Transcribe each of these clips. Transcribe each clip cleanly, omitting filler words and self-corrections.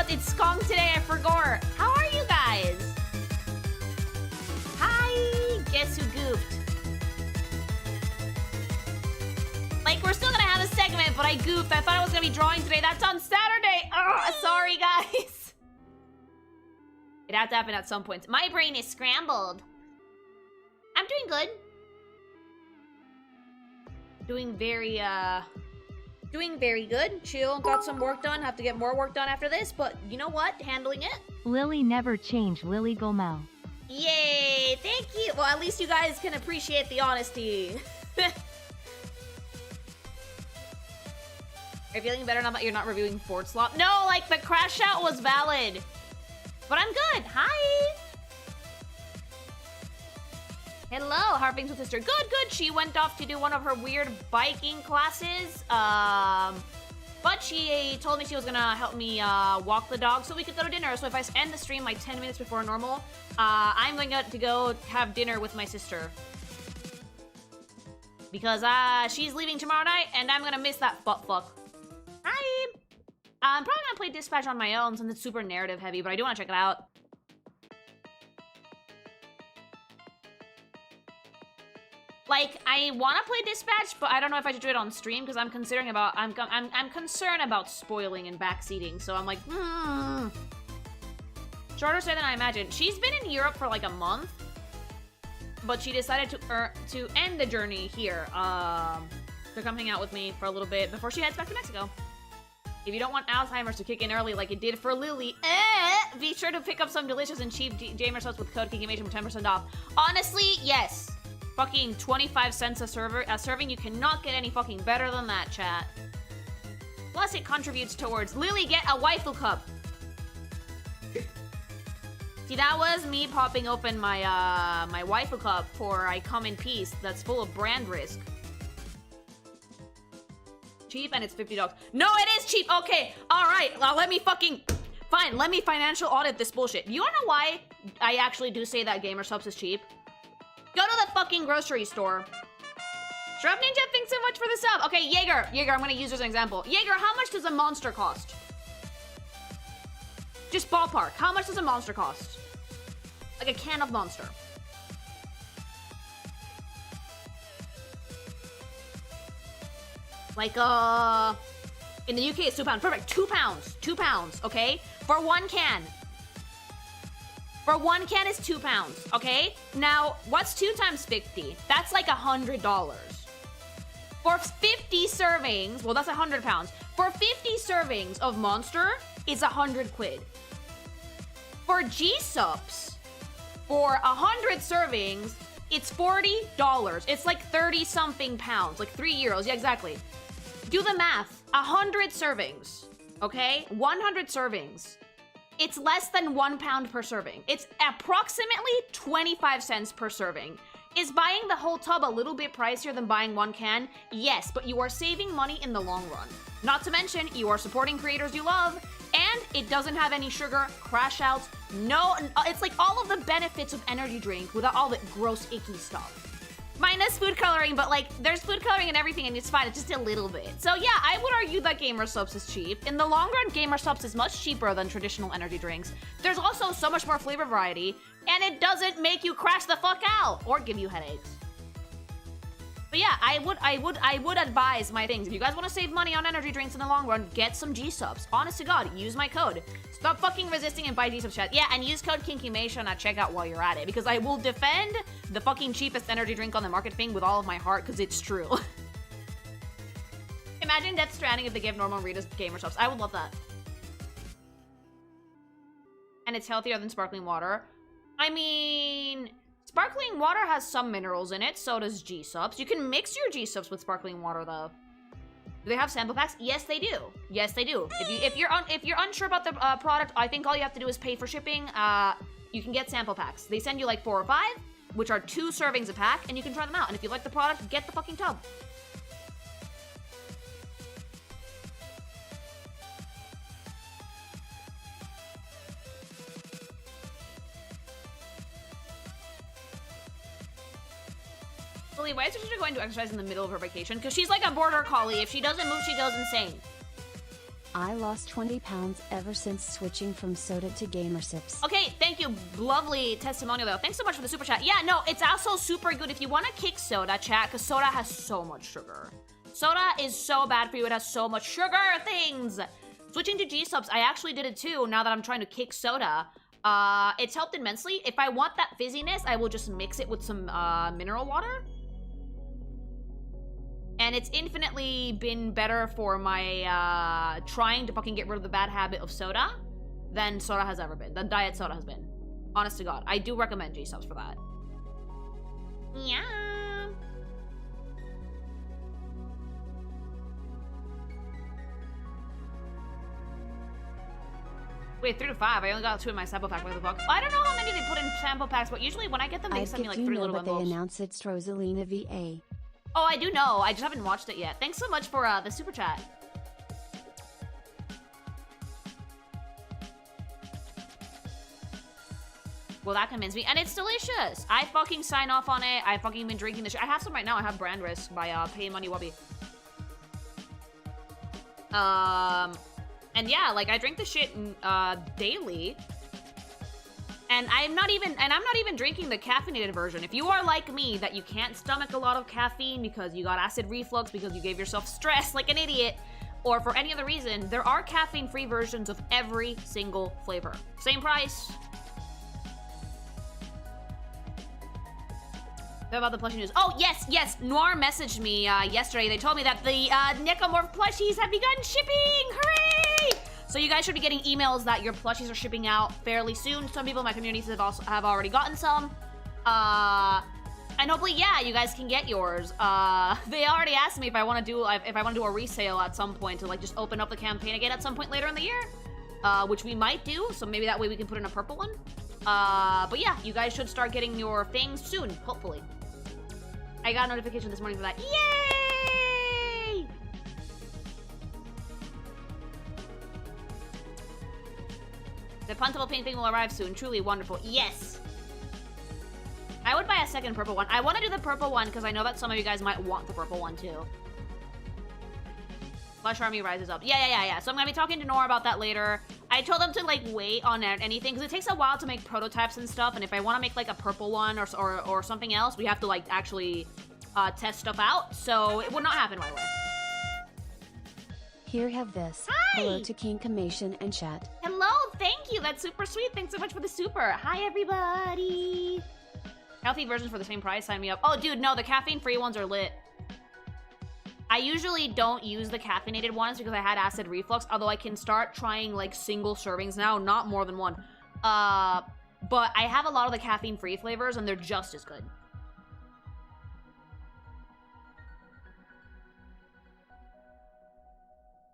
god, it's Skong today, I forgot. How are you guys? Hi, guess who goofed? Like, we're still gonna have a segment, but I goofed. I thought I was gonna be drawing today. That's on Saturday. Ugh, sorry, guys. It had to happen at some point. My brain is scrambled. I'm doing good. Doing very good. Chill, got some work done. Have to get more work done after this, but you know what? Handling it. Lily never changed, Lily Gomel. Yay, thank you. Well, at least you guys can appreciate the honesty. Are you feeling better now that you're not reviewing Fort Slop? No, like, the crash out was valid. But I'm good. Hi. Hello, how are things with sister? Good, good. She went off to do one of her weird biking classes. But she told me she was gonna help me walk the dog so we could go to dinner. So if I end the stream like 10 minutes before normal, I'm going to go have dinner with my sister. Because she's leaving tomorrow night and I'm gonna miss that butt fuck. Hi! I'm probably gonna play Dispatch on my own since it's super narrative heavy, but I do want to check it out. Like, I want to play Dispatch, but I don't know if I should do it on stream because I'm concerned about spoiling and backseating. So I'm like, Shorter stay than I imagined. She's been in Europe for like a month, but she decided to end the journey here. To come hang out with me for a little bit before she heads back to Mexico. If you don't want Alzheimer's to kick in early like it did for Lily, be sure to pick up some delicious and cheap GamerSupps with code KikiMation for 10% off. Honestly, yes. Fucking 25 cents a serving. You cannot get any fucking better than that, chat. Plus, it contributes towards Lily get a waifu cup. See, that was me popping open my my waifu cup for I Come in Peace. That's full of brand risk. Cheap and it's $50. No, it is cheap. Okay, all right. Well, let me fucking fine. Let me financial audit this bullshit. You wanna know why I actually do say that GamerSupps is cheap? Go to the fucking grocery store. Shrub Ninja, thanks so much for the sub. Okay, Jaeger, I'm gonna use as an example. Jaeger, how much does a monster cost? Just ballpark. How much does a monster cost? Like a can of monster. Like, in the UK it's £2. Perfect, 2 pounds. 2 pounds, okay? For one can. For one can is 2 pounds, okay? Now, what's 2 times 50? That's like $100. For 50 servings, well, that's 100 pounds. For 50 servings of Monster, it's 100 quid. For gsupps, for 100 servings, it's $40. It's like 30-something pounds, like 3 euros. Yeah, exactly. Do the math. 100 servings, okay? 100 servings. It's less than £1 per serving. It's approximately 25 cents per serving. Is buying the whole tub a little bit pricier than buying one can? Yes, but you are saving money in the long run. Not to mention, you are supporting creators you love, and it doesn't have any sugar, crash outs, no, it's like all of the benefits of energy drink without all the gross, icky stuff. Minus food coloring, but like, there's food coloring and everything, and it's fine, it's just a little bit. So yeah, I would argue that GamerSupps is cheap. In the long run, GamerSupps is much cheaper than traditional energy drinks. There's also so much more flavor variety, and it doesn't make you crash the fuck out or give you headaches. But yeah, I would advise my things. If you guys want to save money on energy drinks in the long run, get some gsupps. Honest to God, use my code. Stop fucking resisting and buy gsupps, chat. Yeah, and use code KinkyMation at checkout while you're at it, because I will defend the fucking cheapest energy drink on the market thing with all of my heart, because it's true. Imagine Death Stranding if they gave normal readers GamerSupps. I would love that. And it's healthier than sparkling water. I mean, sparkling water has some minerals in it, so does gsupps. You can mix your gsupps with sparkling water, though. Do they have sample packs? Yes, they do. Yes, they do. If you're unsure about the product, I think all you have to do is pay for shipping. You can get sample packs. They send you like 4 or 5, which are 2 servings a pack, and you can try them out. And if you like the product, get the fucking tub. Lily, why is your sister going to exercise in the middle of her vacation? Because she's like a border collie. If she doesn't move, she goes insane. I lost 20 pounds ever since switching from soda to GamerSupps. Okay, thank you. Lovely testimonial though. Thanks so much for the super chat. Yeah, no, it's also super good if you want to kick soda, chat, because soda has so much sugar. Soda is so bad for you. It has so much sugar things. Switching to gsupps, I actually did it too now that I'm trying to kick soda. It's helped immensely. If I want that fizziness, I will just mix it with some mineral water. And it's infinitely been better for my trying to fucking get rid of the bad habit of soda than soda has ever been. Than diet soda has been. Honest to God. I do recommend gsupps for that. Yeah. Wait, 3 to 5. I only got 2 in my sample pack. What the fuck? I don't know how many they put in sample packs, but usually when I get them, they send me like 3 little but bundles. they announced it's Rosalina VA. Oh, I do know. I just haven't watched it yet. Thanks so much for the super chat. Well, that convinced me. And it's delicious. I fucking sign off on it. I've fucking been drinking this shit. I have some right now. I have Brand Risk by Pay Money Wubby. And yeah, like I drink the shit daily. And I'm not even drinking the caffeinated version. If you are like me, that you can't stomach a lot of caffeine because you got acid reflux, because you gave yourself stress like an idiot, or for any other reason, there are caffeine-free versions of every single flavor. Same price. What about the plushie news? Oh, yes. Noir messaged me yesterday. They told me that the Necomorph plushies have begun shipping. Hooray! So you guys should be getting emails that your plushies are shipping out fairly soon. Some people in my community have already gotten some. And hopefully, yeah, you guys can get yours. They already asked me if I want to do a resale at some point to like just open up the campaign again at some point later in the year, which we might do. So maybe that way we can put in a purple one. But yeah, you guys should start getting your things soon, hopefully. I got a notification this morning for that. Yay! The puntable pink thing will arrive soon. Truly wonderful. Yes! I would buy a second purple one. I want to do the purple one because I know that some of you guys might want the purple one too. Flush Army rises up. Yeah. So I'm going to be talking to Nora about that later. I told them to like wait on anything because it takes a while to make prototypes and stuff. And if I want to make like a purple one or something else, we have to like actually test stuff out. So it will not happen right away. Here, have this. Hi! Hello to King Commission and chat. Hello, thank you. That's super sweet. Thanks so much for the super. Hi, everybody. Healthy versions for the same price. Sign me up. Oh, dude, no, the caffeine-free ones are lit. I usually don't use the caffeinated ones because I had acid reflux, although I can start trying like single servings now, not more than one. But I have a lot of the caffeine-free flavors and they're just as good.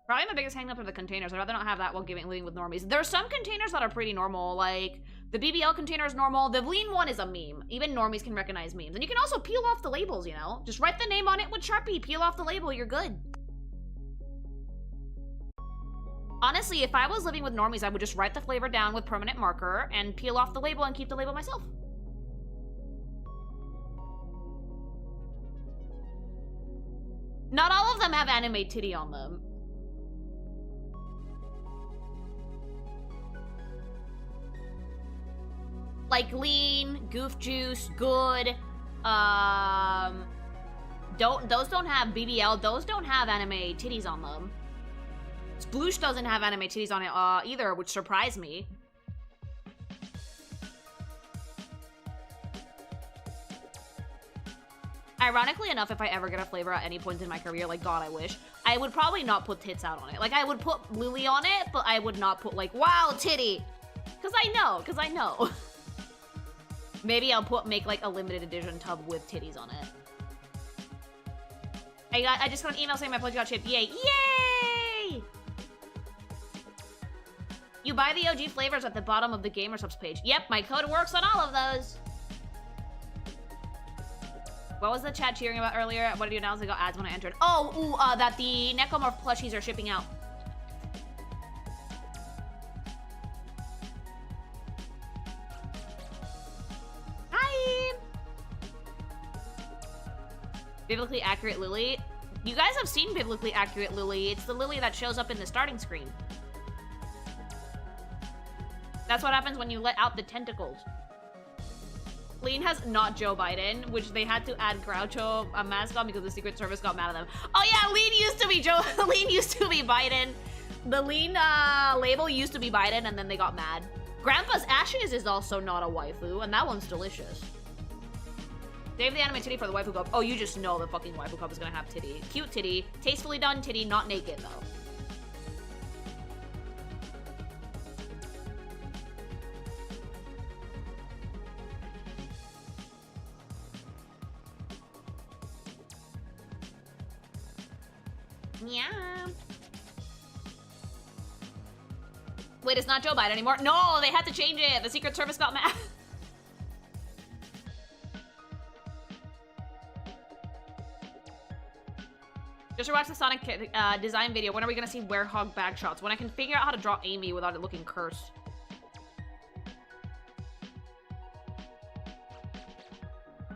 Probably my biggest hang-up are the containers. I'd rather not have that while living with normies. There are some containers that are pretty normal, like the BBL container is normal. The lean one is a meme. Even normies can recognize memes. And you can also peel off the labels, you know? Just write the name on it with Sharpie, peel off the label, you're good. Honestly, if I was living with normies, I would just write the flavor down with permanent marker and peel off the label and keep the label myself. Not all of them have anime titty on them. Like lean, goof juice, good. Those don't have BBL. Those don't have anime titties on them. Sploosh doesn't have anime titties on it either, which surprised me. Ironically enough, if I ever get a flavor at any point in my career, like God, I wish, I would probably not put tits out on it. Like I would put Lily on it, but I would not put like, wow, titty. Cause I know. Maybe I'll make like a limited edition tub with titties on it. I just got an email saying my plushie got shipped. Yay! Yay! You buy the OG flavors at the bottom of the GamerSupps page. Yep, my code works on all of those. What was the chat cheering about earlier? What did you announce? I got ads when I entered. Oh, that the Necomorph plushies are shipping out. Hi! Biblically accurate Lily. You guys have seen biblically accurate Lily. It's the Lily that shows up in the starting screen. That's what happens when you let out the tentacles. Lean has not Joe Biden, which they had to add Groucho a mascot because the Secret Service got mad at them. Oh yeah, Lean used to be Joe. Lean used to be Biden. The Lean label used to be Biden, and then they got mad. Grandpa's Ashes is also not a waifu, and that one's delicious. Save the anime titty for the waifu cup. Oh, you just know the fucking waifu cup is gonna have titty. Cute titty, tastefully done titty, not naked though. Yeah. Wait, it's not Joe Biden anymore. No, they had to change it. The Secret Service got mad. Just watch the Sonic design video. When are we gonna see Werehog bag shots? When I can figure out how to draw Amy without it looking cursed.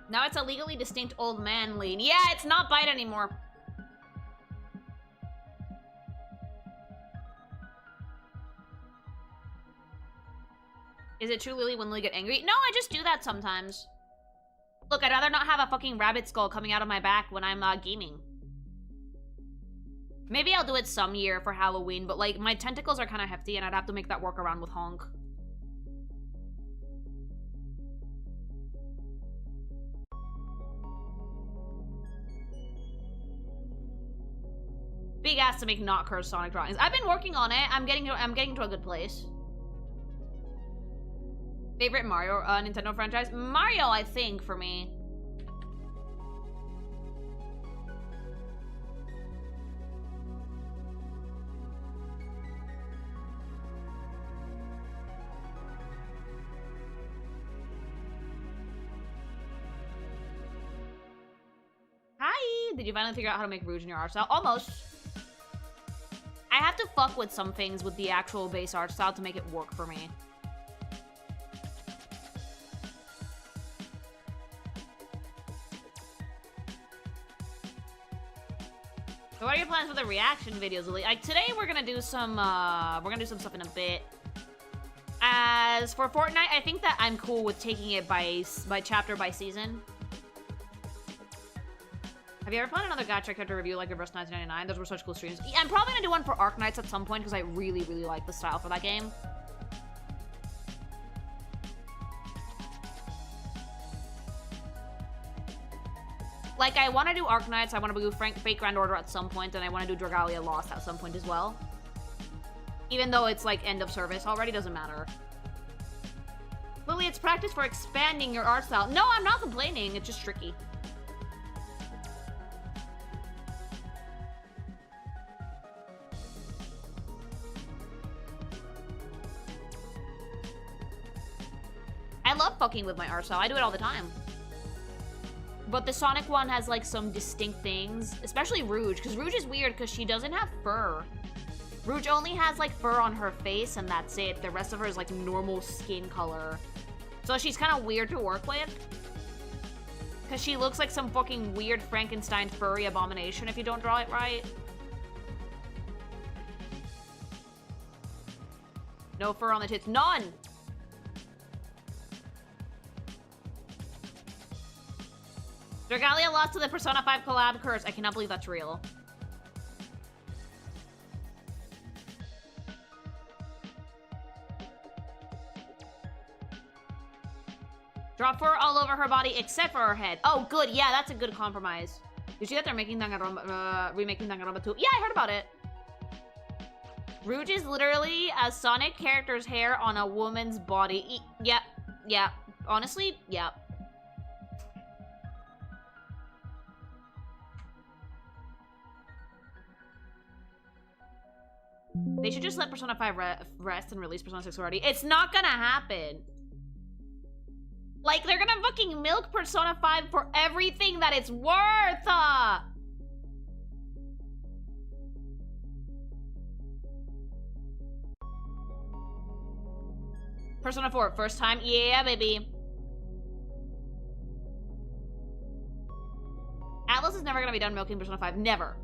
Now it's a legally distinct old man lean. Yeah, it's not Biden anymore. Is it true, Lily, when Lily get angry? No, I just do that sometimes. Look, I'd rather not have a fucking rabbit skull coming out of my back when I'm gaming. Maybe I'll do it some year for Halloween, but like my tentacles are kind of hefty and I'd have to make that work around with Honk. Big ass to make not cursed Sonic drawings. I've been working on it. I'm getting to a good place. Favorite Mario Nintendo franchise? Mario, I think, for me. Hi! Did you finally figure out how to make Rouge in your art style? Almost. I have to fuck with some things with the actual base art style to make it work for me. So what are your plans for the reaction videos, Lily? Like today we're gonna do some stuff in a bit. As for Fortnite, I think that I'm cool with taking it by chapter by season. Have you ever planned another gacha character review like Reverse 1999? Those were such cool streams. Yeah, I'm probably gonna do one for Arknights at some point because I really, really like the style for that game. Like, I want to do Arknights, I want to do Fate Grand Order at some point, and I want to do Dragalia Lost at some point as well. Even though it's, like, end of service already, doesn't matter. Lily, it's practice for expanding your art style. No, I'm not complaining, it's just tricky. I love fucking with my art style, I do it all the time. But the Sonic one has, like, some distinct things. Especially Rouge, because Rouge is weird because she doesn't have fur. Rouge only has, like, fur on her face, and that's it. The rest of her is, like, normal skin color. So she's kind of weird to work with. Because she looks like some fucking weird Frankenstein furry abomination if you don't draw it right. No fur on the tits. None! Dragalia lost to the Persona 5 collab curse. I cannot believe that's real. Draw fur all over her body except for her head. Oh, good. Yeah, that's a good compromise. Did you see that they're making remaking Danganronpa 2? Yeah, I heard about it. Rouge is literally a Sonic character's hair on a woman's body. Yep. Yeah. Honestly, yeah. They should just let Persona 5 rest and release Persona 6 already. It's not gonna happen. Like, they're gonna fucking milk Persona 5 for everything that it's worth! Persona 4, first time? Yeah, baby. Atlas is never gonna be done milking Persona 5. Never.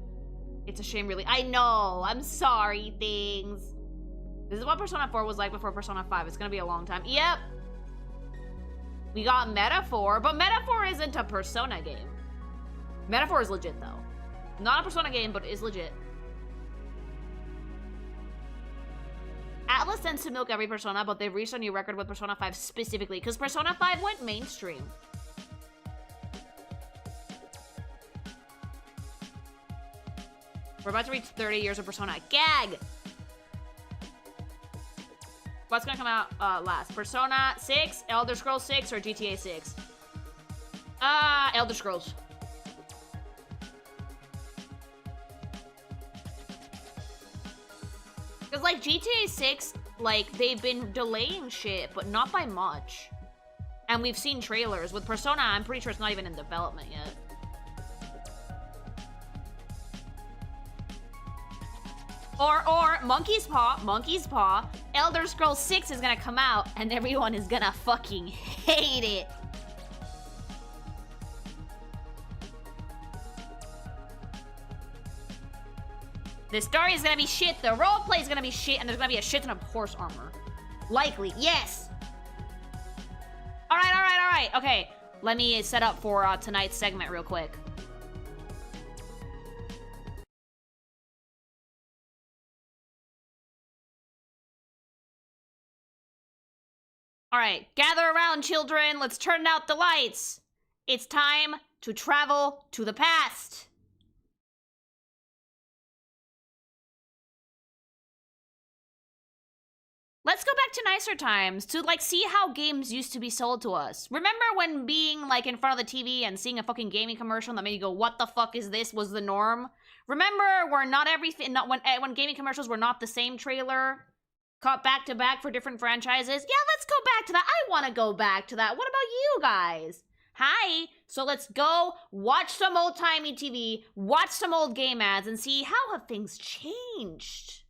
It's a shame, really. I know. I'm sorry, things. This is what Persona 4 was like before Persona 5. It's gonna be a long time. Yep. We got Metaphor, but Metaphor isn't a Persona game. Metaphor is legit, though. Not a Persona game, but it is legit. Atlas tends to milk every Persona, but they've reached a new record with Persona 5 specifically, because Persona 5 went mainstream. We're about to reach 30 years of Persona. Gag! What's gonna come out last? Persona 6, Elder Scrolls 6, or GTA 6? Elder Scrolls. Because, like, GTA 6, like, they've been delaying shit, but not by much. And we've seen trailers. With Persona, I'm pretty sure it's not even in development yet. Or Monkey's Paw, Elder Scrolls 6 is gonna come out, and everyone is gonna fucking hate it. The story is gonna be shit, the roleplay is gonna be shit, and there's gonna be a shit ton of horse armor. Likely, yes! Alright, okay. Let me set up for tonight's segment real quick. Alright, gather around, children. Let's turn out the lights. It's time to travel to the past. Let's go back to nicer times to, like, see how games used to be sold to us. Remember when being, like, in front of the TV and seeing a fucking gaming commercial that made you go, what the fuck is this, was the norm? Remember where not everything, not when gaming commercials were not the same trailer? Cut back to back for different franchises? Yeah, let's go back to that. I want to go back to that. What about you guys? Hi. So let's go watch some old-timey TV, watch some old game ads, and see how have things changed.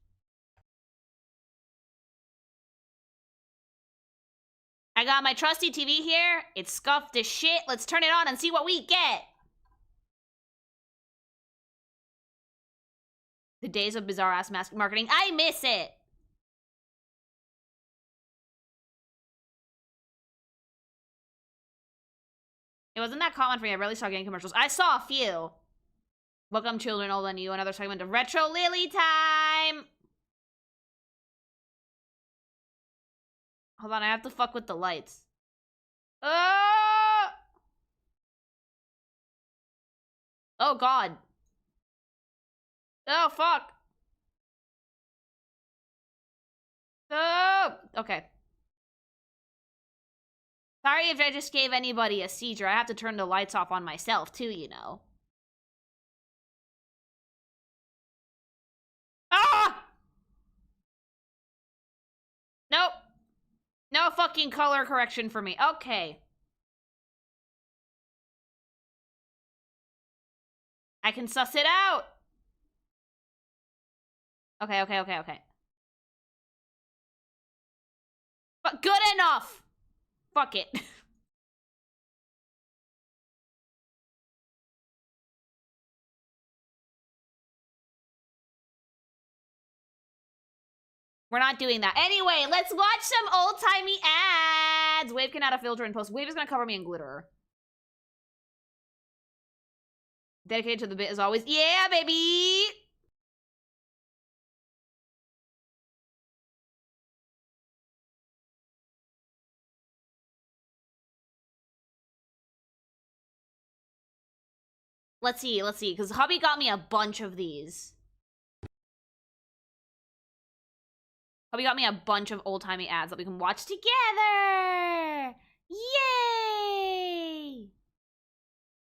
I got my trusty TV here. It's scuffed as shit. Let's turn it on and see what we get. The days of bizarre-ass mask marketing. I miss it. It wasn't that common for me. I rarely saw game commercials. I saw a few. Welcome, children, old and new. Another segment of Retro Lily time. Hold on, I have to fuck with the lights. Oh, God. Oh, fuck. Oh, okay. Sorry if I just gave anybody a seizure. I have to turn the lights off on myself, too, you know. Ah! Nope. No fucking color correction for me. Okay. I can suss it out. Okay. But good enough. Fuck it. We're not doing that. Anyway, let's watch some old-timey ads. Wave can add a filter and post. Wave is gonna cover me in glitter. Dedicated to the bit as always. Yeah, baby! Let's see, because hubby got me a bunch of these. Hubby got me a bunch of old-timey ads that we can watch together! Yay!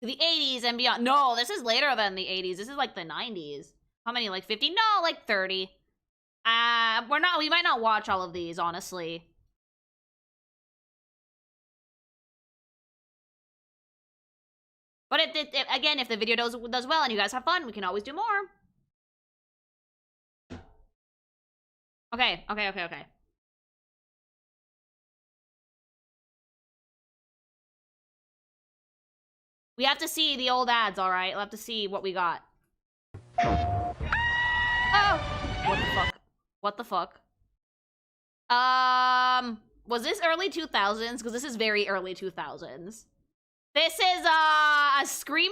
To the 80s and beyond. No, this is later than the 80s. This is like the 90s. How many, like 50? No, like 30. We might not watch all of these, honestly. But again, if the video does well and you guys have fun, we can always do more. Okay. We have to see the old ads, alright? We'll have to see what we got. Oh! What the fuck? What the fuck? Was this early 2000s? Because this is very early 2000s. This is, a screaming?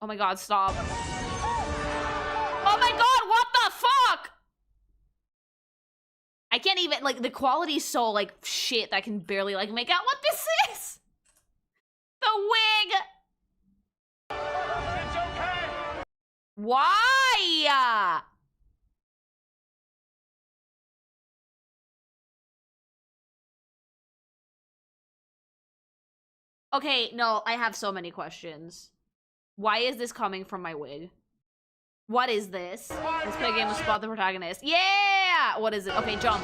Oh my god, stop. Oh my god, what the fuck? I can't even, like, the quality's so, like, shit that I can barely, like, make out what this is. The wig. It's okay. Why? Okay, no, I have so many questions. Why is this coming from my wig? What is this? Let's play a game with Spot the protagonist. Yeah! What is it? Okay, jump.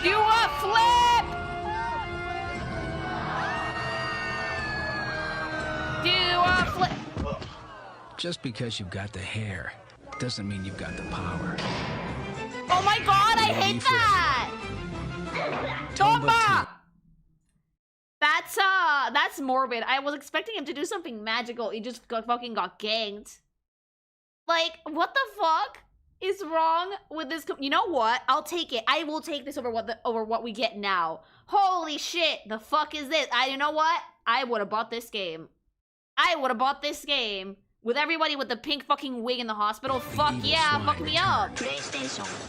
Do a flip! Do a flip! Just because you've got the hair doesn't mean you've got the power. Oh my god, I hate that! Tomba! That's morbid. I was expecting him to do something magical. He just fucking got ganked. Like, what the fuck is wrong with this? You know what? I'll take it. I will take this over what we get now. Holy shit! The fuck is this? You know what? I would have bought this game. I would have bought this game with everybody with the pink fucking wig in the hospital. Fuck yeah, fuck me up.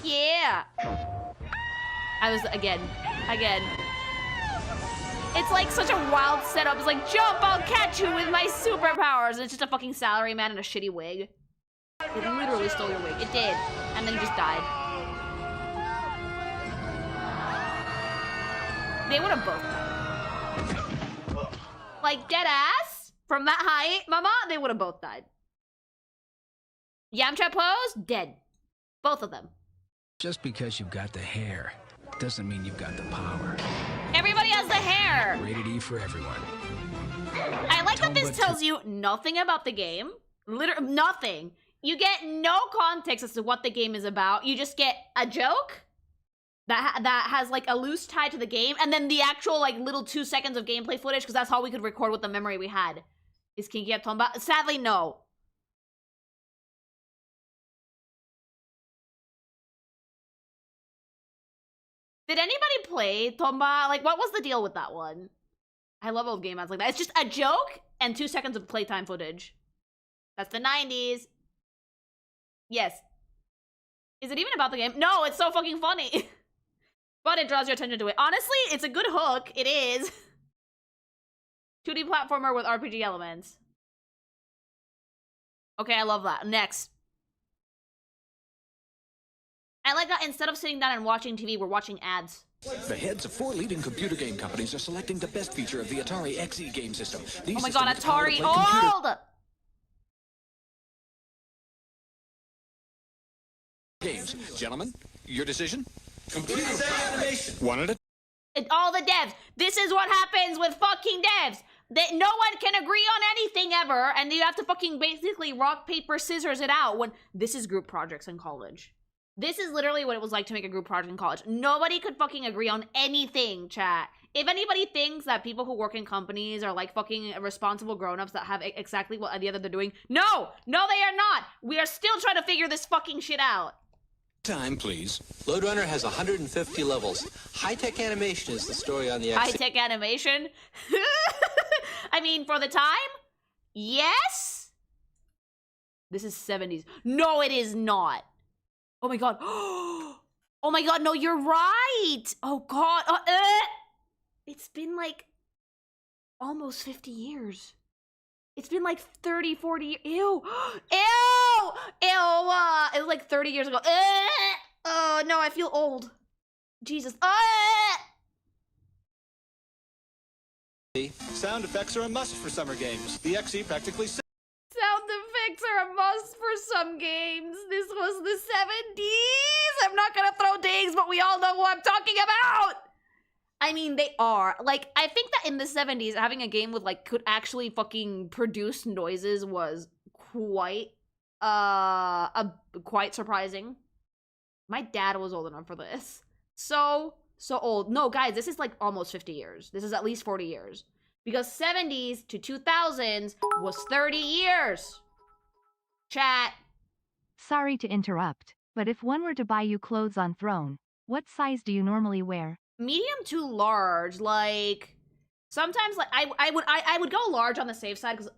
Yeah. I was again. It's like such a wild setup. It's like, jump, I'll catch you with my superpowers. And it's just a fucking salary man in a shitty wig. It literally stole your wig. It did. And then you just died. They would have both died. Like, dead ass? From that height, mama? They would have both died. Yamcha pose? Dead. Both of them. Just because you've got the hair doesn't mean you've got the power. Everybody has the hair. Rated E for everyone. I like that this tells you nothing about the game. Literally nothing. You get no context as to what the game is about. You just get a joke that has like a loose tie to the game, and then the actual like little 2 seconds of gameplay footage, because that's all we could record with the memory we had. Is Kinky at Tomba? Sadly, no. Did anybody play Tomba? Like, what was the deal with that one? I love old game ads like that. It's just a joke and 2 seconds of playtime footage. That's the 90s. Yes. Is it even about the game? No, it's so fucking funny. But it draws your attention to it. Honestly, it's a good hook. It is. 2D platformer with RPG elements. Okay, I love that. Next. I like that instead of sitting down and watching TV, we're watching ads. The heads of 4 leading computer game companies are selecting the best feature of the Atari XE game system. These Oh my god, systems power to Atari play computer old! games. Gentlemen, your decision? Complete animation. One at a All the devs. This is what happens with fucking devs. That no one can agree on anything ever, and you have to fucking basically rock, paper, scissors it out when this is group projects in college. This is literally what it was like to make a group project in college. Nobody could fucking agree on anything, chat. If anybody thinks that people who work in companies are like fucking responsible grown-ups that have exactly what idea that they're doing, no, they are not. We are still trying to figure this fucking shit out. time, please. Loadrunner has 150 levels. High-tech animation is the story on the High-tech animation? I mean, for the time? Yes? This is 70s. No, it is not. Oh my god. Oh my god, no, you're right. Oh god. It's been like almost 50 years. It's been like 30, 40 years. Ew. Ew. Ew. It was like 30 years ago. Oh no, I feel old. Jesus. Sound effects are a must for summer games. The XE practically Sound effects are a must for some games. This was the 70s. I'm not gonna throw dings, but we all know who I'm talking about. I mean, they are. Like, I think that in the 70s, having a game with, like, could actually fucking produce noises was quite, quite surprising. My dad was old enough for this. So old. No, guys, this is, like, almost 50 years. This is at least 40 years. Because 70s to 2000s was 30 years. Chat. Sorry to interrupt, but if one were to buy you clothes on Throne, what size do you normally wear? Medium to large, like sometimes like I would go large on the safe side because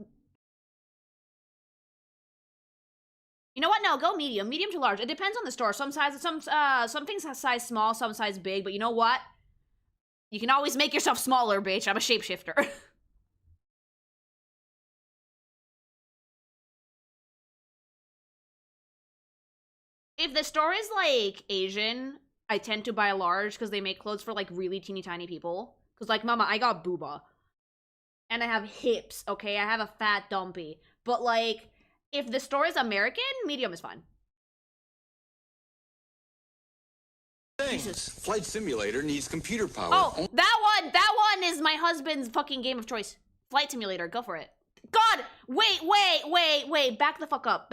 you know what? No, go medium to large. It depends on the store. Some sizes, some things have size small, some size big. But you know what? You can always make yourself smaller, bitch. I'm a shapeshifter. If the store is like Asian, I tend to buy large because they make clothes for like really teeny tiny people. Because like, mama, I got booba. And I have hips, okay? I have a fat dumpy. But like, if the store is American, medium is fine. Things. Flight Simulator needs computer power. Oh, that one is my husband's fucking game of choice. Flight Simulator, go for it. God, wait, back the fuck up.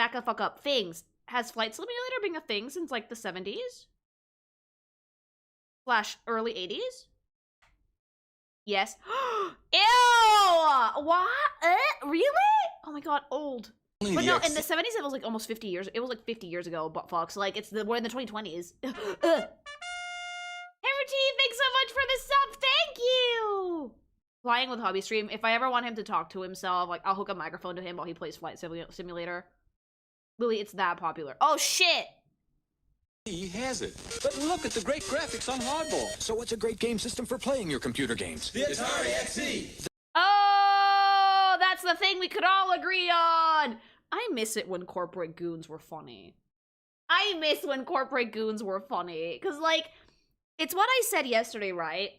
Things. Has Flight Simulator been a thing since like the 70s? / early 80s? Yes. Ew! What? Really? Oh my god, old. But no, in the 70s it was like almost 50 years. It was like 50 years ago, but fuck. So like we're in the 2020s. Hammer T, thanks so much for the sub. Thank you. Flying with Hobby Stream. If I ever want him to talk to himself, like I'll hook a microphone to him while he plays Flight Simulator. Lily, it's that popular. Oh shit! He has it. But look at the great graphics on Hardball. So what's a great game system for playing your computer games? The Atari XE. Oh, that's the thing we could all agree on. I miss it when corporate goons were funny. Because, like, it's what I said yesterday, right?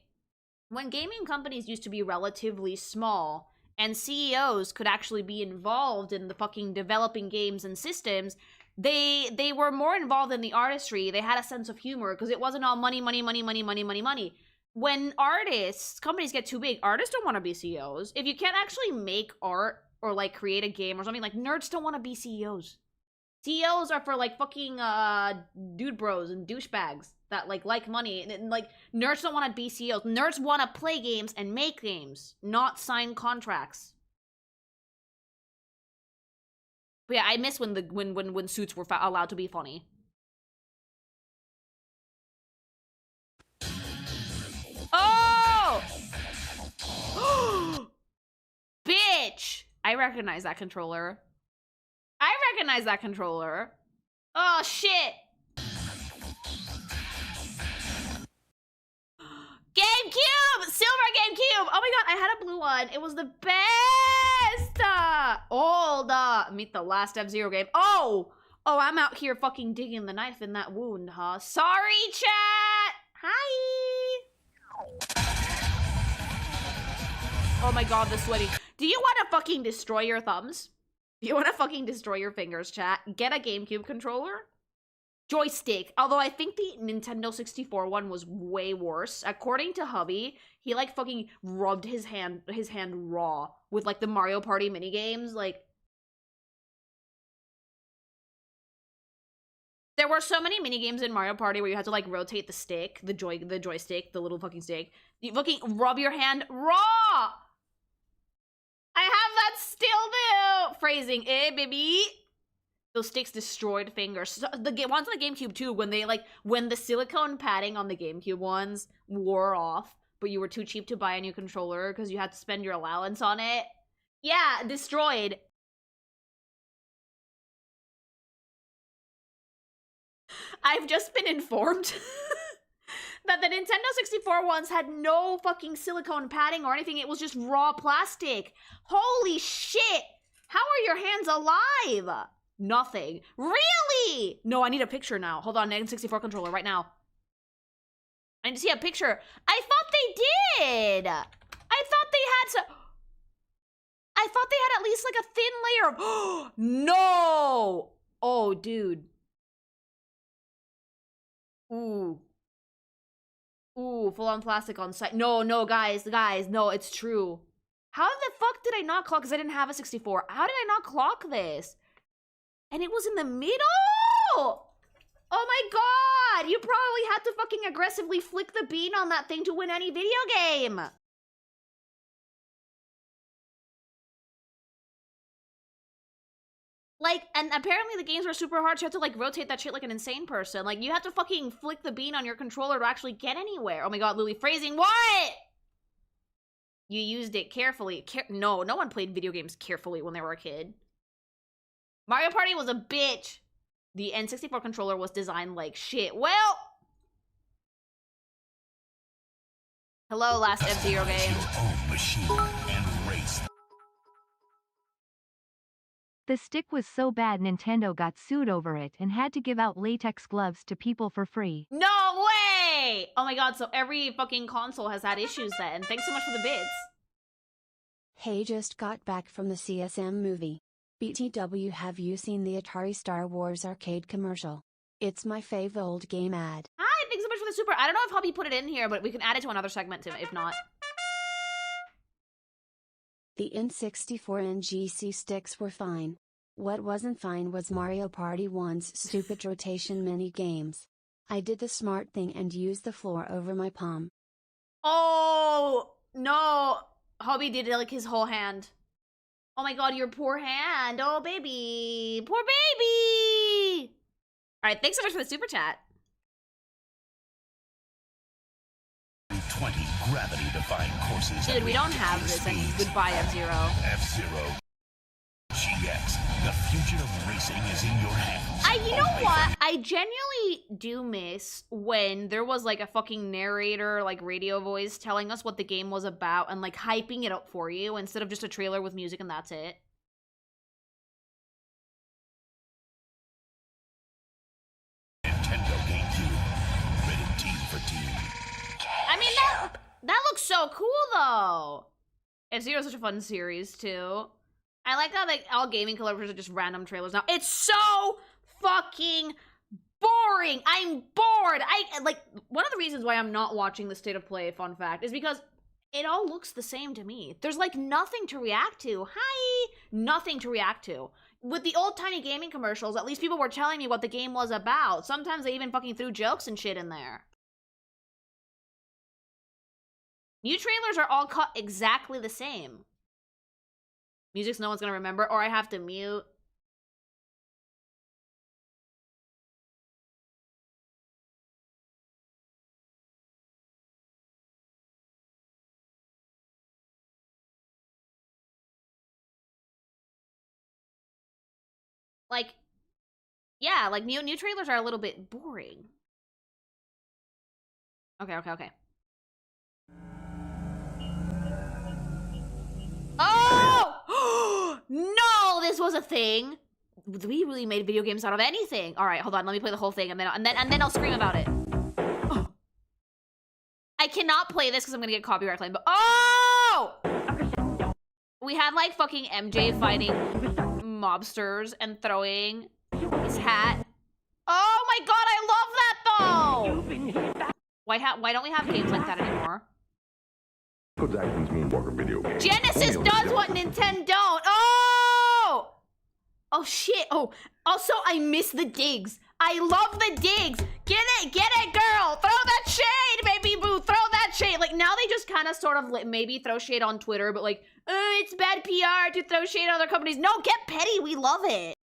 When gaming companies used to be relatively small and CEOs could actually be involved in the fucking developing games and systems, they were more involved in the artistry. They had a sense of humor because it wasn't all money. When companies get too big, artists don't want to be CEOs. If you can't actually make art or like create a game or something, like nerds don't want to be CEOs. CEOs are for like fucking dude bros and douchebags that like money, and like nerds don't want to be CEOs. Nerds want to play games and make games, not sign contracts. But yeah, I miss when suits were allowed to be funny. Oh! Bitch! I recognize that controller. Oh, shit! GameCube! Silver GameCube! Oh my god, I had a blue one. It was the best! Meet the last F-Zero game. Oh, I'm out here fucking digging the knife in that wound, huh? Sorry, chat! Hi! Oh my god, the sweaty. Do you want to fucking destroy your thumbs? Do you want to fucking destroy your fingers, chat? Get a GameCube controller? Joystick. Although I think the Nintendo 64 one was way worse. According to hubby, he like fucking rubbed his hand raw with like the Mario Party minigames. Like, there were so many minigames in Mario Party where you had to like rotate the stick, the joystick, the little fucking stick. You fucking rub your hand raw. I have that still though. Phrasing, baby. Those sticks destroyed fingers. So, the ones on the GameCube too, when the silicone padding on the GameCube ones wore off, but you were too cheap to buy a new controller because you had to spend your allowance on it. Yeah, destroyed. I've just been informed that the Nintendo 64 ones had no fucking silicone padding or anything. It was just raw plastic. Holy shit! How are your hands alive? Nothing. Really? No, I need a picture now. Hold on, N64 controller right now. I need to see a picture. I thought they did. I thought they had at least like a thin layer of no. Oh, dude. Ooh, full on plastic on site. No, guys, no, it's true. How the fuck did I not clock? Because I didn't have a 64. How did I not clock this? And it was in the middle? Oh my god! You probably had to fucking aggressively flick the bean on that thing to win any video game. Like, and apparently the games were super hard, so you have to, like, rotate that shit like an insane person. Like, you have to fucking flick the bean on your controller to actually get anywhere. Oh my god, Lily, phrasing, what? You used it carefully. No, no one played video games carefully when they were a kid. Mario Party was a bitch. The N64 controller was designed like shit. Well... Hello, last F-Zero game. The stick was so bad Nintendo got sued over it and had to give out latex gloves to people for free. No way! Oh my god, so every fucking console has had issues then. Thanks so much for the bits. Hey, just got back from the CSM movie. BTW, have you seen the Atari Star Wars arcade commercial? It's my fave old game ad. Hi, thanks so much for the super. I don't know if Hubby put it in here, but we can add it to another segment too, if not. The N64 and GC sticks were fine. What wasn't fine was Mario Party 1's stupid rotation mini games. I did the smart thing and used the floor over my palm. Oh, no. Hubby did like his whole hand. Oh my god, your poor hand. Oh, baby. Poor baby. All right, thanks so much for the super chat. 20 gravity-defying courses. Dude, we don't have this. I mean, goodbye, F-Zero. F-Zero. GX. The future of racing is in your hands. You know what? I genuinely do miss when there was like a fucking narrator, like radio voice telling us what the game was about and like hyping it up for you instead of just a trailer with music and that's it. Nintendo GameCube. Rated T for Teen. I mean, that looks so cool though. F-Zero is such a fun series too. I like how like all gaming collaborators are just random trailers now. It's so fucking boring. I'm bored. Like one of the reasons why I'm not watching the State of Play, fun fact, is because it all looks the same to me. There's like nothing to react to. Hi, nothing to react to. With the old tiny gaming commercials, at least people were telling me what the game was about. Sometimes they even fucking threw jokes and shit in there. New trailers are all cut exactly the same. Music's no one's gonna remember, or I have to mute. Like, yeah, like new trailers are a little bit boring. Okay. Oh! No, this was a thing. We really made video games out of anything. All right, hold on. Let me play the whole thing, and then I'll scream about it. Oh. I cannot play this because I'm gonna get copyright claim. But oh, we had like fucking MJ fighting mobsters and throwing his hat. Oh my god, I love that though. Why don't we have games like that anymore? Good actions mean work video games. Genesis does what Nintendo don't. Oh! Oh shit. Oh, also I miss the digs. I love the digs. Get it, girl. Throw that shade, baby boo. Throw that shade. Like now they just kind of sort of maybe throw shade on Twitter, but like, it's bad PR to throw shade on other companies. No, get petty. We love it.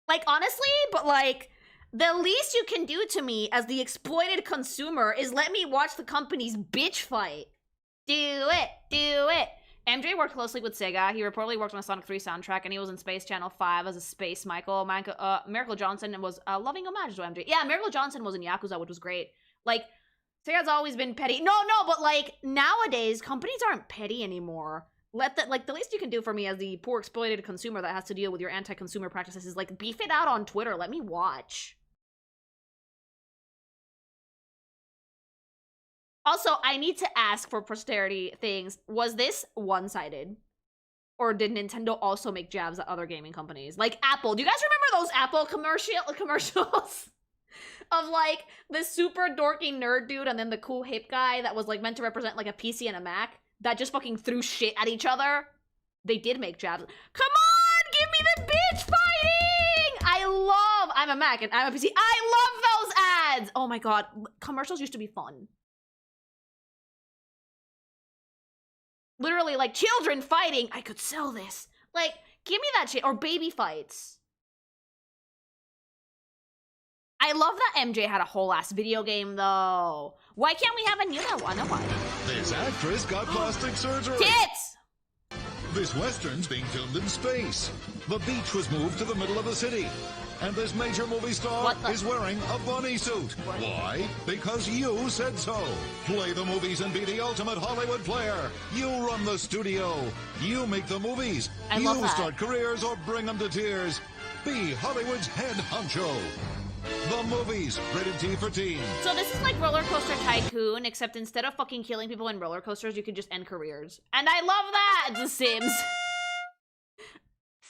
Like, honestly, but like, the least you can do to me as the exploited consumer is let me watch the company's bitch fight. Do it. MJ worked closely with Sega. He reportedly worked on a Sonic 3 soundtrack, and he was in Space Channel 5 as a Space Michael. Miracle Johnson was a loving homage to MJ. Yeah, Miracle Johnson was in Yakuza, which was great. Like, Sega's always been petty. No, but like, nowadays, companies aren't petty anymore. The least you can do for me as the poor exploited consumer that has to deal with your anti-consumer practices is like beef it out on Twitter. Let me watch. Also, I need to ask for posterity things. Was this one-sided? Or did Nintendo also make jabs at other gaming companies? Like Apple. Do you guys remember those Apple commercials? Of like the super dorky nerd dude and then the cool hip guy that was like meant to represent like a PC and a Mac? That just fucking threw shit at each other. They did make jabs. Come on, give me the bitch fighting! I'm a Mac and I'm a PC. I love those ads! Oh my god, commercials used to be fun. Literally, like, children fighting. I could sell this. Like, give me that shit. Or baby fights. I love that MJ had a whole ass video game, though. Why can't we have a new one? Why? This actress got plastic surgery. Tits! This western's being filmed in space. The beach was moved to the middle of the city. And this major movie star is wearing a bunny suit. Why? Because you said so. Play the movies and be the ultimate Hollywood player. You run the studio. You make the movies. I love that. Start careers or bring them to tears. Be Hollywood's head honcho. The movies, rated T for teen. So this is like Roller Coaster Tycoon, except instead of fucking killing people in roller coasters, you can just end careers. And I love that! The Sims.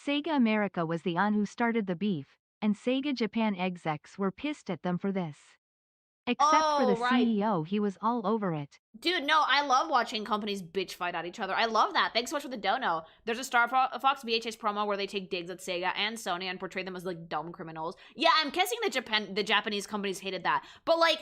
Sega America was the one who started the beef, and Sega Japan execs were pissed at them for this. Except for the CEO, he was all over it. Dude, no, I love watching companies bitch fight at each other. I love that. Thanks so much for the dono. There's a Star Fox VHS promo where they take digs at Sega and Sony and portray them as, like, dumb criminals. Yeah, I'm guessing the Japanese companies hated that. But, like,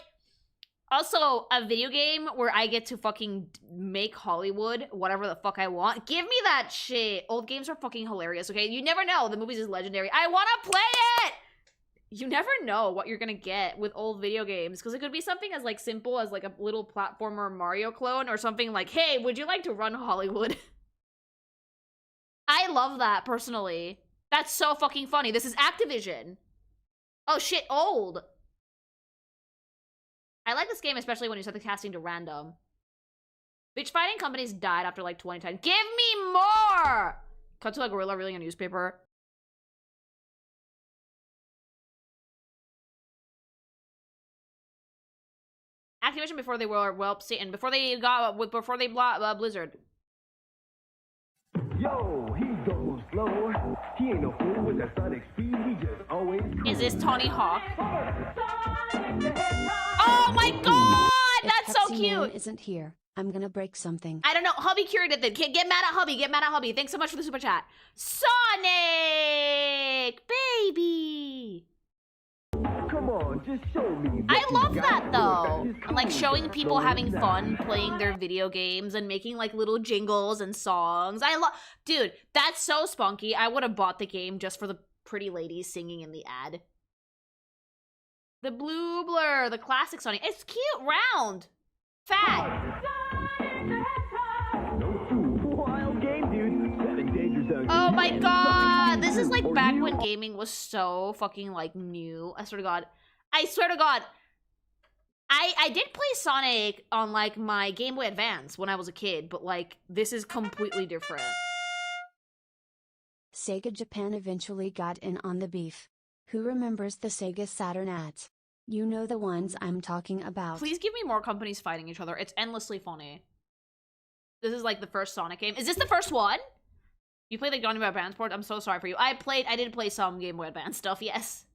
also, a video game where I get to fucking make Hollywood whatever the fuck I want. Give me that shit. Old games are fucking hilarious, okay? You never know. The movies is legendary. I want to play it! You never know what you're gonna get with old video games, because it could be something as, like, simple as, like, a little platformer Mario clone, or something like, hey, would you like to run Hollywood? I love that, personally. That's so fucking funny. This is Activision. Oh, shit, old. I like this game, especially when you set the casting to random. Bitch fighting companies died after, like, 2010. Give me more! Cut to a gorilla reading a newspaper. Activision before they were Satan, before they Blizzard. Yo, he goes slow. He ain't no fool with that sonic speed. He just always. Is this Tony Hawk? Oh my god, that's so cute. Isn't here. I'm gonna break something. I don't know. Hubby curated that. Get mad at Hubby. Get mad at Hubby. Thanks so much for the super chat. Sonic, baby. Come on, just show me. I love that though. Like showing people having fun playing their video games and making like little jingles and songs. Dude, that's so spunky. I would have bought the game just for the pretty ladies singing in the ad. The blue blur, the classic Sonic. It's cute, round, fat. Wild game, dude. 7 danger zones. Oh my god, this is like back when gaming was so fucking like new. I swear to god. I did play Sonic on like my Game Boy Advance when I was a kid, but like this is completely different. Sega Japan eventually got in on the beef. Who remembers the Sega Saturn ads? You know the ones I'm talking about. Please give me more companies fighting each other. It's endlessly funny. This is like the first Sonic game. Is this the first one? You played the Game Boy Advance port? I'm so sorry for you. I did play some Game Boy Advance stuff, yes.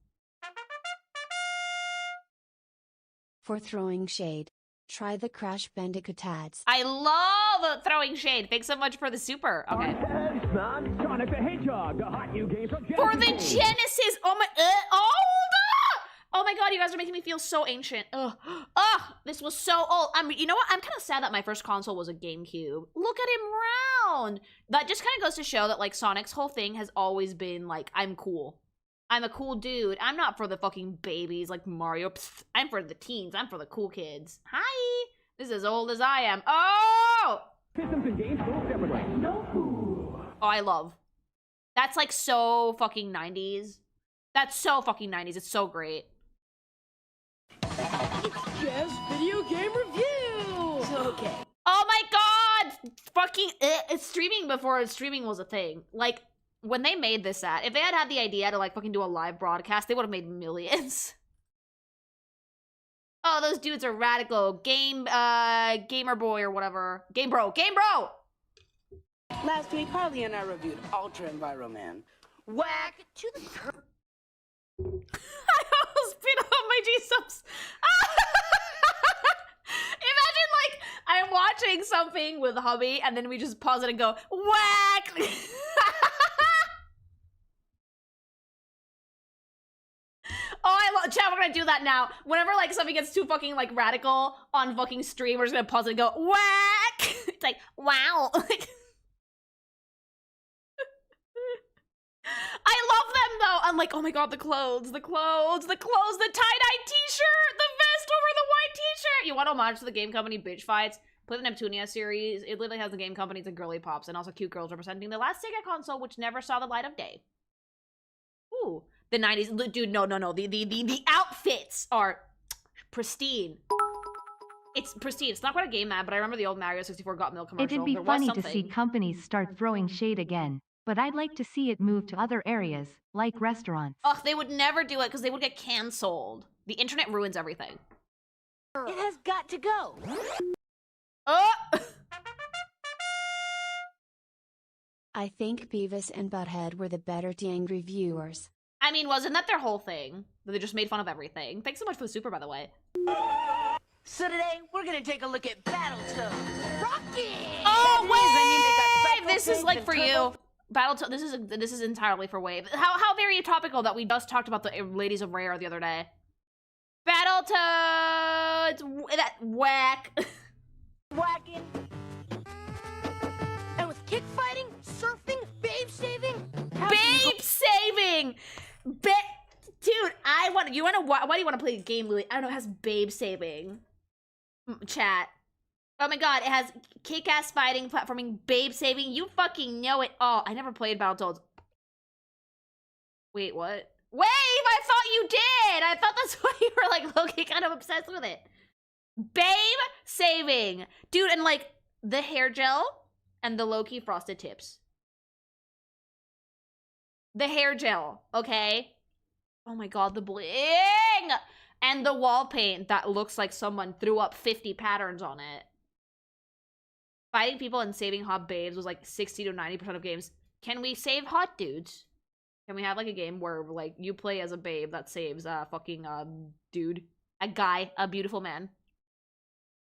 For throwing shade, try the Crash Bandicoot ads. I love throwing shade. Thanks so much for the super. Okay. Sonic the Hedgehog, the hot new game from Genesis. For the Genesis! Oh my, oh my god, you guys are making me feel so ancient. Ugh. Ugh, this was so old. You know what? I'm kind of sad that my first console was a GameCube. Look at him round. That just kind of goes to show that, like, Sonic's whole thing has always been, like, I'm cool. I'm a cool dude. I'm not for the fucking babies like Mario. Psst. I'm for the teens. I'm for the cool kids. Hi! This is as old as I am. Oh! Systems and games sold separately. No. Oh, I love. That's, like, so fucking 90s. That's so fucking 90s. It's so great. Jeff's video game review. Okay. Oh my god! Fucking it's streaming before streaming was a thing. Like when they made this ad, if they had the idea to like fucking do a live broadcast, they would have made millions. Oh, those dudes are radical. Gamer boy or whatever. Game bro. Last week, Harley and I reviewed Ultra Enviroman. Whack to the curb. I almost spit on my gsupps. Imagine like I'm watching something with hubby and then we just pause it and go whack. Oh, I love chat. We're gonna do that now. Whenever like something gets too fucking like radical on fucking stream, we're just gonna pause it and go whack. It's like, wow. I love them though. I'm like, oh my god, the clothes, the tie-dye t-shirt, the vest over the white t-shirt. You want to homage to the game company bitch fights? Play the Neptunia series. It literally has the game companies and girly pops and also cute girls representing the last Sega console which never saw the light of day. Ooh, the 90s. Dude, no. The outfits are pristine. It's pristine. It's not quite a game ad, but I remember the old Mario 64 Got Milk commercial. It'd be funny to see companies start throwing shade again, but I'd like to see it move to other areas, like restaurants. Ugh, they would never do it because they would get canceled. The internet ruins everything. It has got to go. Oh! I think Beavis and Butthead were the better dang reviewers. I mean, wasn't that their whole thing? That they just made fun of everything. Thanks so much for the super, by the way. So today, we're gonna take a look at Battletoads. Rocky! Oh, Wave! This is like for you. Battletoads, this is entirely for Wave. How very topical that we just talked about the Ladies of Rare the other day. Battletoads! That whack. Whacking. And with kick fighting, surfing, babe saving. Babe saving! Dude, why do you want to play a game, Louis? I don't know, it has babe saving. Chat. Oh my god, it has kick-ass fighting, platforming, babe saving. You fucking know it all. I never played Battletoads. Wait, what? Wave! I thought you did! I thought that's why you were like low-key kind of obsessed with it. Babe saving. Dude, and like the hair gel and the low-key frosted tips. The hair gel, okay? Oh my god, the bling! And the wall paint that looks like someone threw up 50 patterns on it. Fighting people and saving hot babes was like 60 to 90% of games. Can we save hot dudes? Can we have like a game where like you play as a babe that saves a fucking dude? A guy, a beautiful man.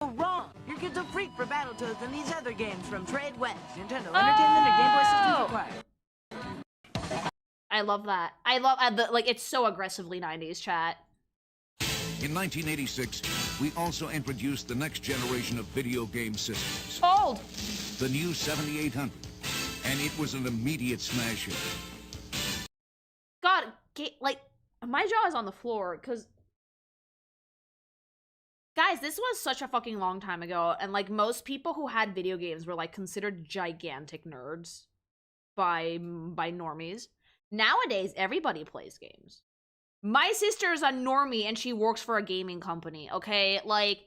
Oh, wrong! Your kid's a freak for Battletoads and these other games from Trade West, Nintendo Entertainment, and Game Boy Systems acquired. I love that. I love like it's so aggressively 90s, chat. In 1986, we also introduced the next generation of video game systems. Old! The new 7800. And it was an immediate smash hit. God, like, my jaw is on the floor, because... Guys, this was such a fucking long time ago, and like, most people who had video games were like considered gigantic nerds by normies. Nowadays, everybody plays games. My sister's a normie and she works for a gaming company, okay? Like,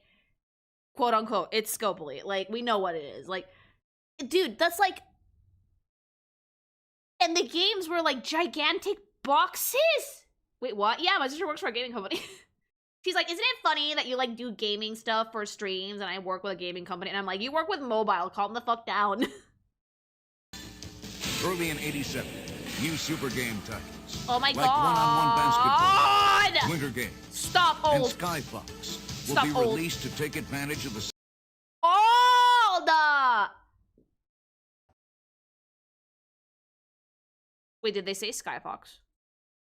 quote unquote, it's Scopely. Like, we know what it is. Like, dude, that's like... And the games were like gigantic boxes! Wait, what? Yeah, my sister works for a gaming company. She's like, isn't it funny that you like do gaming stuff for streams and I work with a gaming company? And I'm like, you work with mobile, calm the fuck down. Early in 87, new super game titles. Oh my like god! One-on-one basketball, Winter Games, Stop, old. and Skyfox will Stop, be old. released to take advantage of the... Old! Wait, did they say Skyfox?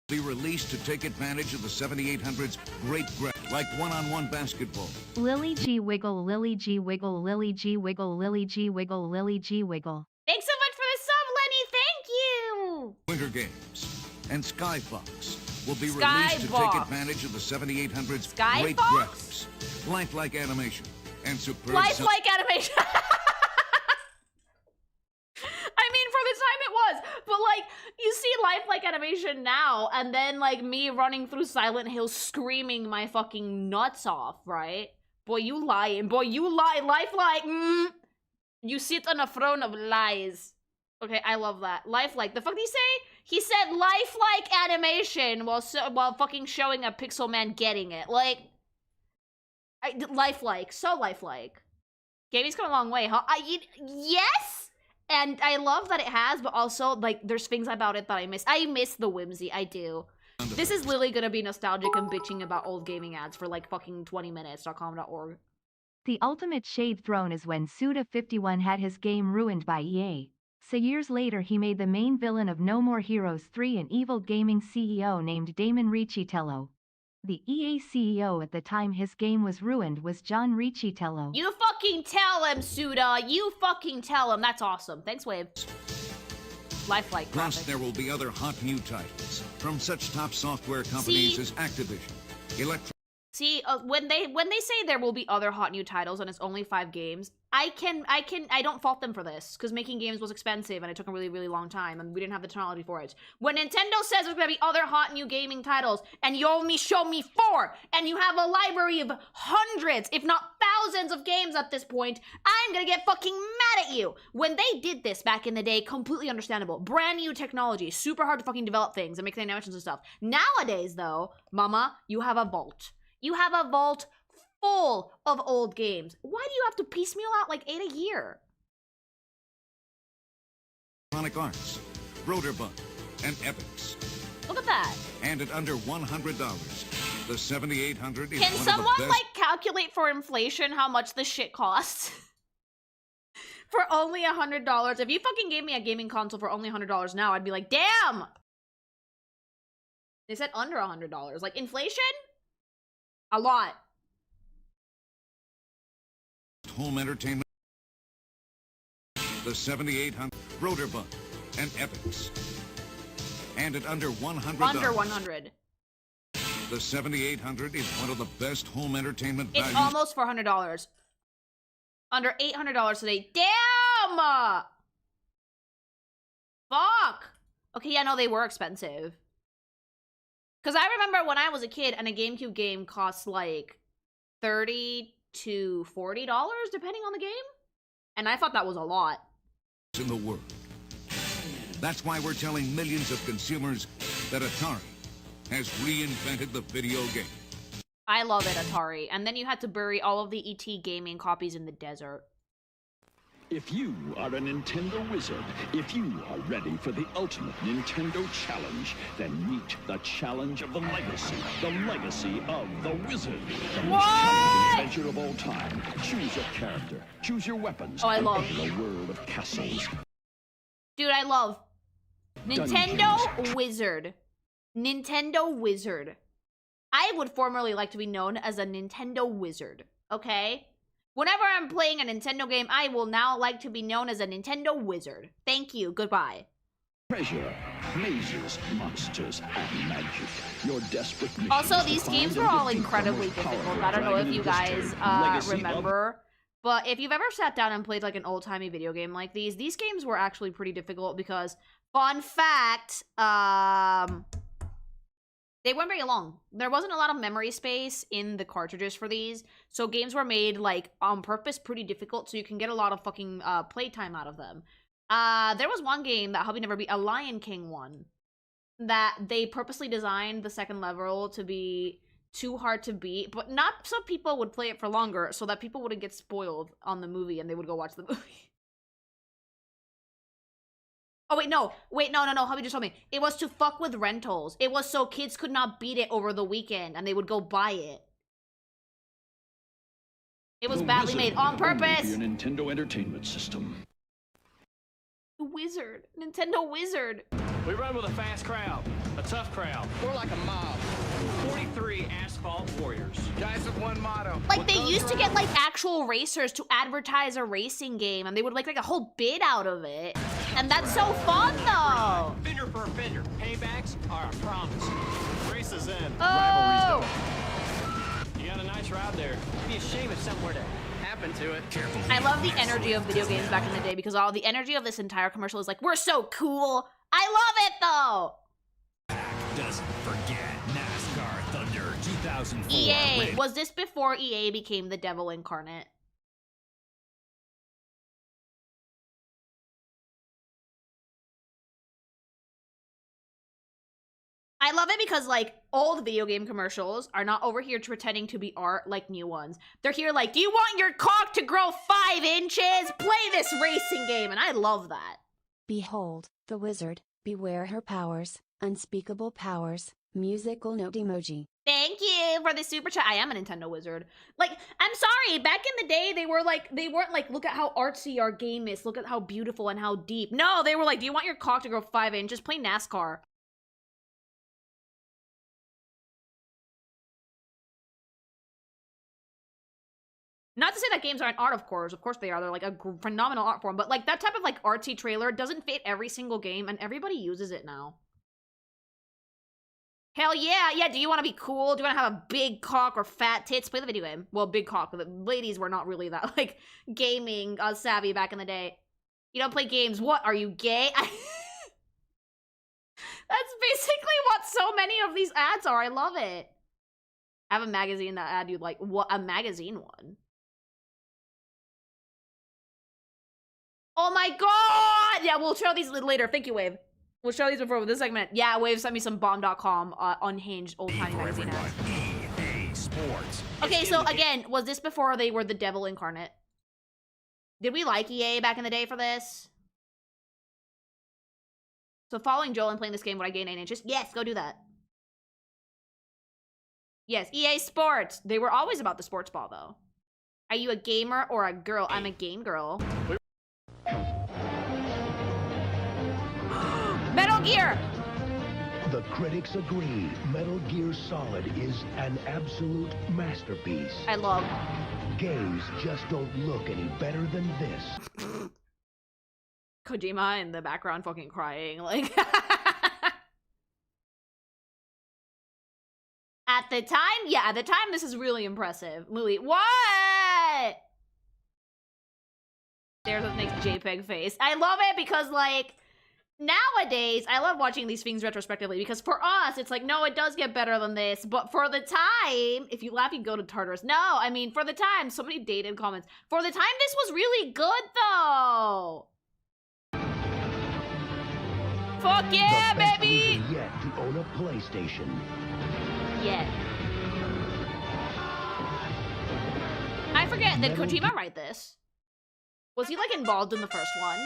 Be released to take advantage of the 7800's great graphics, like one-on-one basketball. Lily G wiggle, Lily G wiggle, Lily G wiggle, Lily G wiggle, Lily G wiggle. Thanks so much for the sub, Lenny. Thank you. Winter Games and Skyfox will be released to take advantage of the 7800's great graphics, lifelike animation, and superb lifelike animation. I mean, for the time it was, but like, you see lifelike animation now, and then like me running through Silent Hill screaming my fucking nuts off, right? Boy, you lying. Boy, you lie. Lifelike. You sit on a throne of lies. Okay, I love that. Lifelike. The fuck did he say? He said lifelike animation while fucking showing a pixel man getting it. Like, lifelike. So lifelike. Gaming's come a long way, huh? Yes! And I love that it has, but also, like, there's things about it that I miss. I miss the whimsy. I do. This is literally gonna be nostalgic and bitching about old gaming ads for, like, fucking 20 minutes.com.org. The ultimate shade thrown is when Suda51 had his game ruined by EA. So years later he made the main villain of No More Heroes 3 an evil gaming CEO named Damon Riccitello. The EA CEO at the time his game was ruined was John Riccitello. You fucking fucking tell him, Suda. You fucking tell him. That's awesome. Thanks, Wave. Lifelike. Plus, there will be other hot new titles from such top software companies as Activision, See, when they say there will be other hot new titles and it's only 5 games, I don't fault them for this, because making games was expensive and it took a really, really long time and we didn't have the technology for it. When Nintendo says there's gonna be other hot new gaming titles and you only show me 4 and you have a library of hundreds, if not thousands of games at this point, I'm gonna get fucking mad at you. When they did this back in the day, completely understandable. Brand new technology, super hard to fucking develop things and make the animations and stuff. Nowadays though, mama, you have a vault. You have a vault full of old games. Why do you have to piecemeal out like 8 a year? Electronic Arts, Rotorbug, and Epics. Look at that. And at under $100, the 7800 is Can one someone of the best. like calculate for inflation how much this shit costs? For only $100. If you fucking gave me a gaming console for only $100 now, I'd be like, damn! They said under $100. Like, inflation? A lot. Home entertainment, the 7800, Rotorbug, and Epics. And at under $100. Under 100. The 7800 is one of the best home entertainment It's values. almost $400. Under $800 today. Damn! Fuck! Okay, yeah, no, they were expensive. Because I remember when I was a kid and a GameCube game cost like $30 to $40 depending on the game. And I thought that was a lot. In the world. That's why we're telling millions of consumers that Atari has reinvented the video game. I love it, Atari. And then you had to bury all of the ET gaming copies in the desert. If you are a Nintendo wizard, if you are ready for the ultimate Nintendo challenge, then meet the challenge of the legacy of the wizard. The most challenging adventure of all time. Choose your character, choose your weapons, I love the world of castles. Dude, I love Nintendo Wizard. Nintendo Wizard. I would formerly like to be known as a Nintendo Wizard, okay? Whenever I'm playing a Nintendo game, I will now like to be known as a Nintendo Wizard. Thank you. Goodbye. Treasure, mazes, monsters, and magic. Your desperate mission Also, is to these find games and were all defeat the incredibly most difficult. powerful I don't know if dragon you in guys history. Legacy of- remember. But if you've ever sat down and played like an old-timey video game like these games were actually pretty difficult because, fun fact, they weren't very long. There wasn't a lot of memory space in the cartridges for these, so games were made, like, on purpose pretty difficult so you can get a lot of fucking playtime out of them. There was one game that Hubby Never Beat, a Lion King one, that they purposely designed the second level to be too hard to beat, but not so people would play it for longer, so that people wouldn't get spoiled on the movie and they would go watch the movie. Oh, wait, no, Hubby just told me. It was to fuck with rentals. It was so kids could not beat it over the weekend, and they would go buy it. It was badly made on purpose. Your Nintendo Entertainment System. The Wizard. Nintendo Wizard. We run with a fast crowd, a tough crowd. More like a mob. 43 asphalt warriors. Guys with one motto. Like, they used to get, like, actual racers to advertise a racing game, and they would make, like, a whole bid out of it. And that's so fun, though. Fender for a fender. Paybacks are a promise. Races in. Oh! Rivalries don't. You got a nice ride there. It'd be a shame if something were to happen to it. Careful. I love the energy of video games back in the day because all the energy of this entire commercial is like, we're so cool. I love it, though. Doesn't forget NASCAR Thunder 2004. EA. Was this before EA became the devil incarnate? I love it because, like, old video game commercials are not over here pretending to be art like new ones. They're here like, do you want your cock to grow 5 inches? Play this racing game, and I love that. Behold, the wizard, beware her powers, unspeakable powers, musical note emoji. Thank you for the super chat. I am a Nintendo wizard. Like, I'm sorry, back in the day, they weren't like, look at how artsy our game is, look at how beautiful and how deep. No, they were like, do you want your cock to grow 5 inches? Play NASCAR. Not to say that games aren't art, of course they are. They're like a phenomenal art form, but like that type of like artsy trailer doesn't fit every single game, and everybody uses it now. Hell yeah, yeah, do you want to be cool? Do you want to have a big cock or fat tits? Play the video game. Well, big cock, but the ladies were not really that, like, gaming savvy back in the day. You don't play games. What, are you gay? That's basically what so many of these ads are. I love it. I have a magazine that ad you like. What, a magazine one? Oh my god! Yeah, we'll show these later. Thank you, Wave. We'll show these before this segment. Yeah, Wave sent me some bomb.com unhinged old-timey magazine ads. EA Sports. Okay, so again, was this before they were the devil incarnate? Did we like EA back in the day for this? So following Joel and playing this game, would I gain 8 inches? Yes, go do that. Yes, EA Sports. They were always about the sports ball, though. Are you a gamer or a girl? I'm a game girl. Metal Gear! The critics agree Metal Gear Solid is an absolute masterpiece. I love. Games just don't look any better than this. Kojima in the background fucking crying, like... At the time? Yeah, at the time, this is really impressive. Louis, what? There's a nice JPEG face. I love it because, like... Nowadays, I love watching these things retrospectively because for us, it's like, no, it does get better than this. But for the time, if you laugh, you go to Tartarus. No, I mean, for the time, so many dated comments. For the time, this was really good, though. Fuck yeah, baby! Yet to own a PlayStation. Yeah. I forget, did Kojima write this? Was he, like, involved in the first one?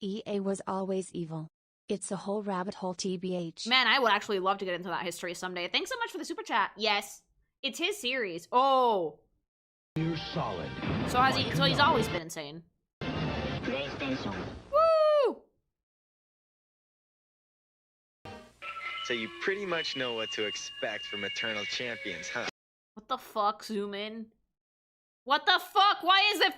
EA was always evil. It's a whole rabbit hole, TBH. Man, I would actually love to get into that history someday. Thanks so much for the super chat. Yes. It's his series. Oh. You're solid. So has he, so he's always been insane. PlayStation. Woo! So you pretty much know what to expect from Eternal Champions, huh? What the fuck? Zoom in. What the fuck? Why is it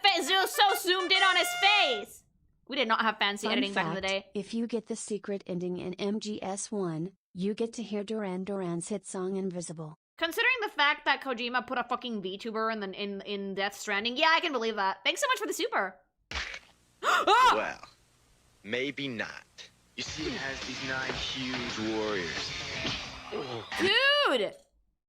so zoomed in on his face? We did not have fancy editing back in the day. If you get the secret ending in MGS1, you get to hear Duran Duran's hit song Invisible. Considering the fact that Kojima put a fucking VTuber in Death Stranding, yeah, I can believe that. Thanks so much for the super. Oh! Well, maybe not. You see, it has these 9 huge warriors. Oh. Dude!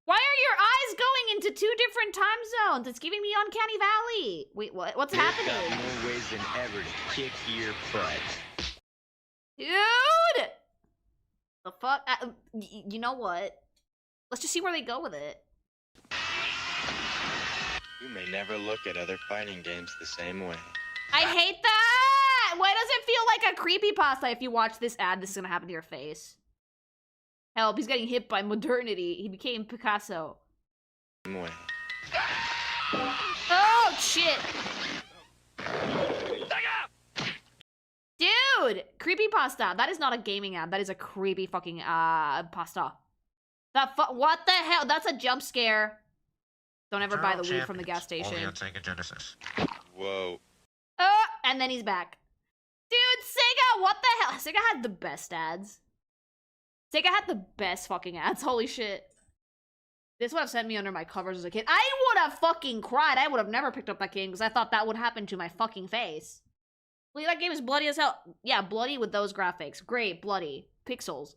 Why are your eyes going into 2 different time zones? It's giving me Uncanny Valley. Wait, what? What's happening? Got more ways than ever to kick your butt. Dude! The fuck? You know what? Let's just see where they go with it. You may never look at other fighting games the same way. I hate that! Why does it feel like a creepypasta if you watch this ad? This is gonna happen to your face. Help, he's getting hit by modernity. He became Picasso. Oh, shit. Dude, creepypasta. That is not a gaming ad. That is a creepy fucking pasta. What the hell? That's a jump scare. Don't ever buy the weed from the gas station. Only on Sega Genesis. Whoa. And then he's back. Dude, Sega, what the hell? Sega had the best ads. Sega had the best fucking ads. Holy shit. This would have sent me under my covers as a kid. I would have fucking cried. I would have never picked up that game because I thought that would happen to my fucking face. Look, that game is bloody as hell. Yeah, bloody with those graphics. Great, bloody. Pixels.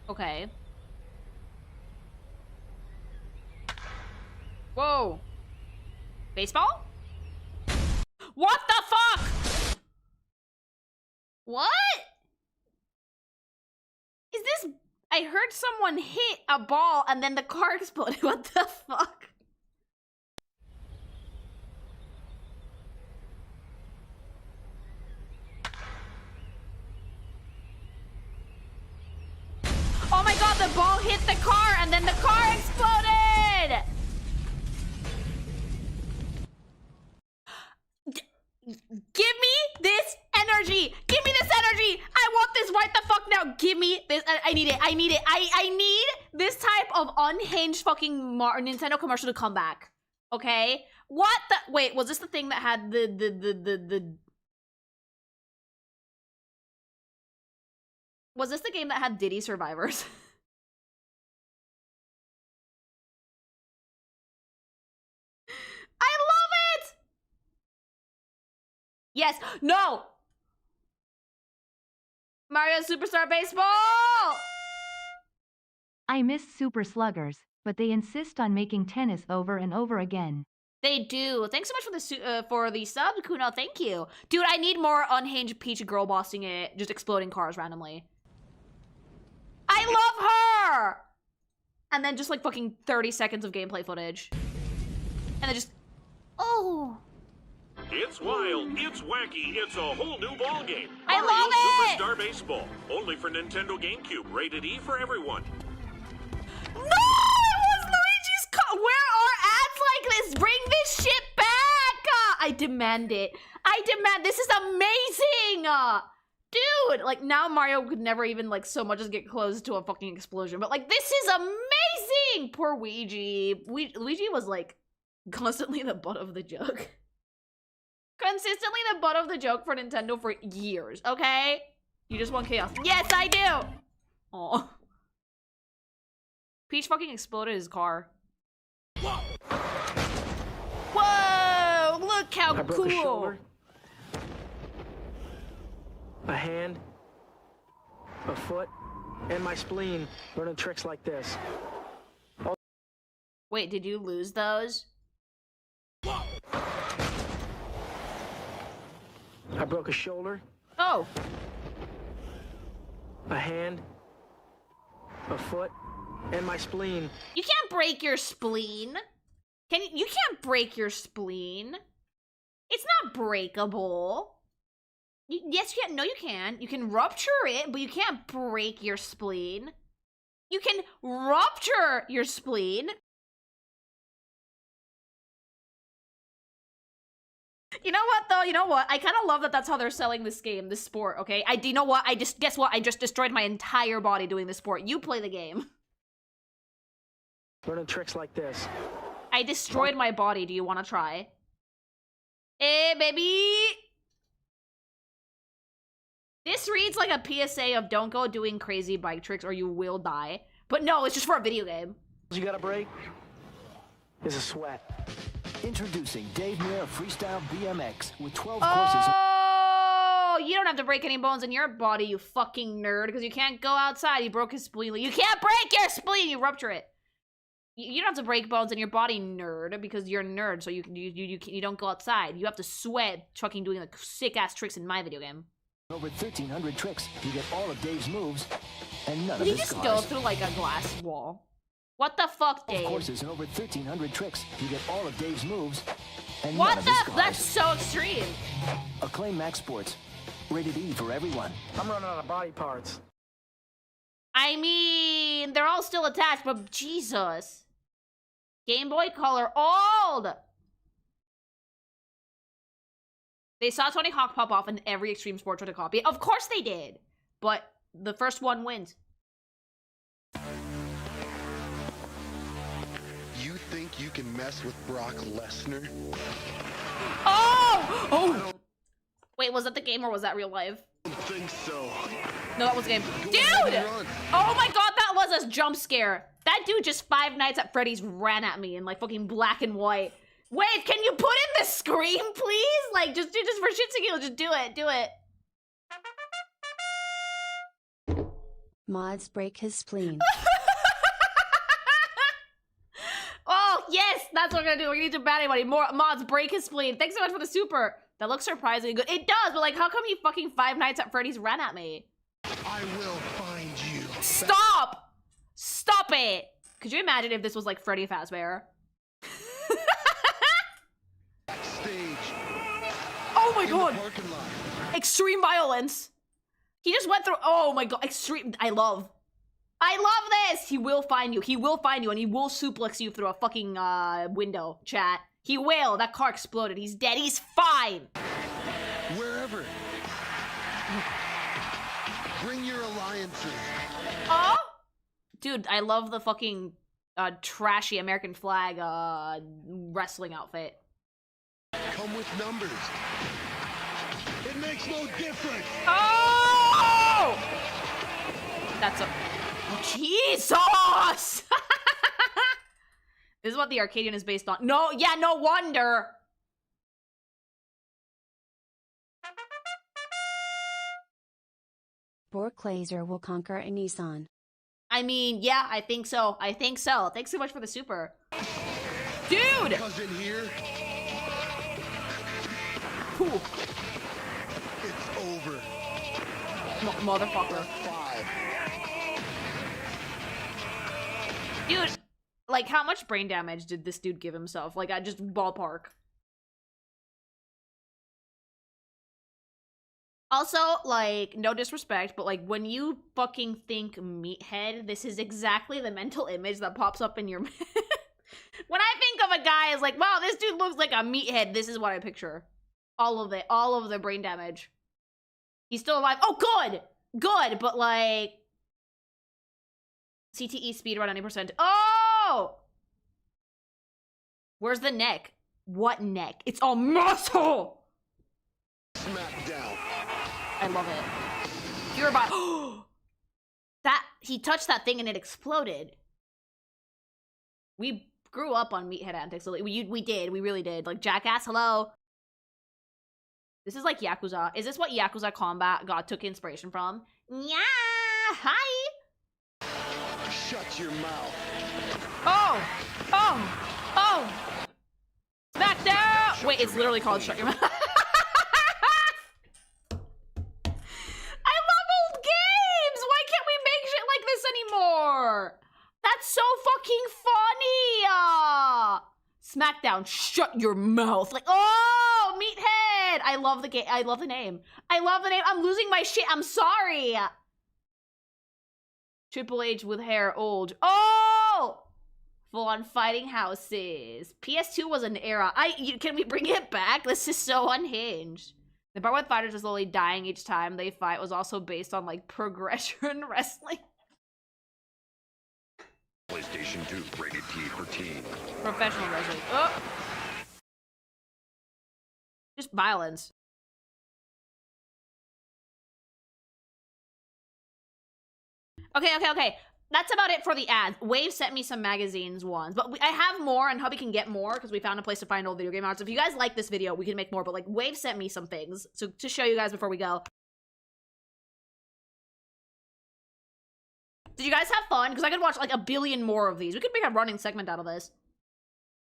Okay. Whoa. Baseball? What the fuck? What? Is this... I heard someone hit a ball and then the car exploded. What the fuck? Oh my god, the ball hit the car and then the car energy! Give me this energy! I want this right the fuck now! Give me this. I need it. I need it. I need this type of unhinged fucking Nintendo commercial to come back. Okay? What the? Wait, was this the thing that had the... Was this the game that had Diddy Survivors? I love it! Yes. No! Mario Superstar Baseball! I miss Super Sluggers, but they insist on making tennis over and over again. They do. Thanks so much for the sub, Kuno. Thank you. Dude, I need more unhinged Peach girl bossing it, just exploding cars randomly. I love her! And then just like fucking 30 seconds of gameplay footage. And then just... Oh. It's wild, it's wacky, it's a whole new ballgame. I love it! Superstar Baseball. Only for Nintendo GameCube. Rated E for everyone. No! It was Luigi's Where are ads like this? Bring this shit back! I demand it. I demand... This is amazing! Dude! Like, now Mario could never even, like, so much as get close to a fucking explosion. But, like, this is amazing! Poor Luigi. Luigi was, like, constantly the butt of the joke. Consistently the butt of the joke for Nintendo for years, okay? You just want chaos. Yes, I do! Aw. Peach fucking exploded his car. Whoa! Whoa! Look how I broke cool! A shoulder, a hand, a foot, and my spleen learning tricks like this. Wait, did you lose those? I broke a shoulder. Oh. A hand, a foot, and my spleen. You can't break your spleen. You can't break your spleen. It's not breakable. Yes, you can. No, you can. You can rupture it, but you can't break your spleen. You can rupture your spleen. You know what, though? You know what? I kind of love that that's how they're selling this game, this sport, okay? You know what? Guess what? I just destroyed my entire body doing this sport. You play the game. Learning tricks like this. I destroyed my body. Do you want to try? Hey, baby! This reads like a PSA of don't go doing crazy bike tricks or you will die. But no, it's just for a video game. You gotta break is a sweat. Introducing Dave Muir Freestyle BMX with 12 courses. courses. Oh, you don't have to break any bones in your body, you fucking nerd, because you can't go outside. He broke his spleen. You can't break your spleen. You rupture it. You don't have to break bones in your body, nerd, because you're a nerd. So you don't go outside. You have to sweat fucking doing like sick ass tricks in my video game. Over 1,300 tricks. You get all of Dave's moves and none Did of he his just scars. go through like a glass wall? What the fuck, Dave? Courses and over 1,300 tricks. You get all of Dave's moves and what none of his scars. That's so extreme. Acclaim Max Sports. Rated E for everyone. I'm running out of body parts. I mean, they're all still attached, but Jesus. Game Boy Color old. They saw Tony Hawk pop off and every extreme sport tried to copy it. Of course they did. But the first one wins. You think you can mess with Brock Lesnar? Oh! Oh! Wait, was that the game or was that real life? I don't think so. No, that was the game. Dude! Oh my god, that was a jump scare. That dude just 5 Nights at Freddy's ran at me in like fucking black and white. Wait, can you put in the scream, please? Like, just for shits and giggles, just do it, do it. Mods break his spleen. Oh, yes, that's what we're gonna do. We're gonna need to ban anybody. More mods break his spleen. Thanks so much for the super. That looks surprisingly good. It does, but like, how come you fucking 5 Nights at Freddy's ran at me? I will find you. Stop! Stop it! Could you imagine if this was like Freddy Fazbear? Oh my god! Extreme violence. He just went through. Oh my god! Extreme. I love this. He will find you. He will find you, and he will suplex you through a fucking window. Chat. He will. That car exploded. He's dead. He's fine. Wherever. Bring your alliances. Oh, dude, I love the fucking trashy American flag wrestling outfit. Come with numbers. It makes no difference. Oh! That's a Jesus! This is what the Arcadian is based on. No, yeah, no wonder. Bork Laser will conquer a Nissan. I mean, yeah, I think so. I think so. Thanks so much for the super. Dude! Cousin here. Cool. It's over. Motherfucker. Dude, like, how much brain damage did this dude give himself? Like, I just ballpark. Also, like, no disrespect, but, like, when you fucking think meathead, this is exactly the mental image that pops up in your... When I think of a guy as like, wow, this dude looks like a meathead, this is what I picture. All of it. All of the brain damage. He's still alive. Oh, good! Good, but, like... CTE speed around 90%. Oh! Where's the neck? What neck? It's all muscle! Smack down. I love it. Pure body. That he touched that thing and it exploded. We grew up on meathead antics. We did. We really did. Like, Jackass, hello. This is like Yakuza. Is this what Yakuza Combat took inspiration from? Yeah. Hi. Shut your mouth. Oh. Oh. Back down. Wait, it's literally called Shut Your Mouth. That's so fucking funny! Smackdown, shut your mouth. Like, oh, meathead! I love the game. I love the name. I love the name. I'm losing my shit. I'm sorry. Triple H with hair old. Oh! Full on fighting houses. PS2 was an era. Can we bring it back? This is so unhinged. The part with fighters are slowly dying each time they fight was also based on, like, progression wrestling. PlayStation 2, rated T for teen. Professional wrestling. Oh! Just violence. Okay. That's about it for the ads. Wave sent me some magazines ones, but I have more and Hubby can get more because we found a place to find old video game art. So if you guys like this video, we can make more, but like Wave sent me some things. So to show you guys before we go. Did you guys have fun? Because I could watch like a billion more of these. We could make a running segment out of this.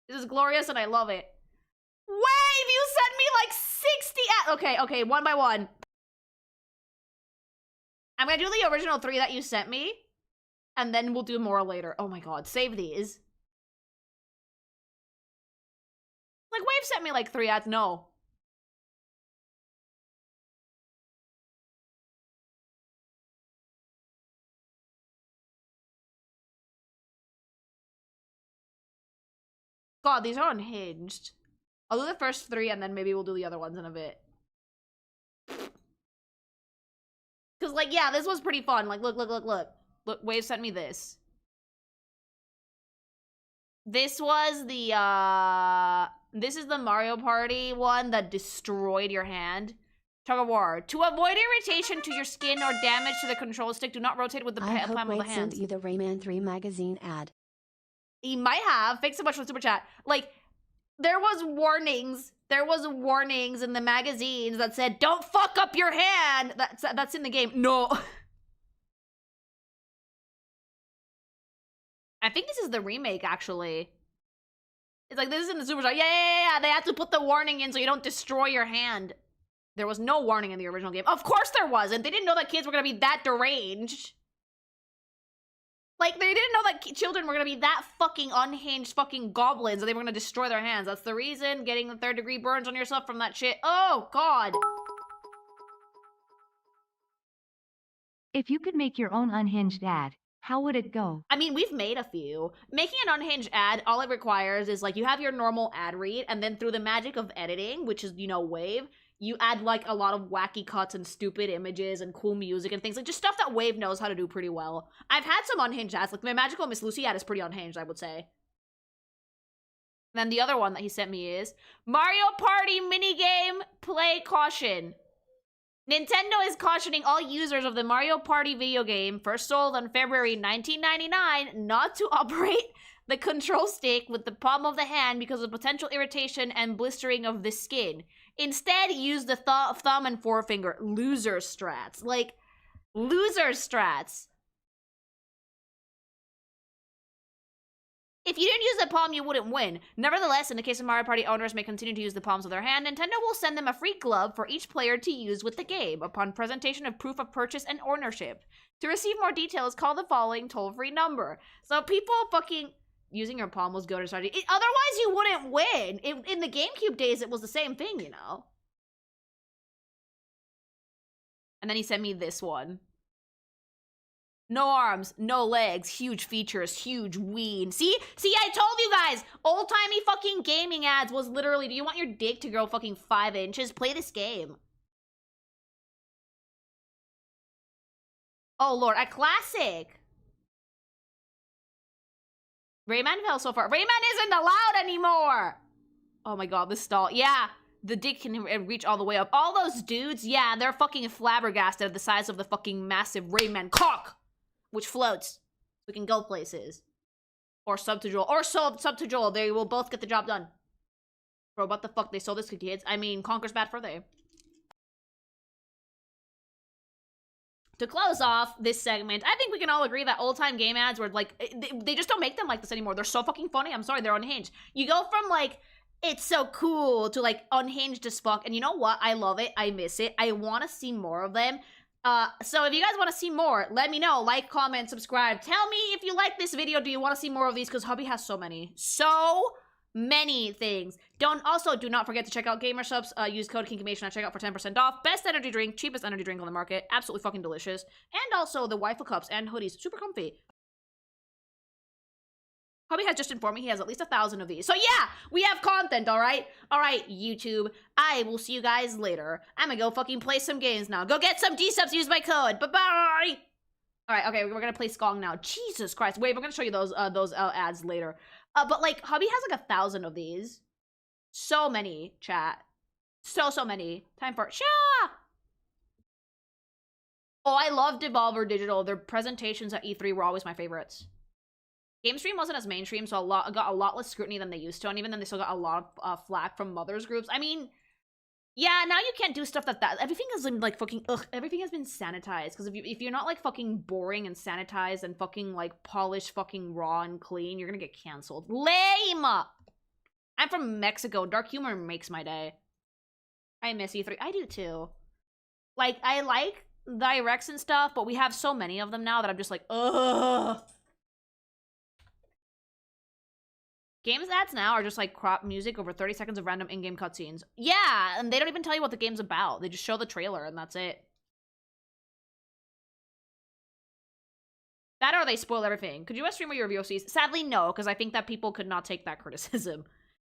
This is glorious and I love it. Wave, you sent me like 60 ads. Okay, one by one. I'm gonna do the original 3 that you sent me. And then we'll do more later. Oh my god, save these. Like, Wave sent me like 3 ads. No. God, these are unhinged. I'll do the first 3 and then maybe we'll do the other ones in a bit. Cause like, yeah, this was pretty fun. Like, look. Look, Wave sent me this. This was the, this is the Mario Party one that destroyed your hand. Tug of War. To avoid irritation to your skin or damage to the control stick, do not rotate with the palm of the hand. I hope Wade sent you the Rayman 3 magazine ad. He might have. Thanks so much for the super chat. Like, there was warnings. There was warnings in the magazines that said, don't fuck up your hand. That's in the game. No. I think this is the remake, actually. It's like, this is in the super chat. Yeah. They had to put the warning in so you don't destroy your hand. There was no warning in the original game. Of course there wasn't. They didn't know that kids were going to be that deranged. Like, they didn't know that children were going to be that fucking unhinged fucking goblins and they were going to destroy their hands. That's the reason. Getting the 3rd-degree burns on yourself from that shit. Oh, God. If you could make your own unhinged ad, how would it go? I mean, we've made a few. Making an unhinged ad, all it requires is, like, you have your normal ad read, and then through the magic of editing, which is, you know, Wave, you add like a lot of wacky cuts and stupid images and cool music and things, like just stuff that Wave knows how to do pretty well. I've had some unhinged ads, like my Magical Miss Lucy ad is pretty unhinged, I would say. Then the other one that he sent me is Mario Party minigame play caution. Nintendo is cautioning all users of the Mario Party video game, first sold on February 1999, not to operate the control stick with the palm of the hand because of potential irritation and blistering of the skin. Instead, use the thumb and forefinger. Loser strats. Like, loser strats. If you didn't use the palm, you wouldn't win. Nevertheless, in the case of Mario Party, owners may continue to use the palms of their hand. Nintendo will send them a free glove for each player to use with the game upon presentation of proof of purchase and ownership. To receive more details, call the following toll-free number. So people fucking... Using your palm was good strategy. Otherwise, you wouldn't win. In the GameCube days, it was the same thing, you know? And then he sent me this one. No arms, no legs, huge features, huge ween. See, I told you guys, old-timey fucking gaming ads was literally, do you want your dick to grow fucking 5 inches? Play this game. Oh lord, a classic. Rayman fell so far. Rayman isn't allowed anymore! Oh my god, this stall. Yeah, the dick can reach all the way up. All those dudes, yeah, they're fucking flabbergasted at the size of the fucking massive Rayman cock! Which floats. We can go places. Or sub to Joel. Or sub to Joel. They will both get the job done. Bro, what the fuck? They sold this to kids? I mean, Conker's bad for they. To close off this segment, I think we can all agree that old-time game ads were like, they just don't make them like this anymore. They're so fucking funny. I'm sorry, they're unhinged. You go from like, it's so cool to like unhinged as fuck. And you know what? I love it. I miss it. I want to see more of them. So if you guys want to see more, let me know. Like, comment, subscribe. Tell me if you like this video. Do you want to see more of these? Because Hubby has so many things. Also, do not forget to check out GamerSupps. Use code KinkYMation at checkout for 10% off. Best energy drink, cheapest energy drink on the market. Absolutely fucking delicious. And also the waifu cups and hoodies. Super comfy. Hubby has just informed me he has at least 1,000 of these. So yeah, we have content, alright? Alright, YouTube. I will see you guys later. I'm gonna go fucking play some games now. Go get some gsupps, use my code. Bye-bye! Alright, okay, we're gonna play Skong now. Jesus Christ. Wait, we're gonna show you those ads later. But like, Hubby has like 1,000 of these. So many, chat. So many. Time for Sha! Oh, I love Devolver Digital. Their presentations at E3 were always my favorites. GameStream wasn't as mainstream, so got a lot less scrutiny than they used to, and even then they still got a lot of flack from mothers groups. I mean, yeah, now you can't do stuff everything has been like fucking everything has been sanitized, because if you're not like fucking boring and sanitized and fucking like polished, fucking raw and clean, you're gonna get canceled. Lame! I'm from Mexico. Dark humor makes my day. I miss E3. I do too. Like, I like directs and stuff, but we have so many of them now that I'm just like, ugh. Games ads now are just like crop music over 30 seconds of random in-game cutscenes. Yeah, and they don't even tell you what the game's about. They just show the trailer and that's it. That or they spoil everything. Could you stream with your VOCs? Sadly, no, because I think that people could not take that criticism.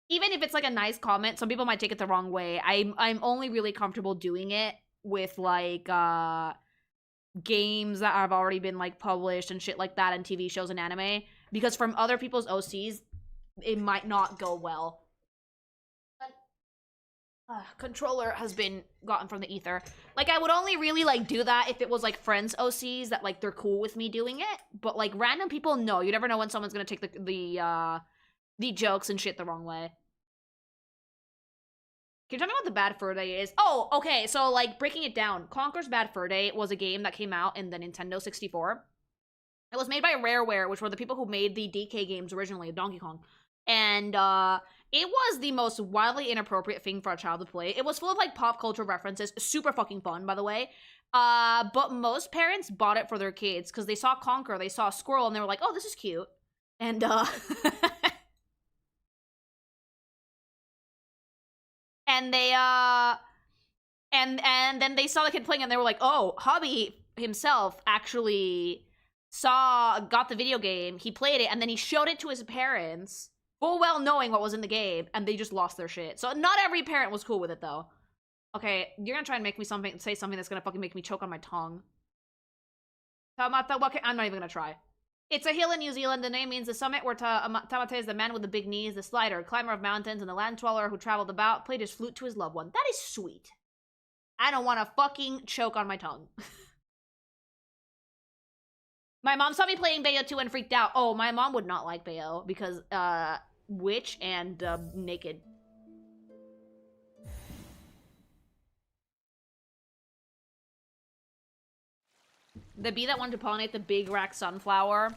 Even if it's like a nice comment, some people might take it the wrong way. I'm only really comfortable doing it with like games that have already been like published and shit like that, and TV shows and anime. Because from other people's OCs, it might not go well. Controller has been gotten from the ether. Like, I would only really like do that if it was like friends OCs that like they're cool with me doing it. But like random people, no. You never know when someone's gonna take the jokes and shit the wrong way. Can you tell me what the Bad Fur Day is? Oh, okay. So like breaking it down, Conker's Bad Fur Day was a game that came out in the Nintendo 64. It was made by Rareware, which were the people who made the DK games originally, Donkey Kong. And it was the most wildly inappropriate thing for a child to play. It was full of like pop culture references, super fucking fun, by the way. But most parents bought it for their kids because they saw Conker, they saw a squirrel, and they were like, "Oh, this is cute." And and they and then they saw the kid playing, and they were like, "Oh, Hobby himself actually got the video game. He played it, and then he showed it to his parents." Full well knowing what was in the game, and they just lost their shit. So not every parent was cool with it, though. Okay, you're gonna try and make me say something that's gonna fucking make me choke on my tongue. Tamata Wake. I'm not even gonna try. It's a hill in New Zealand. The name means the summit, where Tamate is the man with the big knees, the slider, climber of mountains, and the land dweller who traveled about, played his flute to his loved one. That is sweet. I don't want to fucking choke on my tongue. My mom saw me playing Bayo 2 and freaked out. Oh, my mom would not like Bayo because, witch and, naked. The bee that wanted to pollinate the big rack sunflower.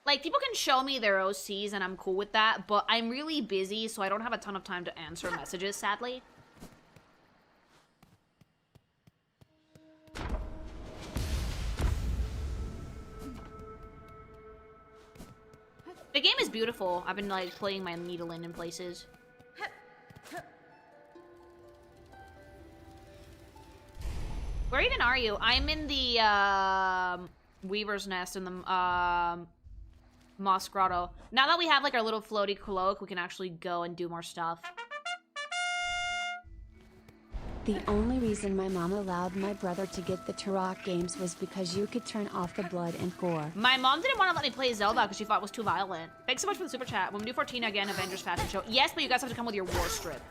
Like, people can show me their OCs and I'm cool with that, but I'm really busy, so I don't have a ton of time to answer messages, sadly. The game is beautiful. I've been, like, playing my needle in places. Where even are you? I'm in the, Weaver's Nest in the, Moss Grotto. Now that we have, like, our little floaty cloak, we can actually go and do more stuff. The only reason my mom allowed my brother to get the Turok games was because you could turn off the blood and gore. My mom didn't want to let me play Zelda because she thought it was too violent. Thanks so much for the super chat. When we do 14 again, Avengers Fashion Show. Yes, but you guys have to come with your war strip.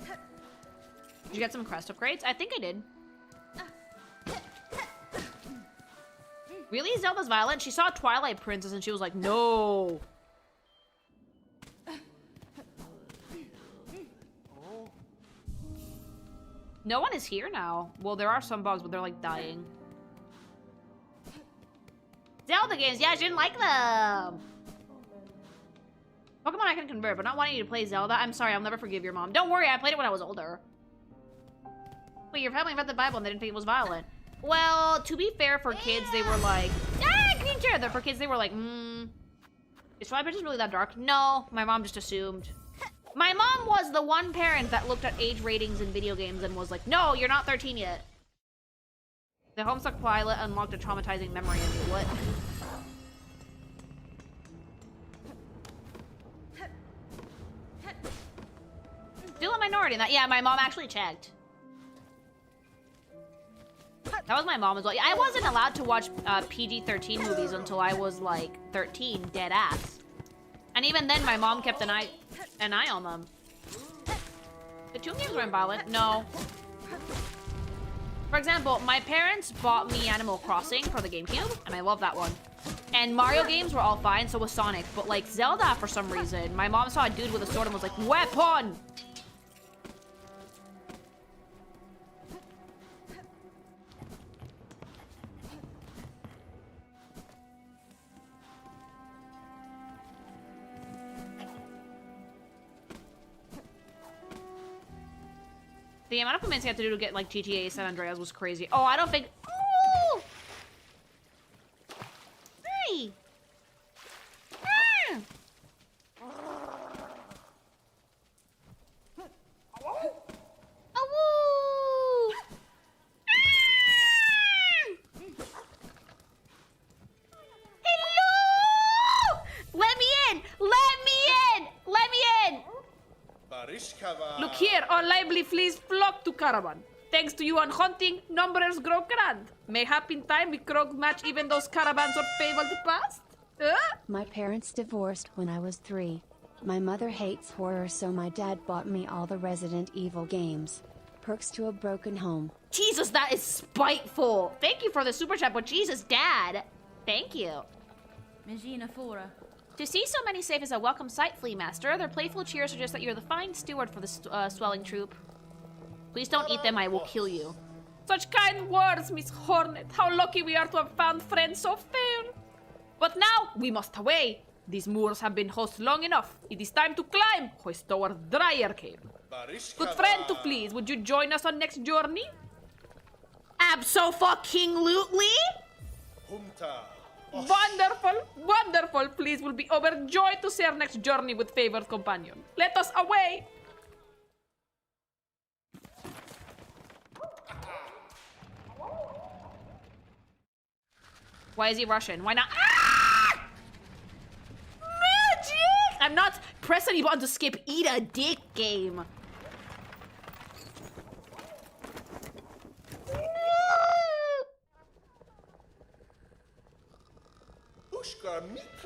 Did you get some crest upgrades? I think I did. Really? Zelda's violent? She saw Twilight Princess and she was like, no. No one is here now. Well, there are some bugs, but they're like dying. Zelda games. Yeah, she didn't like them. Pokemon I can convert, but not wanting you to play Zelda. I'm sorry, I'll never forgive your mom. Don't worry, I played it when I was older. Wait, your family read the Bible and they didn't think it was violent. Well, to be fair, for kids, they were like, green chair. For kids, they were like, is Twilight Princess really that dark? No, my mom just assumed. My mom was the one parent that looked at age ratings in video games and was like, no, you're not 13 yet. The Homestuck pilot unlocked a traumatizing memory of me. What? Still a minority in that. Yeah, my mom actually checked. That was my mom as well. Yeah, I wasn't allowed to watch PG-13 movies until I was like 13, dead ass. And even then, my mom kept an eye on them. The Tomb games weren't violent. No. For example, my parents bought me Animal Crossing for the GameCube, and I love that one. And Mario games were all fine, so was Sonic. But like Zelda, for some reason, my mom saw a dude with a sword and was like, weapon! The amount of commands you had to do to get, like, GTA San Andreas was crazy. Oh, I don't think... Ooh! Hey! Ah! Oh! Hello! Let me in! Let me in! Let me in! Look here, all lively fleas flock to caravan. Thanks to you on hunting, numbers grow grand. Mayhap in time we grow match even those caravans of fabled past. My parents divorced when I was 3. My mother hates horror, so my dad bought me all the Resident Evil games. Perks to a broken home. Jesus, that is spiteful. Thank you for the super chat, but Jesus, Dad. Thank you. To see so many safe is a welcome sight, Flea Master. Their playful cheers suggest that you're the fine steward for the swelling troop. Please don't eat them, I will kill you. Such kind words, Miss Hornet. How lucky we are to have found friends so fair. But now, we must away. These moors have been host long enough. It is time to climb, hoist our dryer cave. Good friend to please, would you join us on next journey? Abso-fucking-lutely? Wonderful, wonderful. Please, we'll be overjoyed to share next journey with favored companion. Let us away. Why is he Russian? Why not? Ah! press any button to skip. Eat a dick game.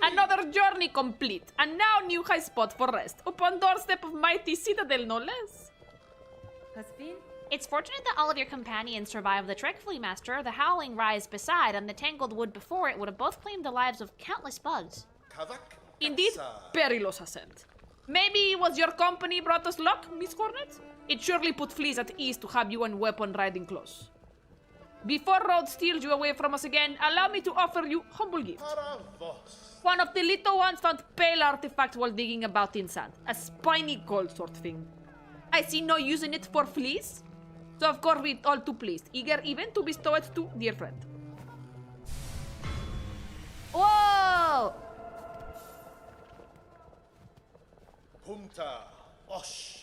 Another journey complete, and now new high spot for rest, upon doorstep of mighty citadel no less. It's fortunate that all of your companions survived the trek, Flea Master. The howling rise beside and the tangled wood before it would have both claimed the lives of countless bugs. Indeed, perilous ascent. Maybe was your company brought us luck, Miss Hornet? It surely put fleas at ease to have you and weapon riding close. Before Road steals you away from us again, allow me to offer you humble gift. One of the little ones found pale artifact while digging about in sand. A spiny gold sort thing. I see no use in it for fleas. So of course we're all too pleased, eager even to bestow it to dear friend. Whoa!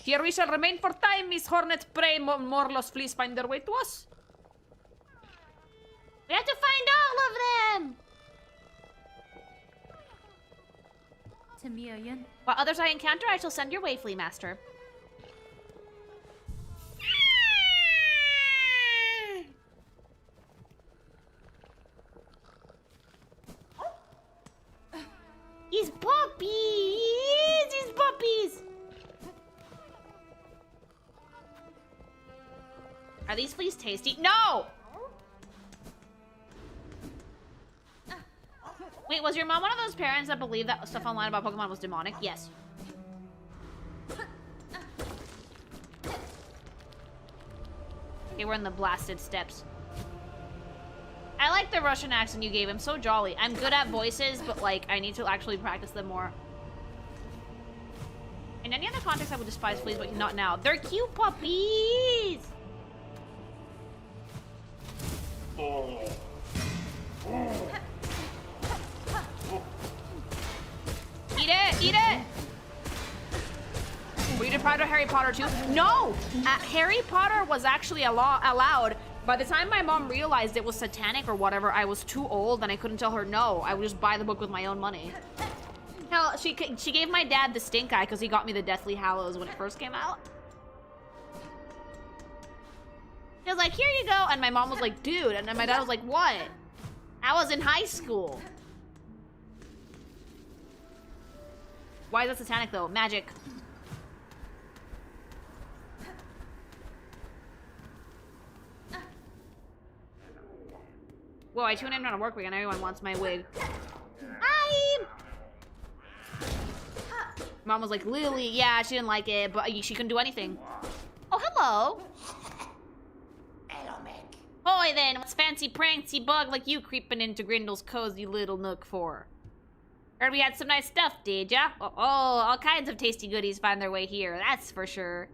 Here we shall remain for time, Miss Hornet. Pray more lost fleas find their way to us. We have to find all of them! What others I encounter, I shall send your way, Flea Master. He's puppies! He's puppies! Are these fleas tasty? No! Wait, was your mom one of those parents that believed that stuff online about Pokemon was demonic? Yes. Okay, we're in the blasted steppes. I like the Russian accent you gave him. So jolly. I'm good at voices, but like, I need to actually practice them more. In any other context, I would despise fleas, but not now. They're cute puppies! Oh. Eat it! Eat it! Were you deprived of Harry Potter too? No! Harry Potter was actually allowed. By the time my mom realized it was satanic or whatever, I was too old and I couldn't tell her no. I would just buy the book with my own money. Hell, she gave my dad the stink eye because he got me the Deathly Hallows when it first came out. He was like, here you go. And my mom was like, dude. And then my dad was like, what? I was in high school. Why is that satanic though? Magic. Whoa, I tuned in on a work week and everyone wants my wig. Hi! Mom was like, Lily, yeah, she didn't like it, but she couldn't do anything. Oh, hello. Hoy then, what's fancy pranksy bug like you creeping into Grindel's cozy little nook for? Heard we had some nice stuff, did ya? Oh, all kinds of tasty goodies find their way here, that's for sure.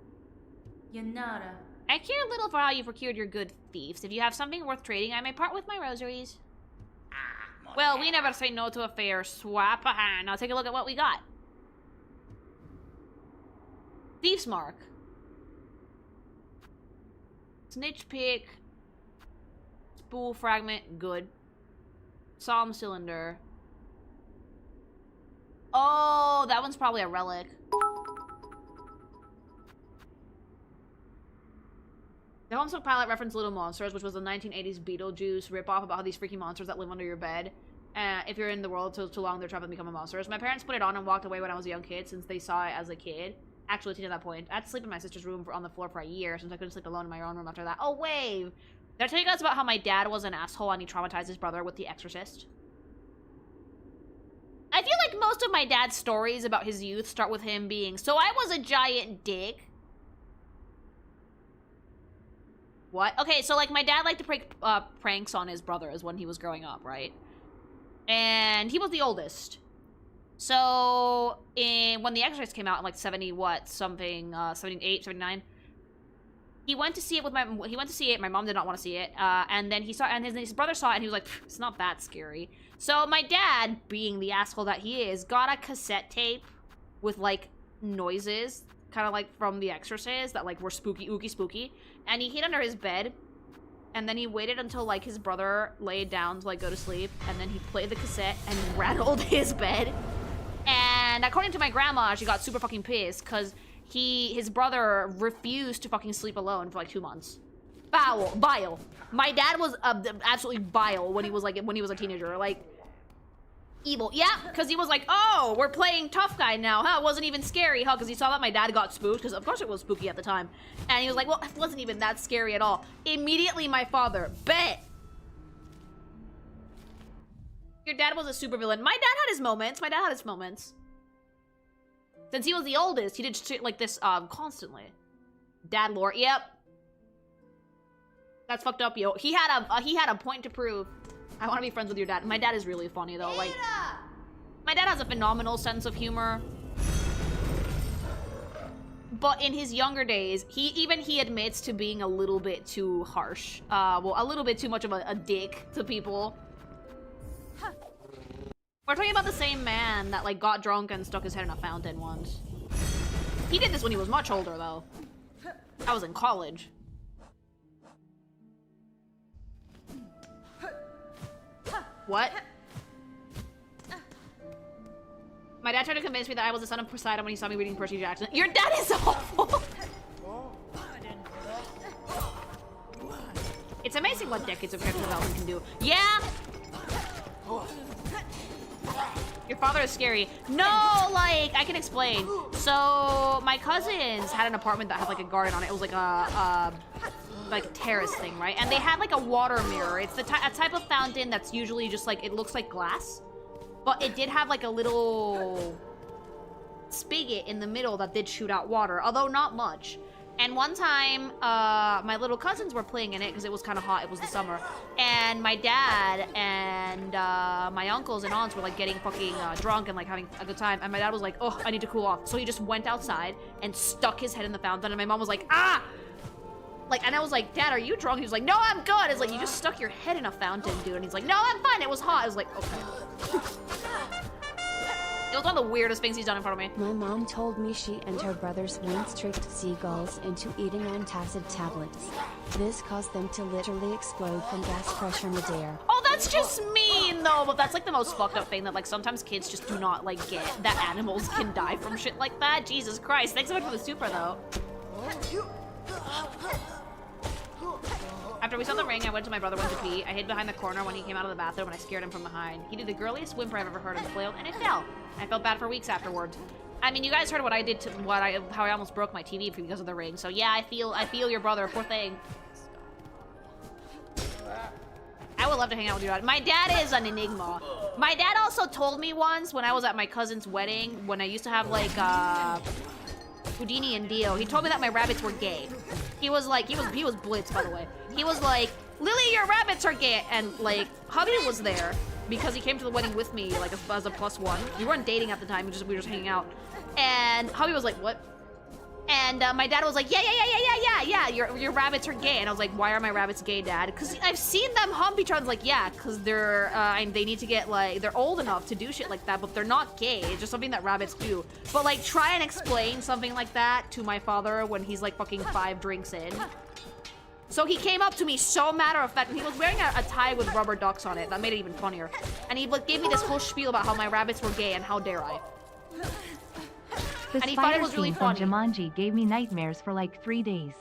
Yanara. I care little for how you procured your good thieves. If you have something worth trading, I may part with my rosaries. Well, we never say no to a fair swap. Now take a look at what we got. Thief's Mark. Snitch Pick. Spool Fragment, good. Psalm Cylinder. Oh, that one's probably a relic. The Homesick Pilot referenced Little Monsters, which was a 1980s Beetlejuice ripoff about how these freaky monsters that live under your bed. If you're in the world too long, they're trapped and become monsters. My parents put it on and walked away when I was a young kid since they saw it as a kid. Actually, to that point, I had to sleep in my sister's room on the floor for a year since I couldn't sleep alone in my own room after that. Oh, wave! Did I tell you guys about how my dad was an asshole and he traumatized his brother with The Exorcist? I feel like most of my dad's stories about his youth start with him being, so I was a giant dick. What? Okay, so like my dad liked to play pranks on his brothers when he was growing up, right? And he was the oldest. So when The Exorcist came out in like 78, 79, he went to see it with my mom did not want to see it. And then he saw, and his brother saw it and he was like, it's not that scary. So my dad, being the asshole that he is, got a cassette tape with like noises, kind of like from The Exorcist, that like were spooky, ooky spooky. And he hid under his bed. And then he waited until like his brother laid down to like go to sleep. And then he played the cassette and rattled his bed. And And according to my grandma, she got super fucking pissed because his brother refused to fucking sleep alone for like 2 months. Vile. My dad was absolutely vile when he was a teenager. Like, evil. Yeah, because he was like, oh, we're playing tough guy now, huh? It wasn't even scary, huh? Because he saw that my dad got spooked, because of course it was spooky at the time. And he was like, well, it wasn't even that scary at all. Immediately my father, bet. Your dad was a supervillain. My dad had his moments. Since he was the oldest, he did shit like this constantly. Dad lore, yep. That's fucked up, yo. He had a point to prove. I want to be friends with your dad. My dad is really funny though. Like, my dad has a phenomenal sense of humor. But in his younger days, he admits to being a little bit too harsh. Well, a little bit too much of a dick to people. We're talking about the same man that like got drunk and stuck his head in a fountain once. He did this when he was much older though. I was in college. What? My dad tried to convince me that I was the son of Poseidon when he saw me reading Percy Jackson. Your dad is awful! It's amazing what decades of character development can do. Yeah! Your father is scary. No, like, I can explain. So, my cousins had an apartment that had like a garden on it. It was like a terrace thing, right? And they had like a water mirror. It's a type of fountain that's usually just like, it looks like glass. But it did have like a little spigot in the middle that did shoot out water, although not much. And one time, my little cousins were playing in it because it was kind of hot. It was the summer. And my dad and my uncles and aunts were like getting fucking drunk and like having a good time. And my dad was like, oh, I need to cool off. So he just went outside and stuck his head in the fountain. And my mom was like, ah! Like, and I was like, Dad, are you drunk? He was like, no, I'm good. It's like, you just stuck your head in a fountain, dude. And he's like, no, I'm fine. It was hot. I was like, okay. It was one of the weirdest things he's done in front of me. My mom told me she and her brothers once tricked seagulls into eating antacid tablets. This caused them to literally explode from gas pressure midair. Oh, that's just mean, though. But that's like the most fucked up thing that like sometimes kids just do not like get that animals can die from shit like that. Jesus Christ. Thanks so much for the super, though. After we saw the ring, I went to my brother went to pee. I hid behind the corner when he came out of the bathroom and I scared him from behind. He did the girliest whimper I've ever heard and flailed, and it fell. I felt bad for weeks afterwards. I mean, you guys heard what I did to how I almost broke my TV because of the ring. So yeah, I feel your brother. Poor thing. I would love to hang out with your dad. My dad is an enigma. My dad also told me once when I was at my cousin's wedding, when I used to have like Houdini and Dio, he told me that my rabbits were gay. He was like, he was blitz, by the way. He was like, Lily, your rabbits are gay. And like, Hubby was there because he came to the wedding with me, like as a +1. We weren't dating at the time, we were just hanging out. And Hubby was like, what? And my dad was like, yeah, your rabbits are gay. And I was like, why are my rabbits gay, Dad? Because I've seen them hump each other. I was like, yeah, because they're, they need to get like, they're old enough to do shit like that, but they're not gay. It's just something that rabbits do. But like, try and explain something like that to my father when he's like fucking 5 drinks in. So he came up to me so matter of fact, and he was wearing a tie with rubber ducks on it. That made it even funnier. And he like, gave me this whole spiel about how my rabbits were gay and how dare I. The and he thought it was really from funny. Jumanji gave me nightmares for like 3 days.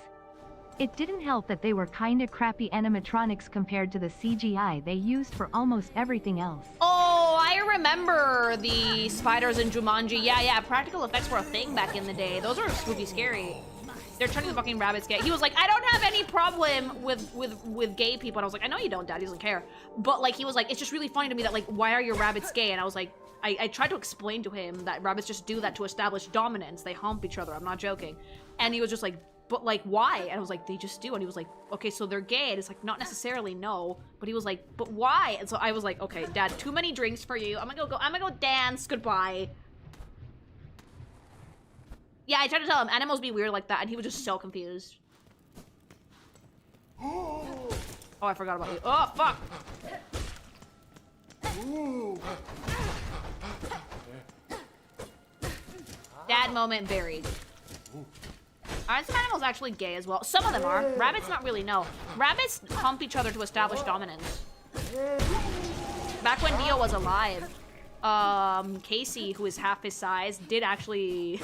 It didn't help that they were kinda crappy animatronics compared to the CGI they used for almost everything else. Oh, I remember the spiders in Jumanji. Yeah, practical effects were a thing back in the day. Those are spooky scary. They're turning the fucking rabbits gay. He was like, I don't have any problem with gay people. And I was like, I know you don't, Dad. He doesn't care. But like, he was like, it's just really funny to me that like, why are your rabbits gay? And I was like, I tried to explain to him that rabbits just do that to establish dominance. They hump each other. I'm not joking. And he was just like, but like, why? And I was like, they just do. And he was like, okay, so they're gay. And it's like, not necessarily, no. But he was like, but why? And so I was like, okay, Dad, too many drinks for you. I'm gonna go dance. Goodbye. Yeah, I tried to tell him animals be weird like that, and he was just so confused. Oh, I forgot about you. Oh, fuck. Dad moment buried. Aren't some animals actually gay as well? Some of them are. Rabbits not really, no. Rabbits hump each other to establish dominance. Back when Dio was alive. Casey, who is half his size, did actually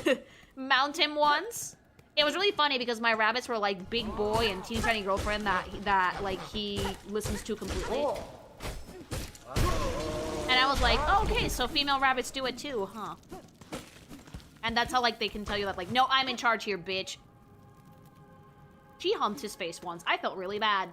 mount him once. It was really funny because my rabbits were like big boy and teeny tiny girlfriend that like he listens to completely. And I was like, oh, okay, so female rabbits do it too, huh? And that's how like they can tell you that like, no, I'm in charge here, bitch. She humped his face once. I felt really bad.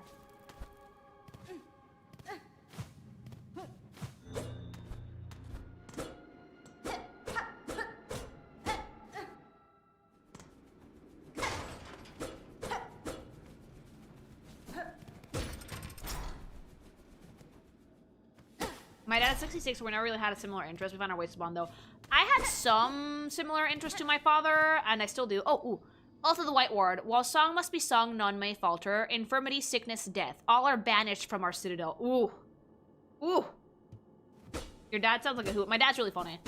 My dad at 66, we never really had a similar interest. We found our ways to bond, though. I had some similar interest to my father, and I still do. Oh, ooh. Also the White Ward. While song must be sung, none may falter. Infirmity, sickness, death. All are banished from our citadel. Ooh. Ooh. Your dad sounds like a hoot. My dad's really funny.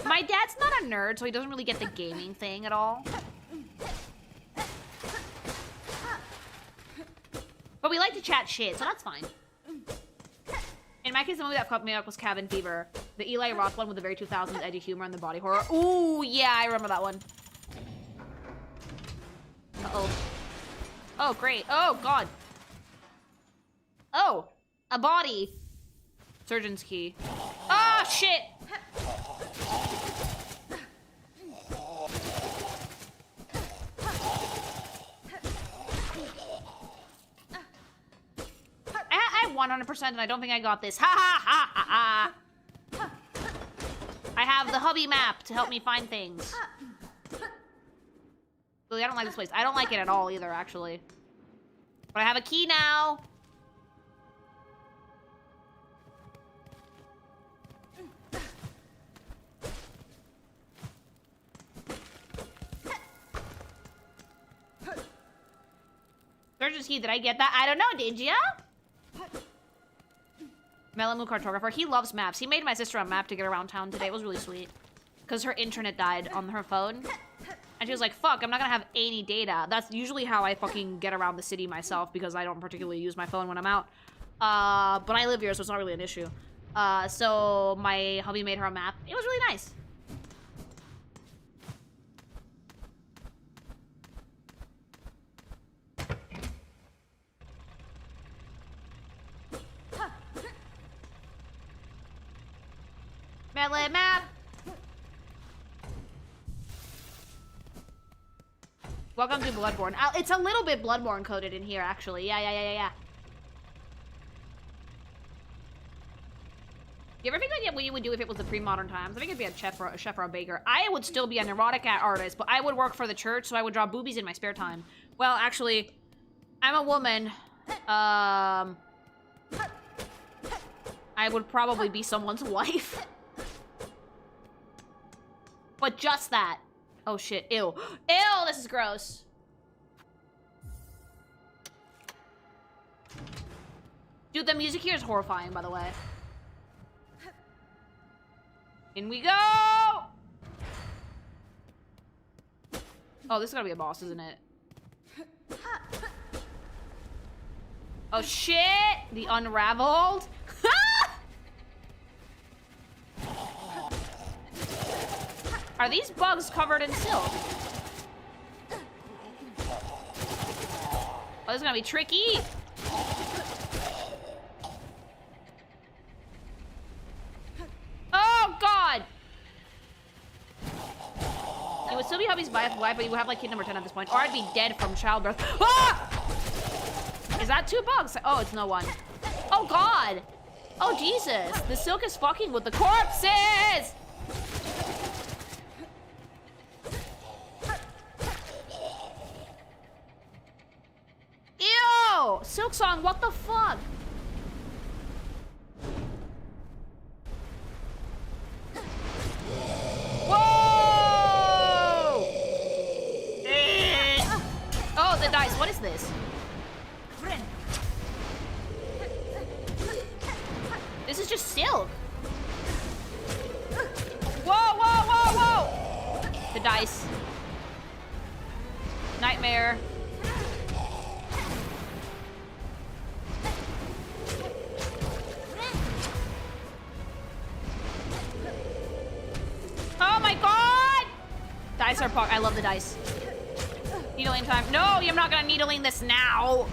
My dad's not a nerd, so he doesn't really get the gaming thing at all. But we like to chat shit, so that's fine. In my case, the movie that fucked me up was Cabin Fever. The Eli Roth one with the very 2000s edgy humor and the body horror. Ooh, yeah, I remember that one. Uh-oh. Oh, great. Oh, God. Oh, a body. Surgeon's key. Ah, shit. I 100% and I don't think I got this. Ha ha ha ha ha. I have the hubby map to help me find things. Really, I don't like this place. I don't like it at all either, actually. But I have a key now. Surgeon's key, did I get that? I don't know, did ya? Melamu cartographer, he loves maps. He made my sister a map to get around town today. It was really sweet. Because her internet died on her phone. And she was like, fuck, I'm not gonna have any data. That's usually how I fucking get around the city myself because I don't particularly use my phone when I'm out. But I live here, so it's not really an issue. So my hubby made her a map. It was really nice. Melee map. Welcome to Bloodborne. It's a little bit Bloodborne coded in here, actually. Yeah. You ever think like what you would do if it was the pre-modern times? I think it'd be a chef or a baker. I would still be an erotic artist, but I would work for the church, so I would draw boobies in my spare time. Well, actually, I'm a woman. I would probably be someone's wife. But just that. Oh shit, ew. Ew, this is gross. Dude, the music here is horrifying, by the way. In we go! Oh, this is gotta be a boss, isn't it? Oh shit! The Unraveled? Are these bugs covered in silk? Oh, this is gonna be tricky. Oh, God! You would still be hubby's wife, but you would have like kid number 10 at this point. Or I'd be dead from childbirth. Ah! Is that 2 bugs? Oh, it's no one. Oh, God! Oh, Jesus! The silk is fucking with the corpses! Ew! Silksong, what the fuck? Whoa! Oh, the dice. What is this? This is just silk. Whoa, whoa, whoa, whoa! The dice. nightmare. Oh my god! Dice are I love the dice. Needling time. No, you're not gonna needling this now.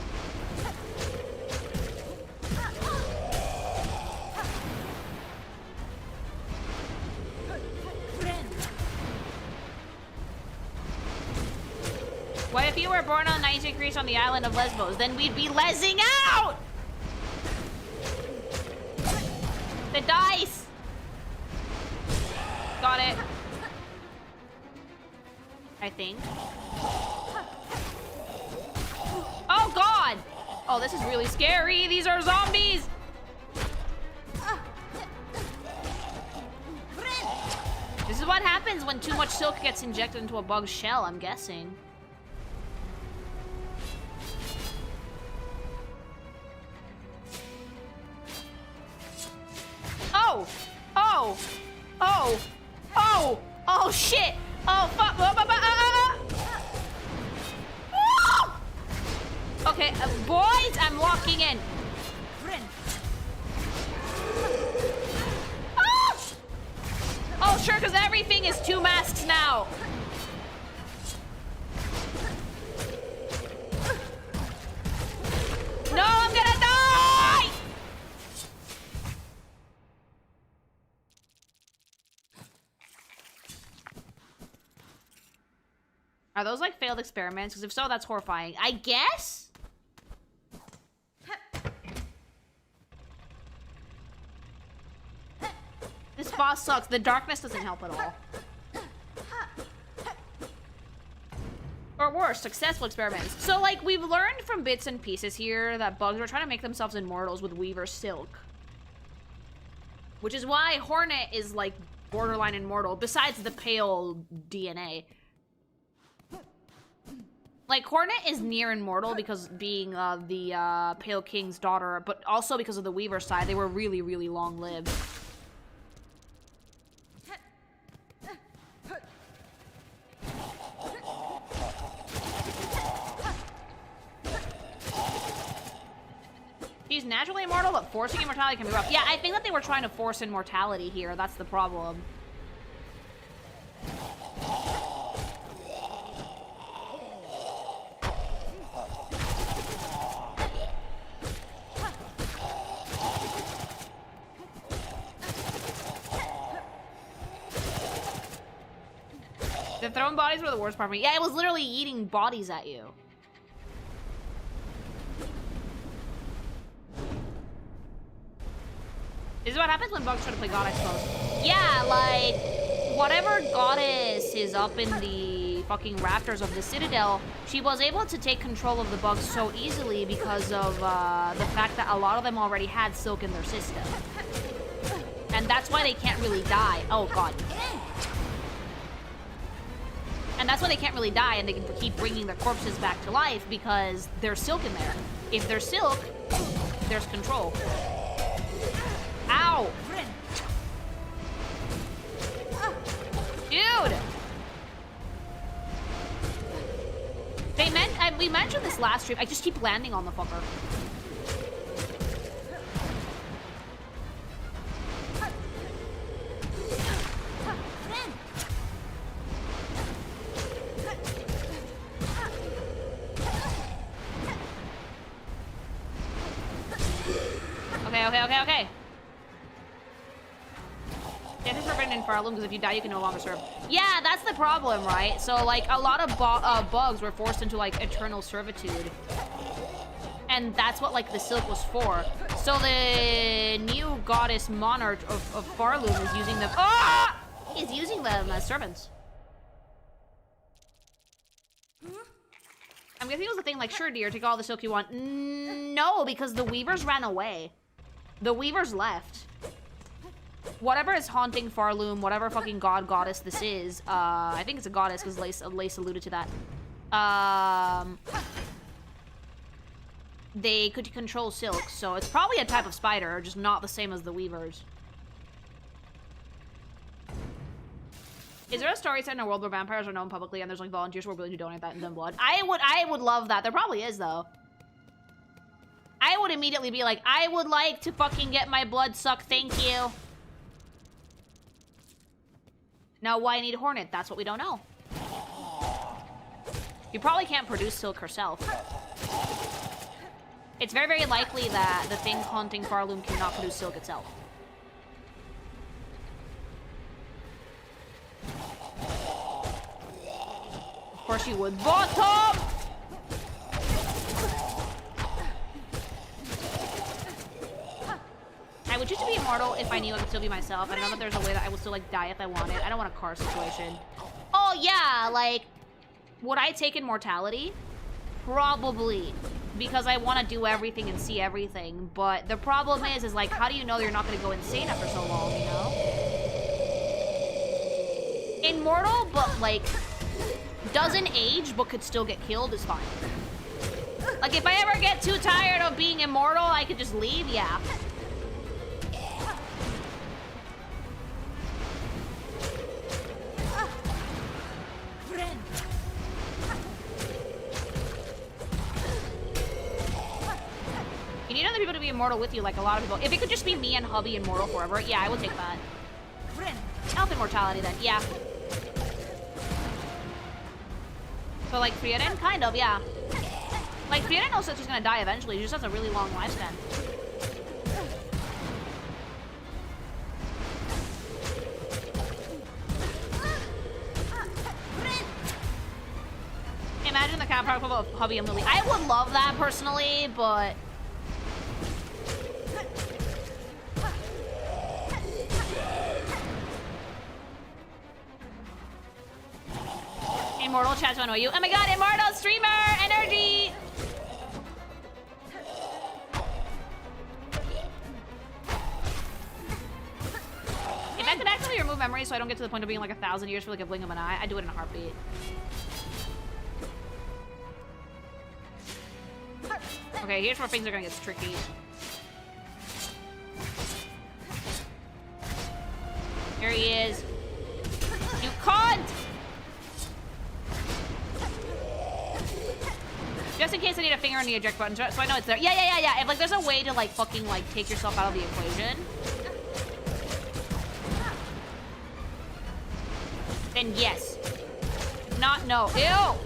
What if you were born on 90 degrees on the island of Lesbos? Then we'd be lesing out! The dice! Got it. I think. Oh god! Oh, this is really scary. These are zombies! This is what happens when too much silk gets injected into a bug's shell, I'm guessing. Oh! Oh! Oh! Oh! Oh shit! Oh fuck! Okay, boys, I'm walking in. Oh! Oh, sure, because everything is 2 masks now. No, I'm gonna die! Are those like failed experiments? Because if so, that's horrifying. I guess? This boss sucks. The darkness doesn't help at all. Or worse, successful experiments. So, like, we've learned from bits and pieces here that bugs are trying to make themselves immortals with Weaver Silk. Which is why Hornet is, like, borderline immortal, besides the pale DNA. Like, Hornet is near immortal because being the Pale King's daughter, but also because of the Weaver side, they were really, really long-lived. He's naturally immortal, but forcing immortality can be rough. Yeah, I think that they were trying to force immortality here. That's the problem. The thrown bodies were the worst part for me. Yeah, it was literally eating bodies at you. This is what happens when bugs try to play God, I suppose. Yeah, like, whatever goddess is up in the fucking rafters of the Citadel, she was able to take control of the bugs so easily because of the fact that a lot of them already had silk in their system. And that's why they can't really die. Oh, God. And that's why they can't really die and they can keep bringing their corpses back to life because there's silk in there. If there's silk, there's control. Ow! Dude! We mentioned this last stream. I just keep landing on the fucker. Okay. Death is forbidden in Farloom because if you die, you can no longer serve. Yeah, that's the problem, right? So, like, a lot of bugs were forced into, like, eternal servitude. And that's what, like, the silk was for. So the new goddess monarch of Farloom is using them... Ah! Is using them as servants. I'm guessing it was the thing like, sure, dear, take all the silk you want. No, because the weavers ran away. The weavers left. Whatever is haunting Farloom, whatever fucking goddess this is, I think it's a goddess because Lace alluded to that. They could control silk, so it's probably a type of spider, just not the same as the weavers. Is there a story set in a world where vampires are known publicly and there's like volunteers who are willing to donate that and then blood? I would love that. There probably is though. I would immediately be like, I would like to fucking get my blood sucked, thank you. Now why need Hornet? That's what we don't know. You probably can't produce Silk herself. It's very, very likely that the thing haunting Farloom cannot produce Silk itself. Of course you would. Bottom! I would choose to be immortal if I knew I could still be myself. I know that there's a way that I will still like die if I wanted. I don't want a car situation. Oh yeah, like, would I take immortality? Probably. Because I want to do everything and see everything. But the problem is like, how do you know you're not going to go insane after so long, you know? Immortal, but like, doesn't age, but could still get killed is fine. Like, if I ever get too tired of being immortal, I could just leave, yeah. You need other people to be immortal with you, like a lot of people. If it could just be me and hubby immortal forever, yeah, I would take that. Elf immortality then, yeah. So like Frieren, kind of, yeah. Like Frieren knows that she's gonna die eventually, she just has a really long lifespan. Imagine the cat product of hubby and Lily. I would love that personally, but Immortal chat to annoy you. Oh my god, Immortal streamer energy! If I could actually remove memories so I don't get to the point of being like 1,000 years for like a blink of an eye, I'd do it in a heartbeat. Okay, here's where things are gonna get tricky. Here he is. You cunt! Just in case I need a finger on the eject button, so I know it's there. Yeah. If like there's a way to like fucking like take yourself out of the equation, then yes. If not, no. Ew!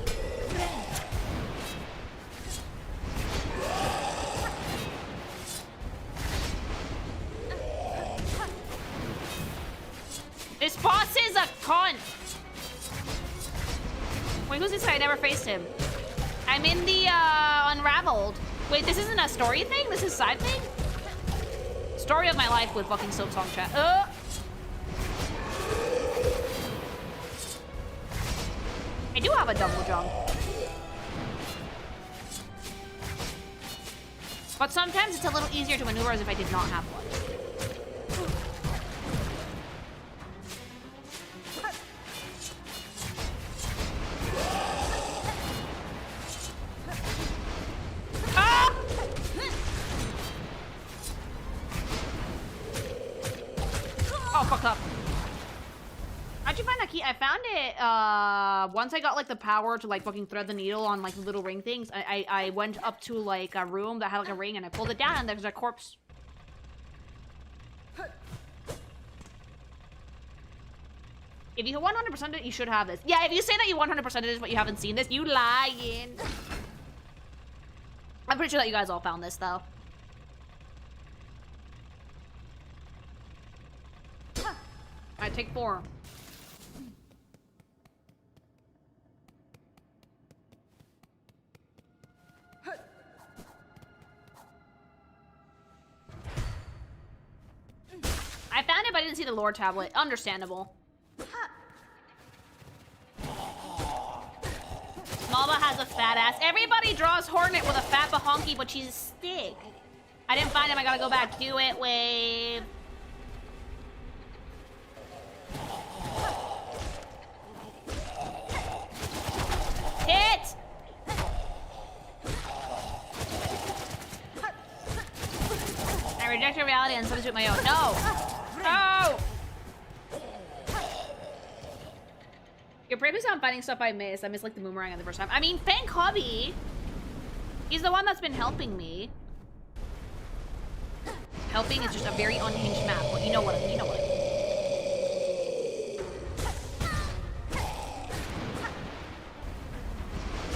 This boss is a cunt! Wait, who's this guy? I never faced him. I'm in the, Unraveled. Wait, this isn't a story thing? This is a side thing? Story of my life with fucking Silksong chat. I do have a double jump. But sometimes it's a little easier to maneuver as if I did not have one. I found it, once I got, like, the power to, like, fucking thread the needle on, like, the little ring things, I went up to, like, a room that had, like, a ring, and I pulled it down, and there's a corpse. If you 100% it, you should have this. Yeah, if you say that you 100% it is but you haven't seen this, you lying. I'm pretty sure that you guys all found this, though. Alright, take 4. I found it, but I didn't see the lore tablet. Understandable. Malva has a fat ass. Everybody draws Hornet with a fat bahonky, but she's a stick. I didn't find him. I gotta go back. Do it, Wave. Hit! I reject your reality and substitute my own. No! No! Your previous on finding stuff I missed like the boomerang on the first time. I mean, thank Hobby. He's the one that's been helping me. Helping is just a very unhinged map, but you know what I mean.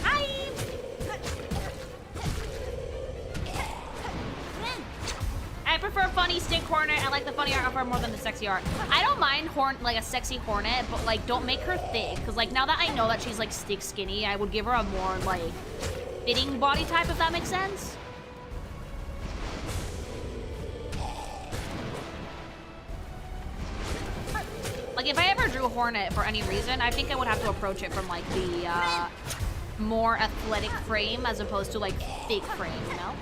Hi! I prefer funny stick hornet. I like the funny art more than the sexy art. I don't mind like a sexy hornet, but like don't make her thick. Cause like now that I know that she's like stick skinny, I would give her a more like fitting body type, if that makes sense. Like, if I ever drew Hornet for any reason, I think I would have to approach it from, like, the, more athletic frame as opposed to, like, thick frame, you know?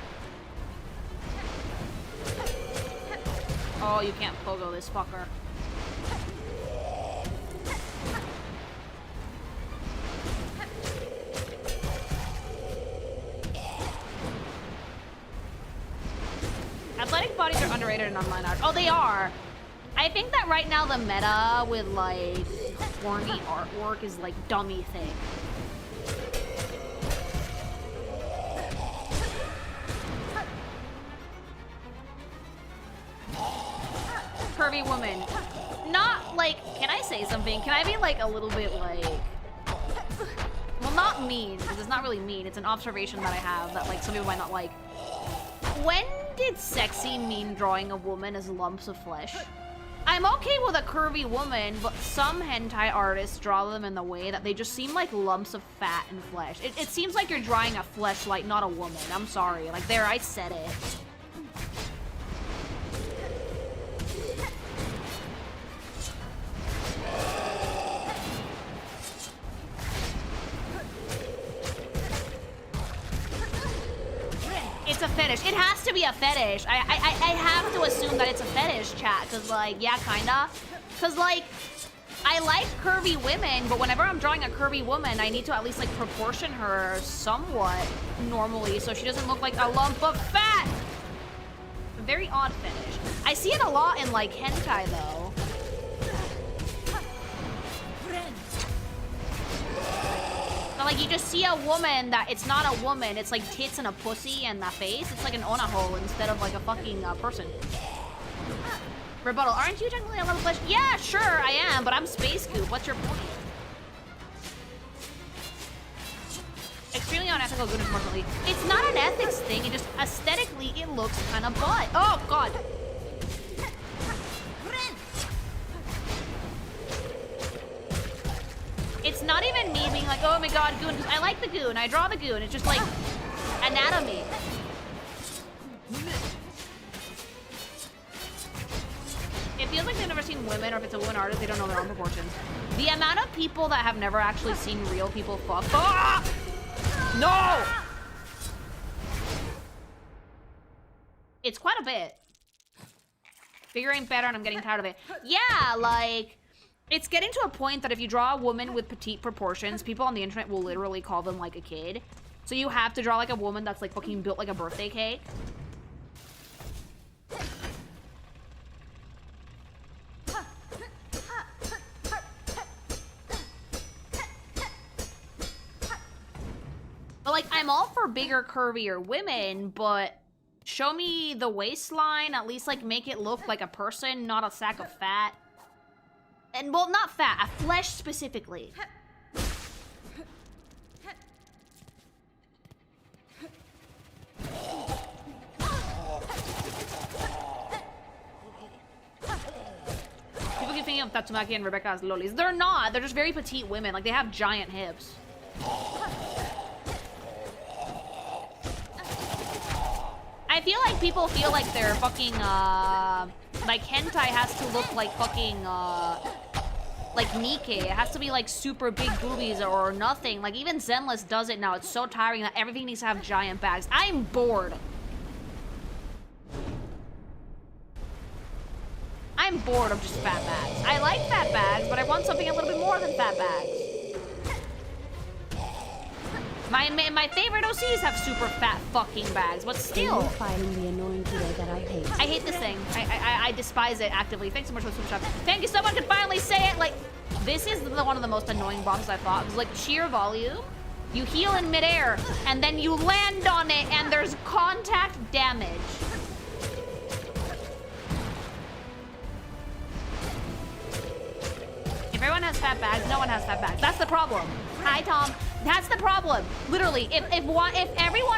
Oh, you can't pogo this fucker. Athletic bodies are underrated in online art. Oh, they are! I think that right now the meta with, like, horny artwork is, like, dummy thick. Curvy woman. Not, like, can I say something? Can I be, like, a little bit, like... Well, not mean, because it's not really mean. It's an observation that I have that, like, some people might not like. When did sexy mean drawing a woman as lumps of flesh? I'm okay with a curvy woman, but some hentai artists draw them in the way that they just seem like lumps of fat and flesh. It seems like you're drawing a fleshlight, not a woman. I'm sorry. Like, there, I said it. It's a fetish. It has to be a fetish. I have to assume that it's a fetish, chat, because, like, yeah, kinda. Because, like, I like curvy women, but whenever I'm drawing a curvy woman, I need to at least, like, proportion her somewhat normally so she doesn't look like a lump of fat. A very odd fetish. I see it a lot in, like, hentai, though. Like, you just see a woman that it's not a woman. It's like tits and a pussy and the face. It's like an ona hole instead of like a fucking person. Rebuttal. Aren't you technically a level flesh? Yeah, sure, I am, but I'm Space Goop. What's your point? Extremely unethical, good unfortunately. It's not an ethics thing. It just aesthetically, it looks kind of butt. Oh, God. It's not even me being like, oh my god, goon. I like the goon. I draw the goon. It's just like anatomy. It feels like they've never seen women, or if it's a woman artist, they don't know their own proportions. The amount of people that have never actually seen real people fuck. Ah! No! It's quite a bit. Figuring better, and I'm getting tired of it. Yeah, like... It's getting to a point that if you draw a woman with petite proportions, people on the internet will literally call them like a kid. So you have to draw like a woman that's like fucking built like a birthday cake. But like, I'm all for bigger, curvier women, but show me the waistline, at least like make it look like a person, not a sack of fat. And, well, not fat, a flesh specifically. People keep thinking of Tatsumaki and Rebecca as lolis. They're not. They're just very petite women. Like, they have giant hips. I feel like people feel like they're fucking, like, hentai has to look like fucking, like Nikkei. It has to be like super big boobies or nothing. Like even Zenless does it now. It's so tiring that everything needs to have giant bags. I'm bored. I'm bored of just fat bags. I like fat bags, but I want something a little bit more than fat bags. My favorite OCs have super fat fucking bags, but still. Fighting the annoying today that I hate. I hate this thing. I despise it actively. Thanks so much for the super chat. Thank you so much. I can finally say it. Like, This is one of the most annoying bosses I fought. It was like sheer volume. You heal in midair, and then you land on it, and there's contact damage. If everyone has fat bags, no one has fat bags. That's the problem. Hi, Tom. That's the problem. Literally, if everyone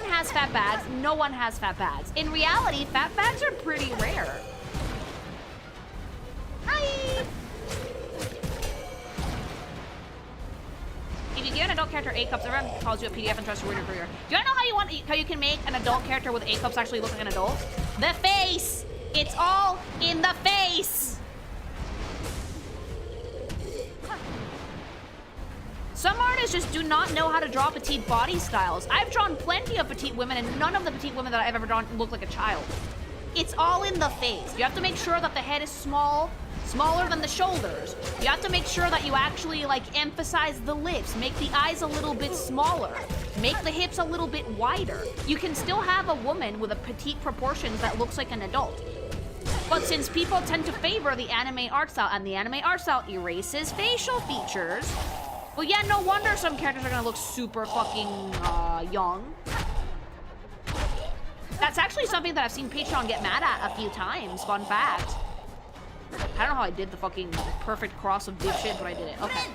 has fat bags, no one has fat bags. In reality, fat bags are pretty rare. Hi. If you give an adult character 8 cups, everyone calls you a PDF and tries to ruin your career. Do you know how you can make an adult character with 8 cups actually look like an adult? The face. It's all in the face. Some artists just do not know how to draw petite body styles. I've drawn plenty of petite women, and none of the petite women that I've ever drawn look like a child. It's all in the face. You have to make sure that the head is small, smaller than the shoulders. You have to make sure that you actually, like, emphasize the lips, make the eyes a little bit smaller, make the hips a little bit wider. You can still have a woman with a petite proportions that looks like an adult. But since people tend to favor the anime art style, and the anime art style erases facial features, well, yeah, no wonder some characters are gonna look super fucking young. That's actually something that I've seen Patreon get mad at a few times, fun fact. I don't know how I did the fucking perfect cross of dipshit, but I did it. Okay.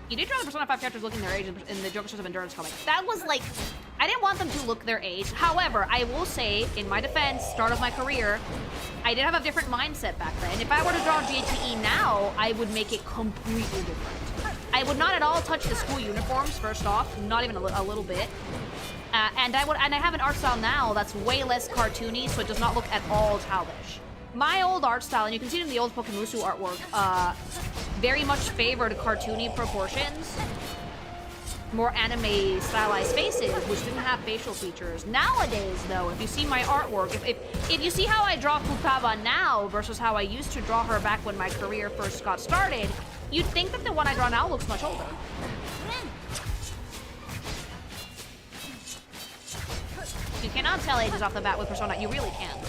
You did draw the Persona 5 characters looking their age in the Joker Source of Endurance comic. That was like, I didn't want them to look their age. However, I will say, in my defense, start of my career, I did have a different mindset back then. If I were to draw GTE now, I would make it completely different. I would not at all touch the school uniforms, first off, not even a little bit. And I have an art style now that's way less cartoony, so it does not look at all childish. My old art style, and you can see it in the old Pokemusu artwork, very much favored cartoony proportions, more anime stylized faces, which didn't have facial features. Nowadays, though, if you see my artwork, if you see how I draw Futaba now versus how I used to draw her back when my career first got started, you'd think that the one I draw now looks much older. You cannot tell ages off the bat with Persona. You really can't.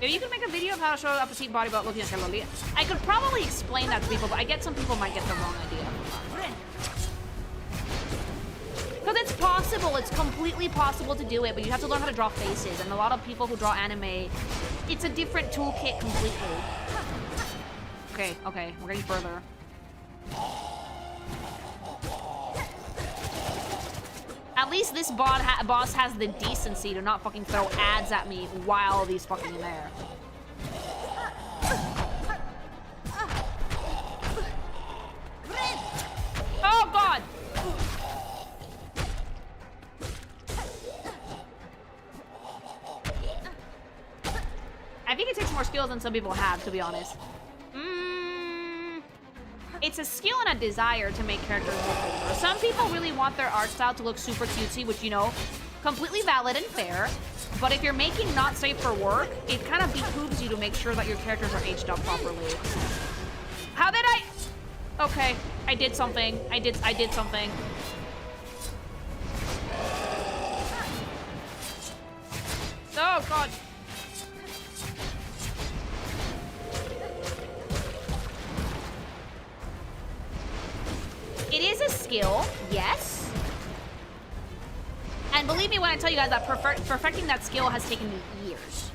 Maybe you could make a video of how to show a petite body without looking at Carlolia. I could probably explain that to people, but I get some people might get the wrong idea. Because it's possible, it's completely possible to do it, but you have to learn how to draw faces, and a lot of people who draw anime, it's a different toolkit completely. Okay, we're getting further. At least this boss has the decency to not fucking throw ads at me while he's fucking in there. Oh god! I think it takes more skill than some people have, to be honest. It's a skill and a desire to make characters look older. Some people really want their art style to look super cutesy, which, you know, completely valid and fair. But if you're making not safe for work, it kind of behooves you to make sure that your characters are aged up properly. How did I... Okay, I did something. I did something. Oh, God. It is a skill, yes. And believe me when I tell you guys that perfecting that skill has taken me years.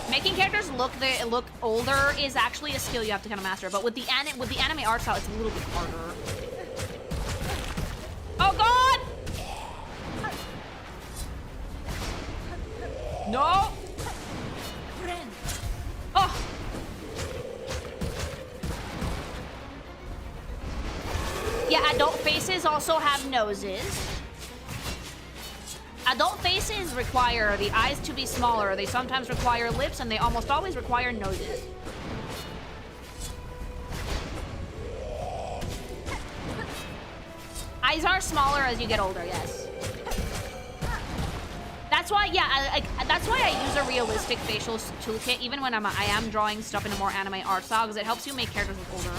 Making characters look older is actually a skill you have to kind of master, but with the anime art style, it's a little bit harder. Oh God! No! Oh! Yeah, adult faces also have noses. Adult faces require the eyes to be smaller. They sometimes require lips, and they almost always require noses. Eyes are smaller as you get older, yes. That's why, yeah, that's why I use a realistic facial toolkit, even when I am drawing stuff in a more anime art style, because it helps you make characters look older.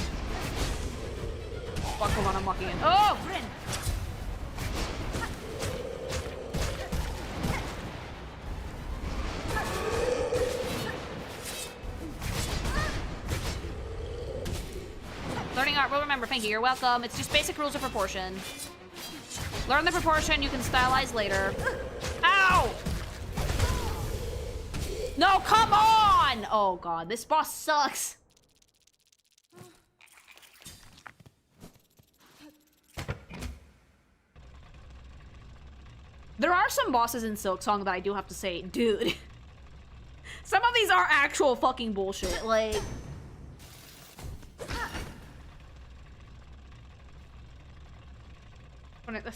Fuck, hold on, I'm walking in. Oh! Learning art will remember. Thank you. You're welcome. It's just basic rules of proportion. Learn the proportion. You can stylize later. Ow! No, come on! Oh god, this boss sucks. There are some bosses in Silksong that I do have to say, dude. Some of these are actual fucking bullshit. Like.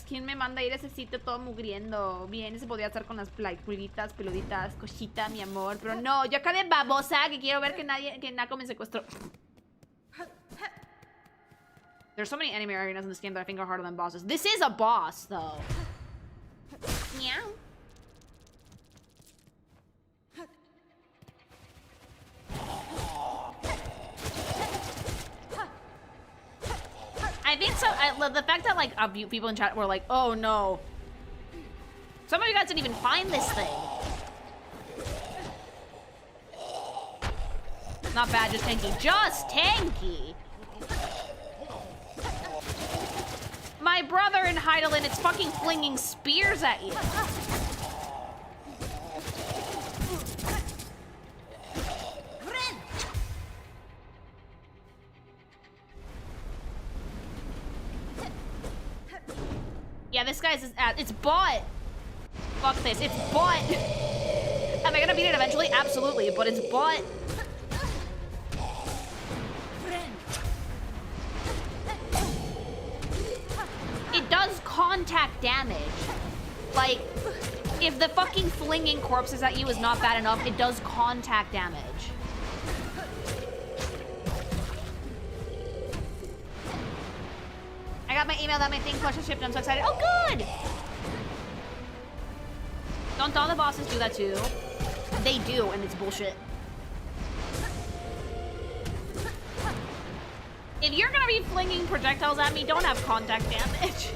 ¿Quién me manda ir a ese sitio todo mugriendo? Bien, se podía hacer con las pulguitas, peluditas, cosita, mi amor. Pero no, yo acá de babosa que quiero ver que Nako me secuestró. There's so many enemy arenas in this game that I think are harder than bosses. This is a boss, though. Meow. I think so. The fact that like people in chat were like, "Oh no," some of you guys didn't even find this thing. Not bad, just tanky. Just tanky. My brother in Heidelin, it's fucking flinging spears at you. Yeah, this guy's it's butt. Fuck this, it's butt. Am I gonna beat it eventually? Absolutely, but it's butt. It does contact damage. Like, if the fucking flinging corpses at you is not bad enough, it does contact damage. I got my email that my thing plush is shipped. I'm so excited. Oh, good! Don't all the bosses do that too? They do, and it's bullshit. If you're gonna be flinging projectiles at me, don't have contact damage.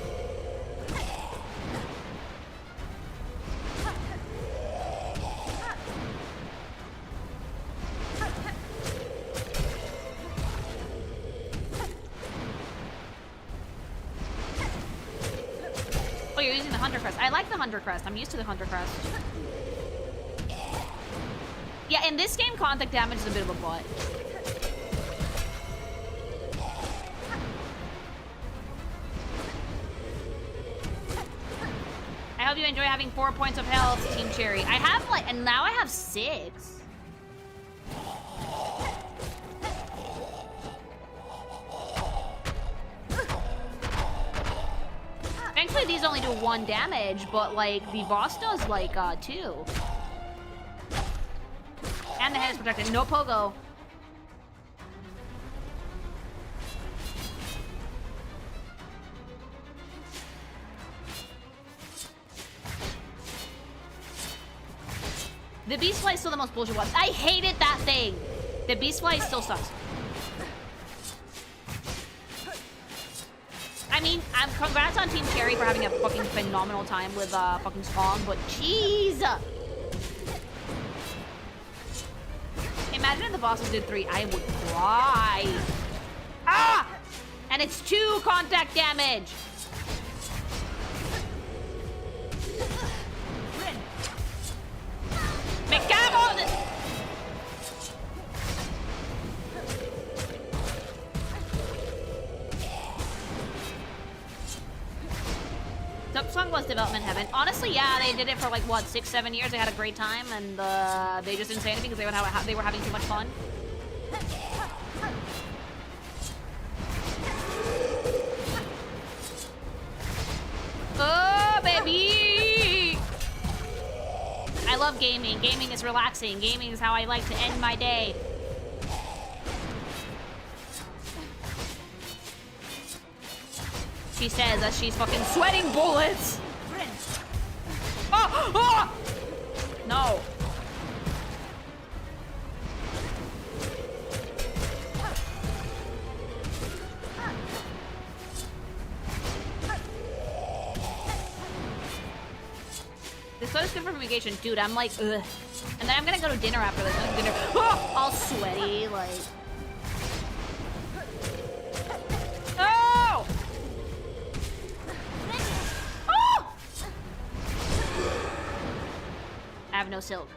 Oh, you're using the Hunter Crest. I like the Hunter Crest. I'm used to the Hunter Crest. Yeah, in this game, contact damage is a bit of a butt. I hope you enjoy having 4 points of health, Team Cherry. I have like, and now I have 6. Thankfully, these only do 1 damage, but like the boss does like 2. And the head is protected. No pogo. The beast fly is still the most bullshit one. I hated that thing. The beast fly still sucks. I mean, congrats on Team Cherry for having a fucking phenomenal time with fucking Spawn, but jeez. Imagine if the bosses did 3, I would cry. Ah! And it's 2 contact damage. Me cago en... Silksong was development heaven. Honestly, yeah, they did it for like, what, 6-7 years. They had a great time, and they just didn't say anything because they were having too much fun. Oh, baby! I love gaming. Gaming is relaxing. Gaming is how I like to end my day. She says as she's fucking sweating bullets. Oh! Oh! No. good for fumigation. Dude, I'm like, ugh. And then I'm gonna go to dinner after this. Dinner, all sweaty, like. Oh! Oh! I have no silk.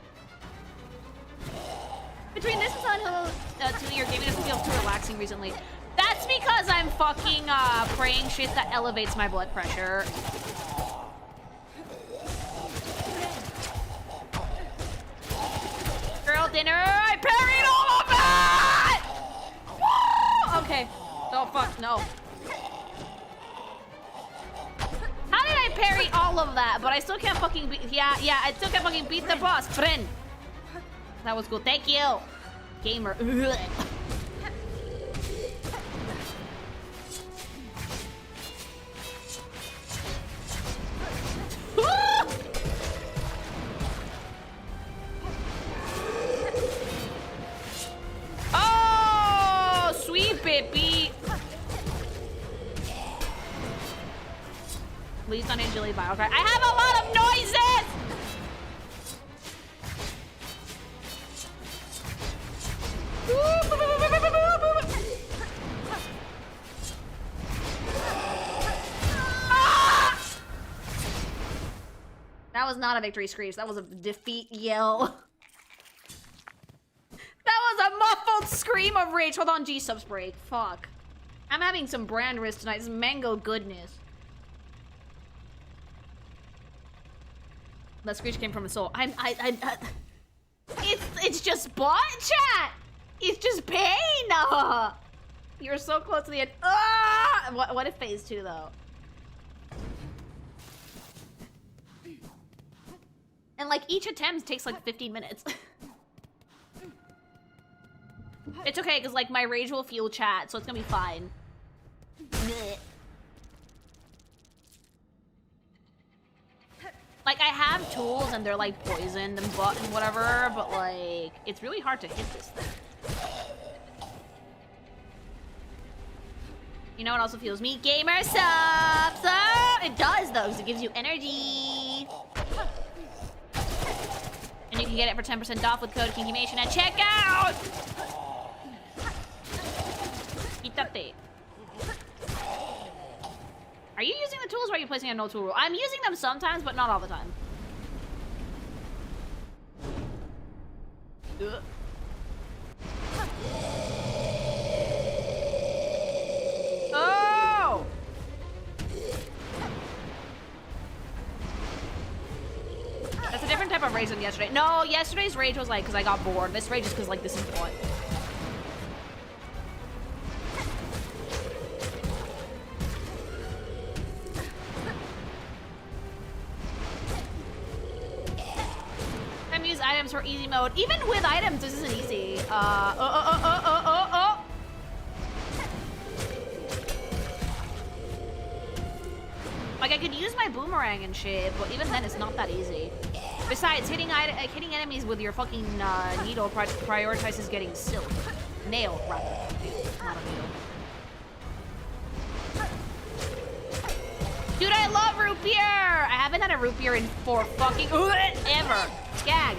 Between this and Silent Hill 2, your gaming doesn't feel too relaxing recently. That's because I'm fucking praying shit that elevates my blood pressure. Girl dinner, I parried all of it! Woo! Okay. Oh fuck, no. How did I parry all of that? But I still can't fucking beat. Yeah, I still can't fucking beat the boss, friend. That was cool. Thank you, gamer. Oh, sweet baby. Please don't enjoy Biocry. I have a lot of noises. That was not a victory screech. That was a defeat yell. That was a muffled scream of rage. Hold on, gsupps break. Fuck. I'm having some brand risk tonight. This is mango goodness. That screech came from a soul. It's just bot chat. It's just pain. You're so close to the end. What if phase 2 though? And like each attempt takes like 15 minutes. It's okay, because like my rage will fuel chat, so it's gonna be fine. Like I have tools and they're like poisoned and whatever, but like it's really hard to hit this thing. You know what also fuels me? GamerSupps! Oh, it does though, because it gives you energy. And you can get it for 10% off with code KinkyMation at checkout! Itate. Are you using the tools or are you placing a no tool rule? I'm using them sometimes, but not all the time. Ugh. Oh! That's a different type of rage than yesterday. No, yesterday's rage was like because I got bored. This rage is because like this is what. I'm using items for easy mode. Even with items, this isn't easy. Like I could use my boomerang and shit, but even then it's not that easy. Besides, hitting enemies with your fucking needle prioritizes getting silk. Nail, rather. Not a needle. Dude, I love root beer! I haven't had a root beer in for fucking ever. Skag.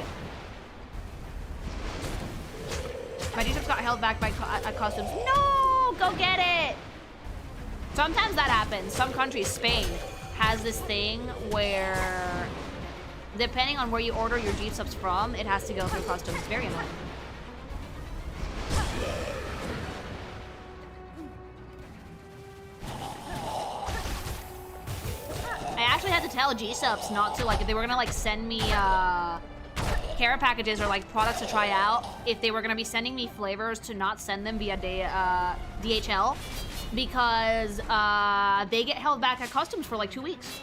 My gsupps got held back by customs. No! Go get it! Sometimes that happens. Some countries, Spain, has this thing where, depending on where you order your gsupps from, it has to go through customs. It's very annoying. I actually had to tell gsupps not to, like, if they were gonna, like, send me, care packages or, like, products to try out, if they were gonna be sending me flavors, to not send them via DHL. Because they get held back at customs for like 2 weeks.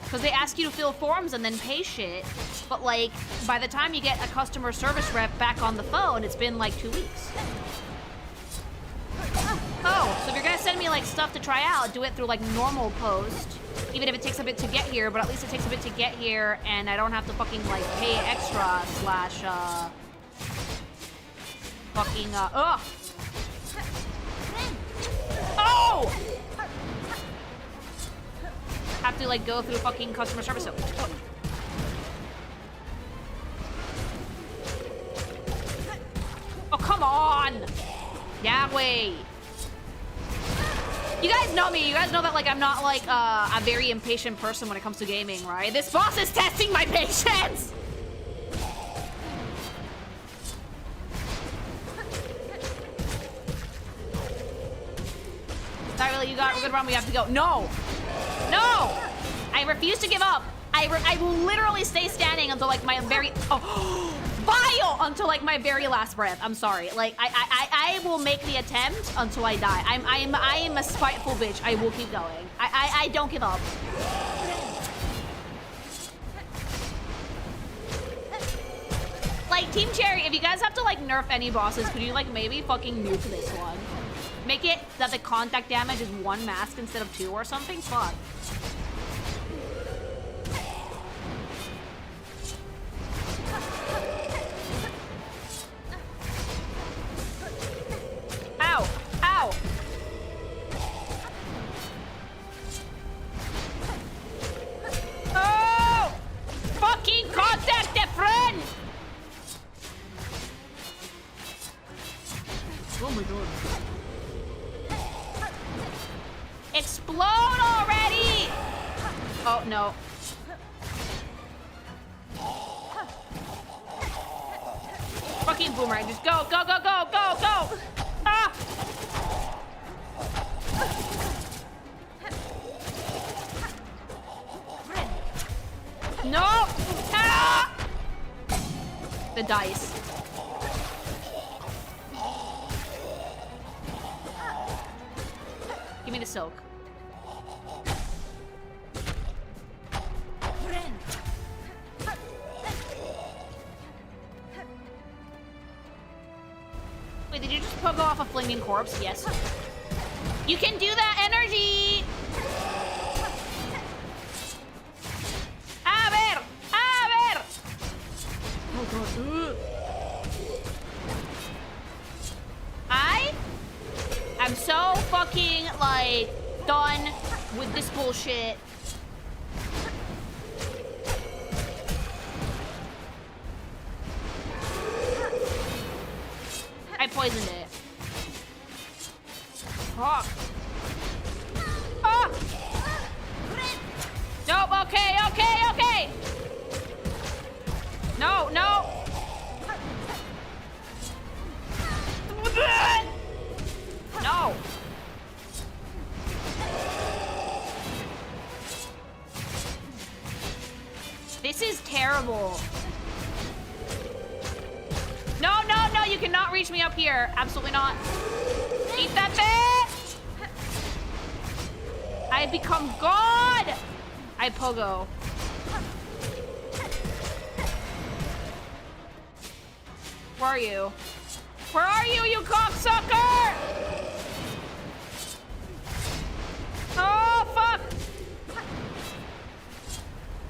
Because they ask you to fill forms and then pay shit. But like, by the time you get a customer service rep back on the phone, it's been like 2 weeks. Oh, so if you're gonna send me like stuff to try out, do it through like normal post. Even if it takes a bit to get here, but at least it takes a bit to get here and I don't have to fucking like pay extra slash fucking ugh. Oh! Have to like go through fucking customer service. Run! Yahweh! You guys know me. You guys know that, like, I'm not, like, a very impatient person when it comes to gaming, right? This boss is testing my patience! Not really, you got a good run, we have to go. No! No! I refuse to give up. I will literally stay standing until, like, my very... Oh, vile! Until, like, my very last breath. I'm sorry. Like, I will make the attempt until I die. I am a spiteful bitch. I will keep going. I don't give up. Like, Team Cherry, if you guys have to, like, nerf any bosses, could you, like, maybe fucking nuke this one? Make it that the contact damage is 1 mask instead of 2 or something? Fuck. Ow! Ow! Oh! Fucking contact the friend! Oh my god. Explode already! Oh, no. Fucking boomerang. Just go, go, go, go, go, go! Ah! No! Ah! The dice. Give me the silk. Wait, did you just pogo off a flaming corpse? Yes. You can do that energy! A ver! A ver! Oh god. I'm so fucking, like, done with this bullshit. I poisoned it. Fuck. Ah! Nope, okay, okay, okay! No, no! No! This is terrible. No, no, no, you cannot reach me up here. Absolutely not. Eat that bit! I become God! I pogo. Where are you? Where are you, you cocksucker? Oh, fuck!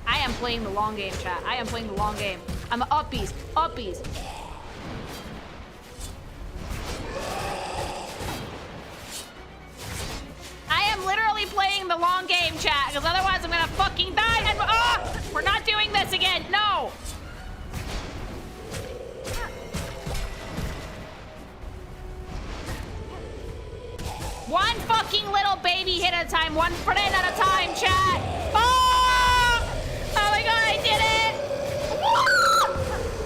I am playing the long game, chat. I am playing the long game. I'm uppies, uppies. I am literally playing the long game, chat, because otherwise I'm gonna fucking die. And we're not doing this again. No. One fucking little baby hit at a time, one friend at a time, chat. Oh! Oh my god, I did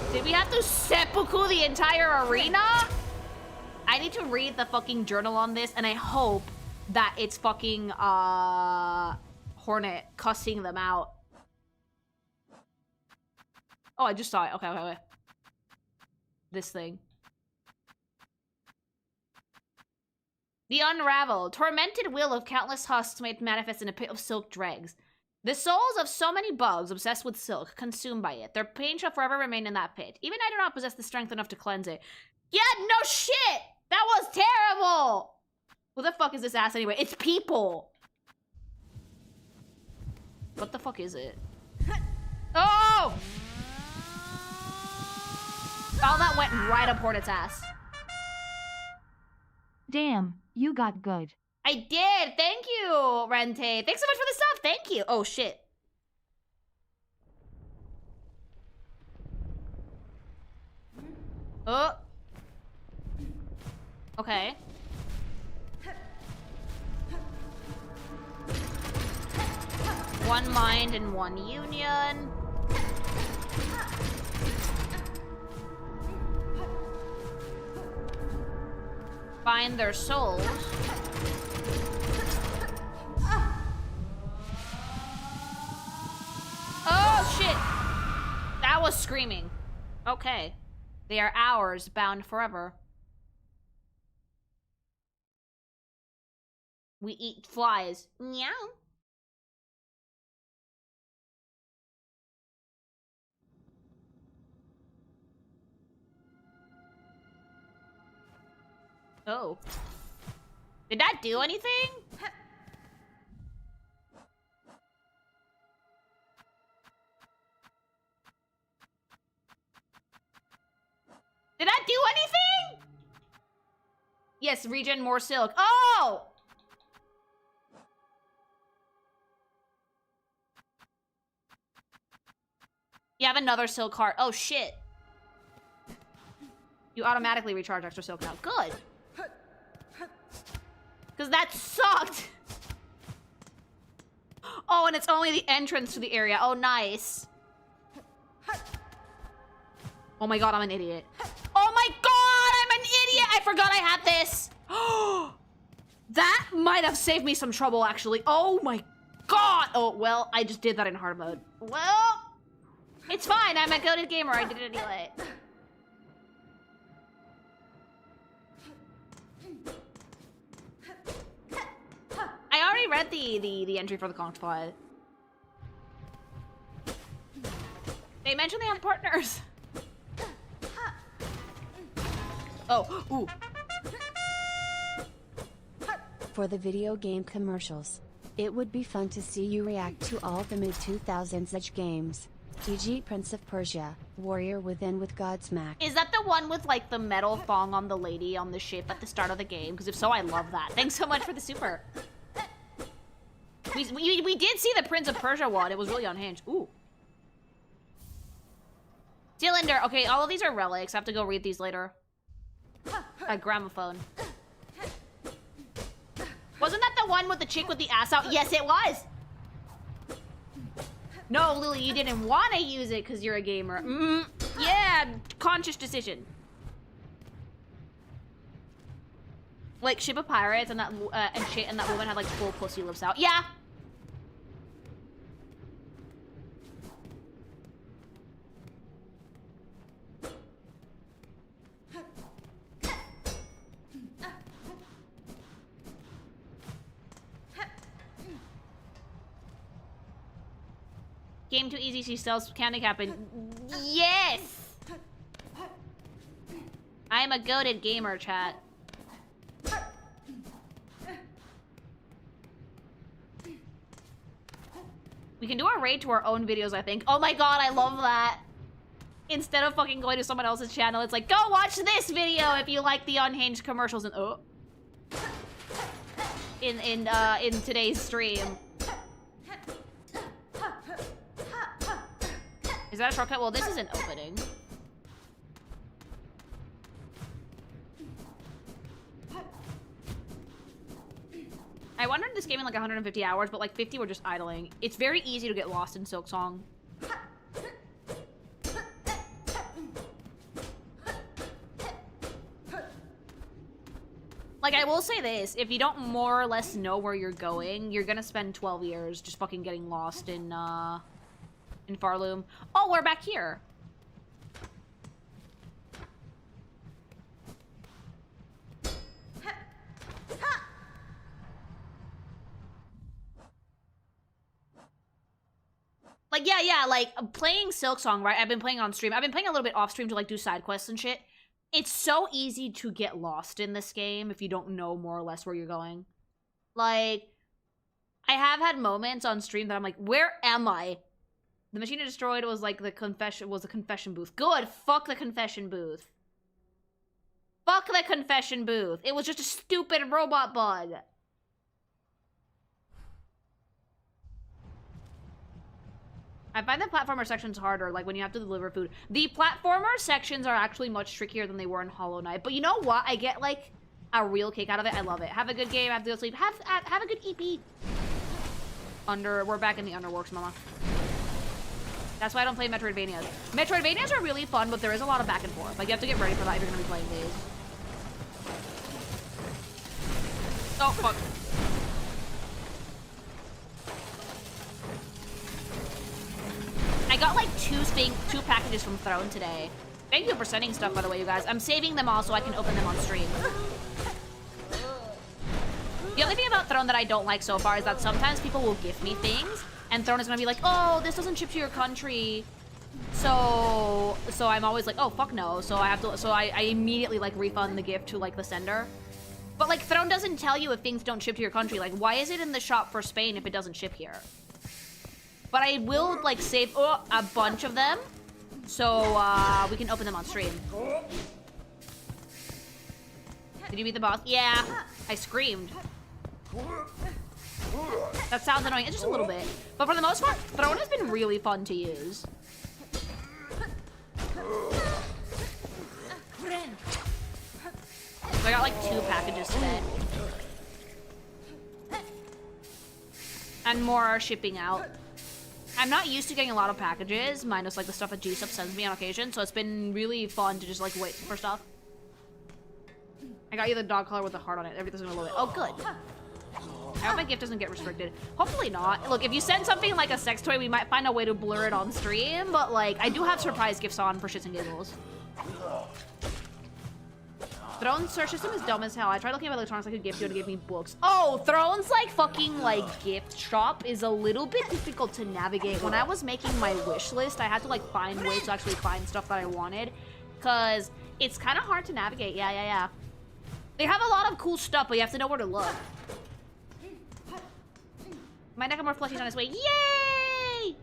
it! Did we have to seppuku the entire arena? I need to read the fucking journal on this, and I hope that it's fucking Hornet cussing them out. Oh, I just saw it. Okay, okay, okay. This thing. The unraveled, tormented will of countless husks made manifest in a pit of silk dregs. The souls of so many bugs obsessed with silk, consumed by it. Their pain shall forever remain in that pit. Even I do not possess the strength enough to cleanse it. Yeah, no shit! That was terrible! Who the fuck is this ass anyway? It's people! What the fuck is it? Oh! Oh, that went right up Hornet's ass. Damn, you got good. I did! Thank you, Rente. Thanks so much for the stuff. Thank you. Oh, shit. Oh. Okay. One mind and one union. Find their souls. Oh, shit. That was screaming. Okay. They are ours, bound forever. We eat flies. Meow. Oh. Did that do anything? Did that do anything? Yes, regen more silk. Oh! You have another silk heart. Oh, shit. You automatically recharge extra silk now. Good. Because that sucked. Oh, and it's only the entrance to the area. Oh, nice. Oh my god, I'm an idiot. Oh my god, I'm an idiot! I forgot I had this. That might have saved me some trouble, actually. Oh my god. Oh, well, I just did that in hard mode. Well, it's fine. I'm a goated gamer. I did it anyway. I already read the entry for the conch fly. They mentioned they have partners. Oh, ooh. For the video game commercials, it would be fun to see you react to all the mid-2000s such games, e.g. Prince of Persia, Warrior Within with Godsmack. Is that the one with like the metal thong on the lady on the ship at the start of the game? Because if so, I love that. Thanks so much for the super. We did see the Prince of Persia one. It was really unhinged. Ooh. Cylinder. Okay, all of these are relics. I have to go read these later. A gramophone. Wasn't that the one with the chick with the ass out? Yes, it was. No, Lily, you didn't want to use it because you're a gamer. Yeah, conscious decision. Like ship of pirates and that and that woman had like full pussy lips out. Yeah. Game too easy, she sells candy capping. Yes! I am a goated gamer, chat. We can do a raid to our own videos, I think. Oh my god, I love that. Instead of fucking going to someone else's channel, it's like, go watch this video if you like the unhinged commercials and in today's stream. Is that a shortcut? Well, this isn't opening. I wondered this game in like 150 hours, but like 50 were just idling. It's very easy to get lost in Silksong. Like, I will say this, if you don't more or less know where you're going, you're gonna spend 12 years just fucking getting lost in Farloom. Oh, we're back here. Like, yeah, like, playing Silksong, right? I've been playing on stream. I've been playing a little bit off stream to, like, do side quests and shit. It's so easy to get lost in this game if you don't know more or less where you're going. Like, I have had moments on stream that I'm like, where am I? The machine I destroyed was like the confession booth. Good. Fuck the confession booth. Fuck the confession booth. It was just a stupid robot bug. I find the platformer sections harder, like when you have to deliver food. The platformer sections are actually much trickier than they were in Hollow Knight. But you know what? I get like a real kick out of it. I love it. Have a good game. Have to go sleep. Have a good EP. We're back in the underworks, mama. That's why I don't play Metroidvanias. Metroidvanias are really fun, but there is a lot of back and forth. Like, you have to get ready for that if you're gonna be playing these. Oh, fuck. I got like two packages from Throne today. Thank you for sending stuff, by the way, you guys. I'm saving them all so I can open them on stream. The only thing about Throne that I don't like so far is that sometimes people will gift me things, and Throne is gonna be like, oh, this doesn't ship to your country. So I'm always like, oh, fuck no. So I immediately like refund the gift to like the sender. But like Throne doesn't tell you if things don't ship to your country. Like, why is it in the shop for Spain if it doesn't ship here? But I will like save a bunch of them, so we can open them on stream. Did you beat the boss? Yeah, I screamed. That sounds annoying. It's just a little bit, but for the most part, Throne has been really fun to use. So I got like 2 packages today, and more are shipping out. I'm not used to getting a lot of packages, minus like the stuff that gsupps sends me on occasion, so it's been really fun to just like wait for stuff. I got you the dog collar with the heart on it. Everything's gonna load it. Oh, good. I hope my gift doesn't get restricted. Hopefully not. Look, if you send something like a sex toy, we might find a way to blur it on stream, but like, I do have surprise gifts on for shits and giggles. Throne's search system is dumb as hell. I tried looking at electronics I could gift you and it gave me books. Oh, Throne's like fucking like gift shop is a little bit difficult to navigate. When I was making my wish list, I had to like find ways to actually find stuff that I wanted, because it's kind of hard to navigate. Yeah. They have a lot of cool stuff, but you have to know where to look. My Nakamura plushie's on his way. Yay!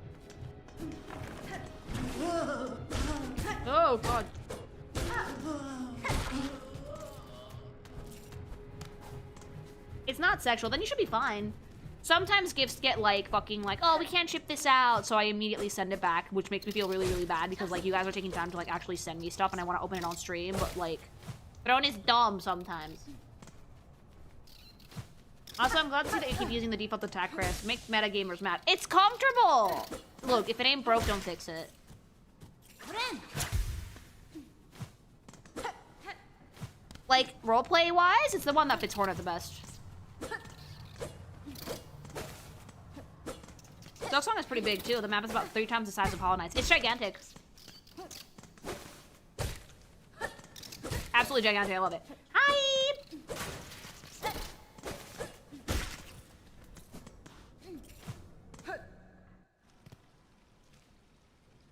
Oh, God. It's not sexual, then you should be fine. Sometimes gifts get like fucking like, oh, we can't ship this out, so I immediately send it back, which makes me feel really, really bad because like you guys are taking time to like actually send me stuff and I want to open it on stream, but like, Throne is dumb sometimes. Also, I'm glad to see that you keep using the default attack crest. Make metagamers mad. It's comfortable! Look, if it ain't broke, don't fix it. Like, roleplay-wise, it's the one that fits Hornet the best. Silksong is pretty big, too. The map is about 3 times the size of Hollow Knight's. It's gigantic. Absolutely gigantic. I love it. Hi!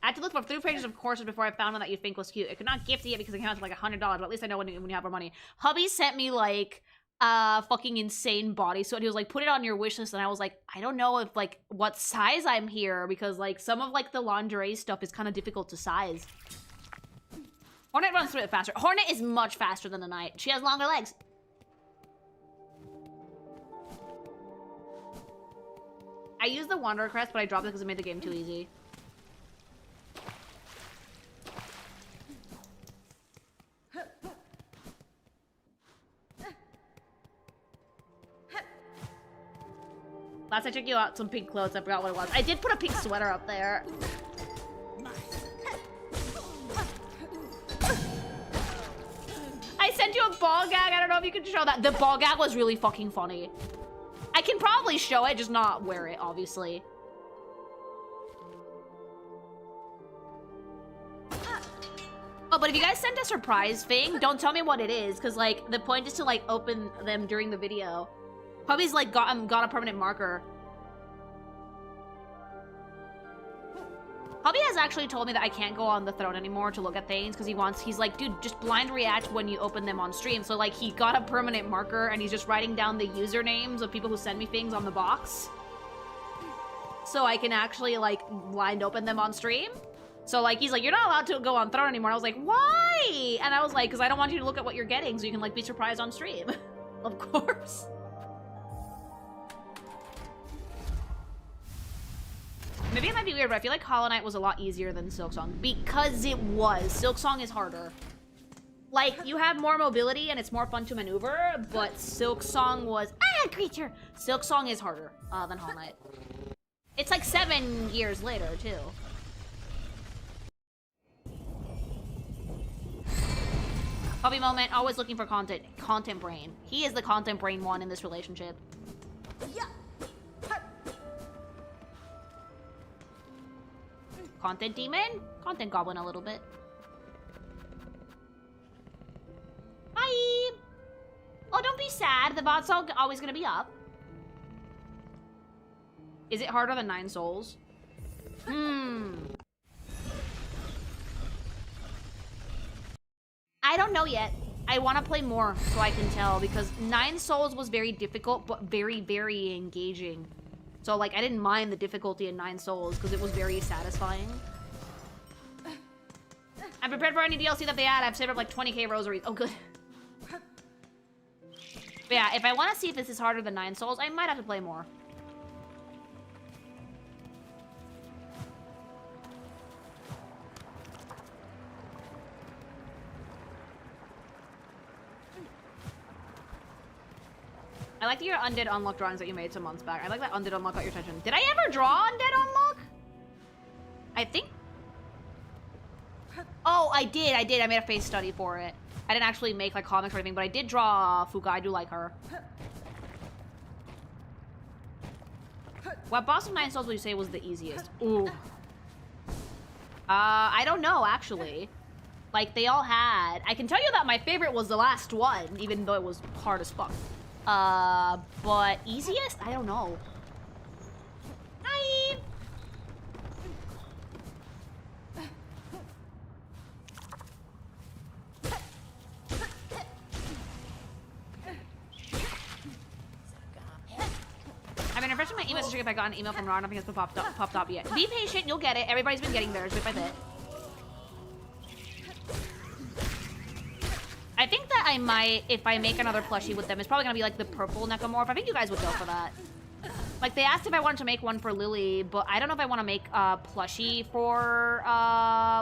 I had to look for 3 pages of courses before I found one that you think was cute. I could not gift it yet because it came out to like $100, but at least I know when you have more money. Hubby sent me like fucking insane bodysuit. He was like, put it on your wish list, and I was like, I don't know if like what size I'm here, because like some of like the lingerie stuff is kind of difficult to size. Hornet runs through it faster. Hornet is much faster than the Knight. She has longer legs. I used the Wanderer crest, but I dropped it because it made the game too easy. Last I checked you out some pink clothes, I forgot what it was. I did put a pink sweater up there. I sent you a ball gag. I don't know if you can show that. The ball gag was really fucking funny. I can probably show it, just not wear it, obviously. Oh, but if you guys send a surprise thing, don't tell me what it is, because like the point is to like open them during the video. Hubby's like got a permanent marker. Hubby has actually told me that I can't go on the throne anymore to look at things because he's like, dude, just blind react when you open them on stream. So like he got a permanent marker and he's just writing down the usernames of people who send me things on the box. So I can actually like blind open them on stream. So like he's like, you're not allowed to go on throne anymore. I was like, why? And I was like, because I don't want you to look at what you're getting so you can like be surprised on stream. Of course. Maybe it might be weird, but I feel like Hollow Knight was a lot easier than Silksong because it was. Silksong is harder. Like, you have more mobility and it's more fun to maneuver, but Silksong was... creature! Silksong is harder than Hollow Knight. It's like 7 years later, too. Puppy moment, always looking for content. Content brain. He is the content brain one in this relationship. Yeah. Content demon? Content goblin a little bit. Bye! Oh, don't be sad. The bot's always gonna be up. Is it harder than 9 souls? I don't know yet. I want to play more so I can tell, because 9 souls was very difficult, but very, very engaging. So, like, I didn't mind the difficulty in 9 souls because it was very satisfying. I'm prepared for any DLC that they add. I've saved up like 20k rosaries. Oh, good. But yeah, if I want to see if this is harder than 9 souls, I might have to play more. I like your undead unlock drawings that you made some months back. I like that undead unlock got your attention. Did I ever draw undead unlock? I think... Oh, I did. I made a face study for it. I didn't actually make like comics or anything, but I did draw Fuga. I do like her. What boss of 9 souls would you say was the easiest? Ooh. I don't know, actually. Like, they all had... I can tell you that my favorite was the last one, even though it was hard as fuck. But easiest? I don't know. Hi! I've been refreshing my email to check if I got an email from Ron. Nothing has popped up yet. Be patient, you'll get it. Everybody's been getting theirs bit by bit. I think that I might, if I make another plushie with them, it's probably gonna be like the purple necromorph. I think you guys would go for that. Like, they asked if I wanted to make one for Lily, but I don't know if I want to make a plushie for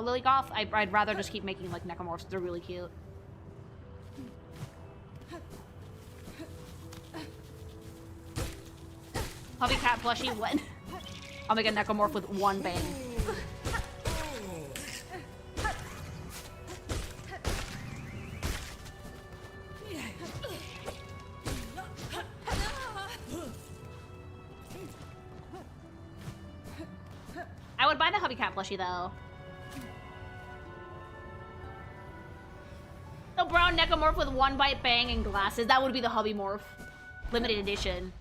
Lily Goth. I'd rather just keep making like necromorphs. They're really cute. Puppy cat plushie, when? I'll make a necromorph with 1 bang. I would buy the hubby cat plushie though. The brown necromorph with 1 bite bang and glasses. That would be the hubby morph. Limited edition.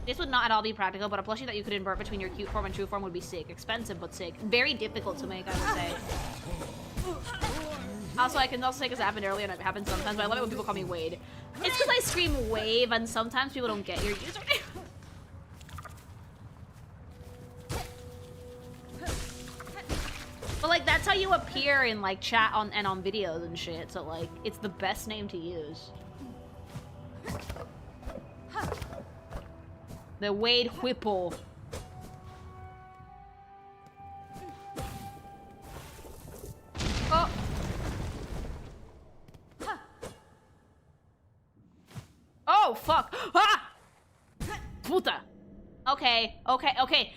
This would not at all be practical, but a plushie that you could invert between your cute form and true form would be sick. Expensive, but sick. Very difficult to make, I would say. Also, I can also say, because it happened earlier and it happens sometimes, but I love it when people call me Wade. It's because I scream wave, and sometimes people don't get your username. But, like, that's how you appear in, like, chat and on videos and shit, so, like, it's the best name to use. The Wade Whipple. Oh. Oh, fuck. Ah! Puta. Okay, okay, okay.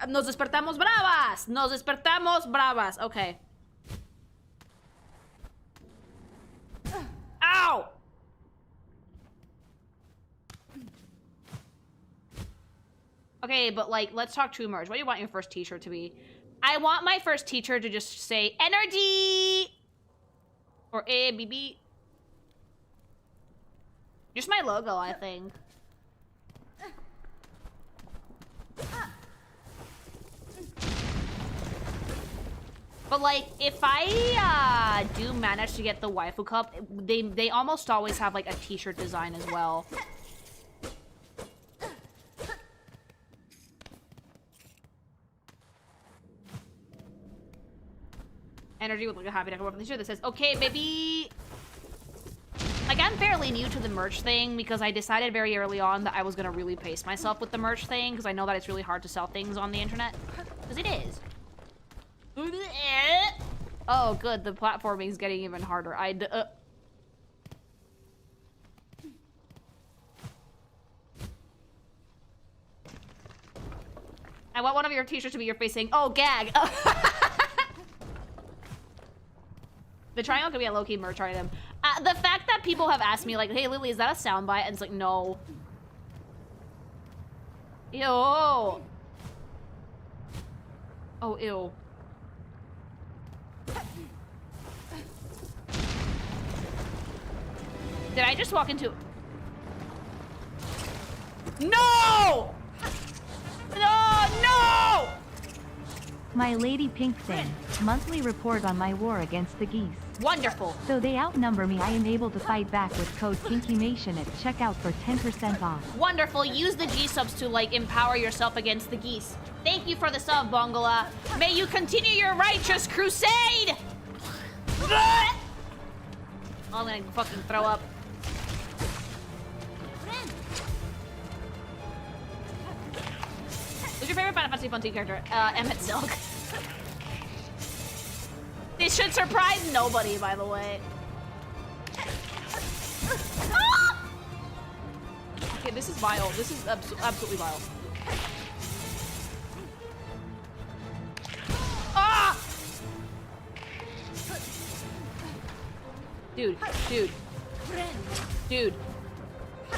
Nos despertamos bravas. Nos despertamos bravas. Okay. Ow! Okay, but like, let's talk true merge. What do you want your first t-shirt to be? I want my first t-shirt to just say energy or ABB. Just my logo, I think. But like, if I do manage to get the waifu cup, they almost always have like a t-shirt design as well. Energy with like a happy necromorph t-shirt that says, okay, baby. Again, I'm fairly new to the merch thing because I decided very early on that I was gonna really pace myself with the merch thing because I know that it's really hard to sell things on the internet. Because it is. Oh, good. The platforming is getting even harder. I want one of your t-shirts to be your face saying, "Oh, gag." The triangle could be a low-key merch item. The fact that people have asked me, like, "Hey, Lily, is that a soundbite?" And it's like, no. Ew. Oh, ew. Did I just walk into... No! No, no! My Lady Pink thing. Monthly report on my war against the geese. Wonderful. Though they outnumber me, I am able to fight back with code KINKYMATION at checkout for 10% off. Wonderful. Use the gsupps to, like, empower yourself against the geese. Thank you for the sub, Bongola. May you continue your righteous crusade! Oh, I'm gonna fucking throw up. Who's your favorite Final Fantasy 14 character? Emmett Silk. This should surprise nobody, by the way. Ah! Okay, this is vile. This is absolutely vile. Ah! Dude, dude. Dude.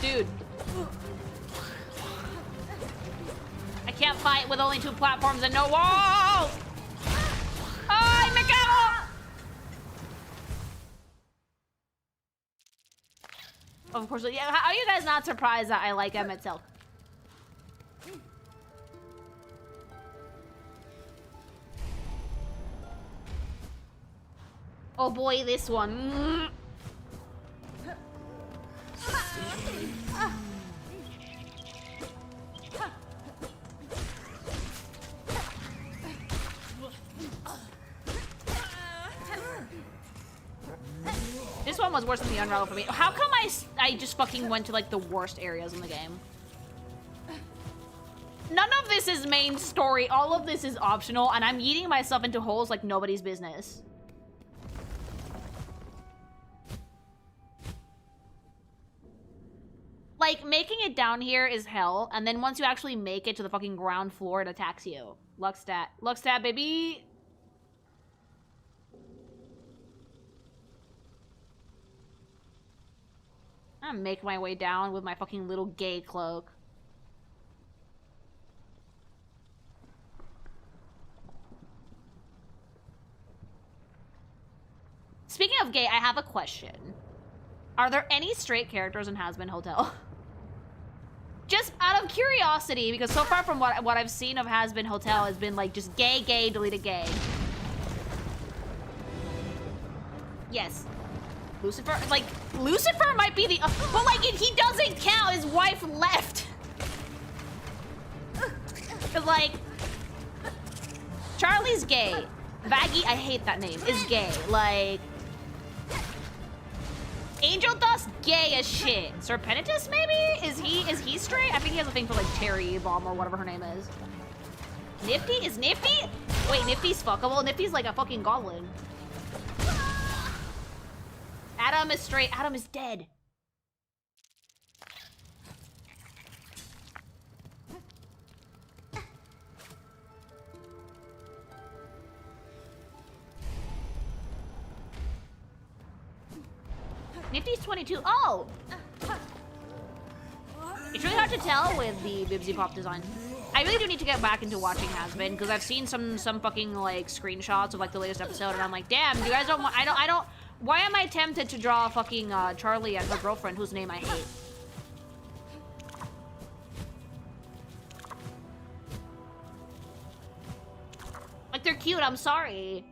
Dude. I can't fight with only 2 platforms and no walls! Oh, Mikado! Of course, yeah, how are you guys not surprised that I like Emmett Silk? Oh boy, this one. This one was worse than the Unravel for me. How come I just fucking went to like the worst areas in the game? None of this is main story. All of this is optional, and I'm eating myself into holes like nobody's business. Like, making it down here is hell, and then once you actually make it to the fucking ground floor, it attacks you. Luckstat. Luckstat, baby! I'm gonna make my way down with my fucking little gay cloak. Speaking of gay, I have a question. Are there any straight characters in Hazbin Hotel? Just out of curiosity, because so far from what I've seen of Hazbin Hotel has been like just gay, gay, deleted gay. Yes. Lucifer? Like, Lucifer might be the... but like, he doesn't count. His wife left. Cause like... Charlie's gay. Vaggie, I hate that name, is gay. Like... Angel Dust, gay as shit. Serpentitus, maybe? Is he straight? I think he has a thing for like Cherry Bomb or whatever her name is. Nifty? Is Nifty? Wait, Nifty's fuckable? Nifty's like a fucking goblin. Adam is straight. Adam is dead. Nifty's 22. Oh! It's really hard to tell with the Bibsy Pop design. I really do need to get back into watching Hazbin because I've seen some fucking like screenshots of like the latest episode and I'm like, damn, you guys don't want, I don't, why am I tempted to draw fucking Charlie and her girlfriend whose name I hate? Like, they're cute, I'm sorry.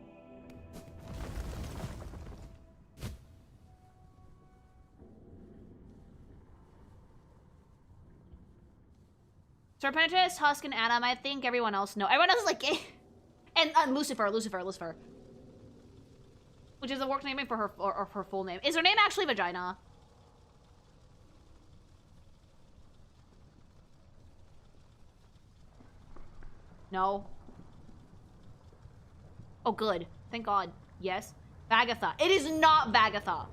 Serpentitus, Husk, and Adam, I think everyone else know. Everyone else is like gay. And Lucifer. Which is a work naming for her, or her full name. Is her name actually Vagina? No. Oh, good. Thank God. Yes. Vagatha. It is not Vagatha.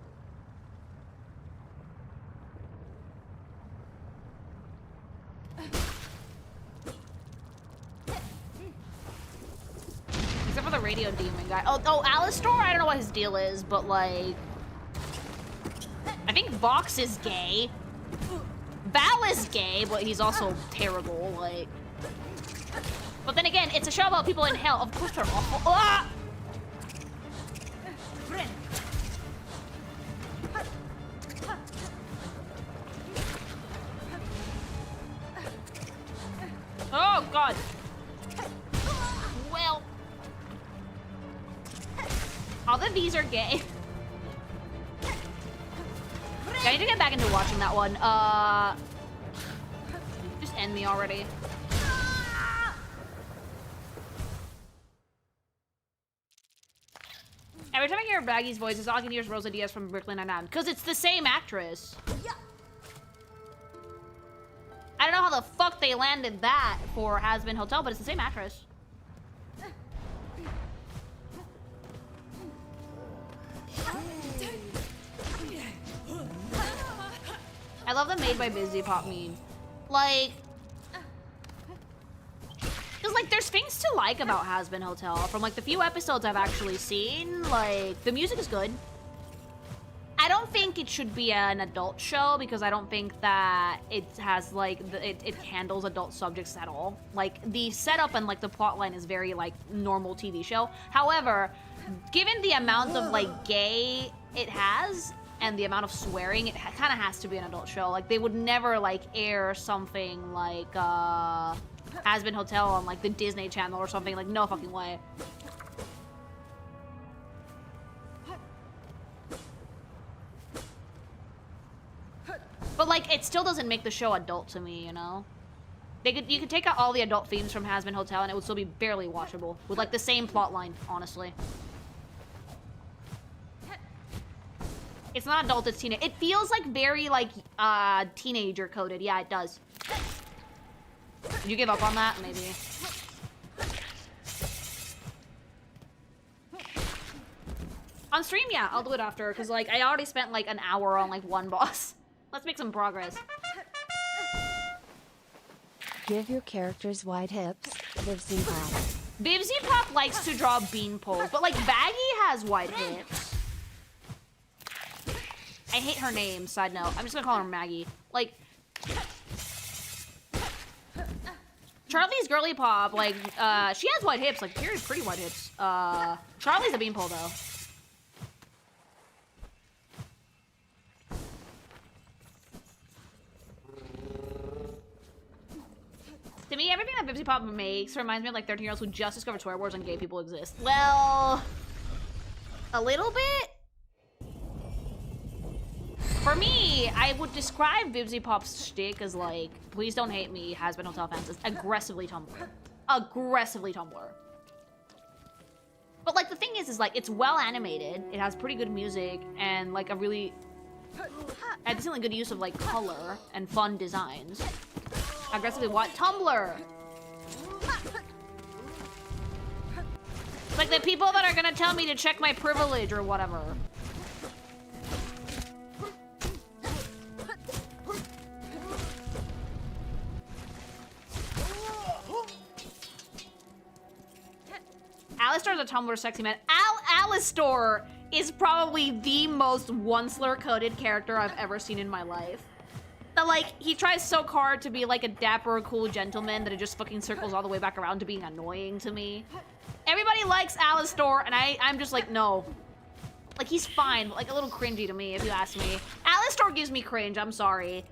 Except for the radio demon guy. Oh, Alistor? I don't know what his deal is, but like... I think Vox is gay. Val is gay, but he's also terrible, like... But then again, it's a show about people in hell. Of course they're awful. Ah! Oh, God. Well. All the V's are gay. I need to get back into watching that one. Just end me already. Every time I hear Baggy's voice, it's all I can hear is Rosa Diaz from Brooklyn Nine-Nine. Because it's the same actress. I don't know how the fuck they landed that for Has Been Hotel, but it's the same actress. I love the Made by Busy Pop meme. Like... Because, like, there's things to like about Has Been Hotel. From, like, the few episodes I've actually seen, like, the music is good. I don't think it should be an adult show because I don't think that it has, like, it handles adult subjects at all. Like, the setup and, like, the plotline is very, like, normal TV show. However, given the amount of, like, gay it has and the amount of swearing, it kind of has to be an adult show. Like, they would never, like, air something like, Has Been Hotel on, like, the Disney Channel or something. Like, no fucking way. But, like, it still doesn't make the show adult to me, you know? You could take out all the adult themes from Has Been Hotel and it would still be barely watchable. With, like, the same plot line, honestly. It's not adult, it's teenage. It feels, like, very, like, teenager coded. Yeah, it does. Did you give up on that? Maybe. On stream, yeah, I'll do it after, because, like, I already spent, like, an hour on, like, one boss. Let's make some progress. Give your characters wide hips, Bibsy Pop. Bibsy Pop likes to draw beanpoles, but, like, Baggy has wide hips. I hate her name, side note. I'm just gonna call her Maggie. Like... Charlie's girly pop, like, she has wide hips, like, pretty wide hips. Charlie's a beanpole, though. To me, everything that Bibsy Pop makes reminds me of, like, 13-year-olds who just discovered swear words and gay people exist. Well, a little bit? For me, I would describe Bibsy Pop's shtick as, like, please don't hate me, Has Been Hotel fans, as aggressively Tumblr. Aggressively Tumblr. But, like, the thing is, like, it's well animated, it has pretty good music, and, like, a really... decently good use of, like, color and fun designs. Aggressively what? Tumblr! It's like the people that are gonna tell me to check my privilege or whatever. Alistor's a Tumblr sexy man. Alistor is probably the most one-slur-coded character I've ever seen in my life. That, like, he tries so hard to be, like, a dapper, cool gentleman that it just fucking circles all the way back around to being annoying to me. Everybody likes Alistor, and I'm just like, no. Like, he's fine, but, like, a little cringy to me, if you ask me. Alistor gives me cringe, I'm sorry.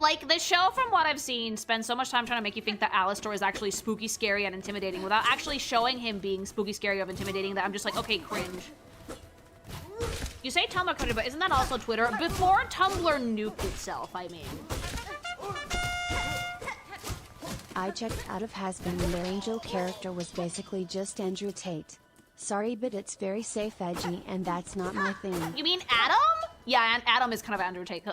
Like, the show, from what I've seen, spends so much time trying to make you think that Alistor is actually spooky, scary, and intimidating without actually showing him being spooky, scary, or intimidating that I'm just like, okay, cringe. You say Tumblr coded, but isn't that also Twitter? Before Tumblr nuked itself, I mean. I checked out of Has Been and their angel character was basically just Andrew Tate. Sorry, but it's very safe edgy, and that's not my thing. You mean Adam? Yeah, and Adam is kind of Andrew Tate.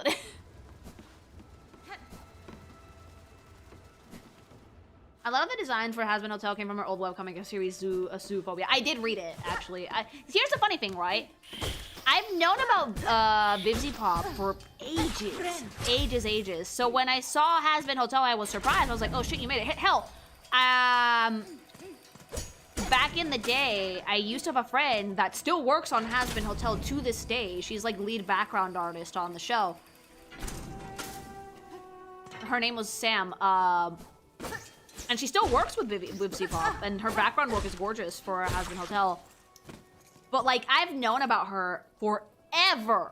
A lot of the designs for Hazbin Hotel came from our old webcomic series, Zoophobia. I did read it, actually. Here's the funny thing, right? I've known about Bibsy Pop for ages. So when I saw Hazbin Hotel, I was surprised. I was like, oh shit, you made it. Hell, back in the day, I used to have a friend that still works on Hazbin Hotel to this day. She's like lead background artist on the show. Her name was Sam. And she still works with Bibsy Pop, and her background work is gorgeous for Hazbin Hotel. But like, I've known about her forever.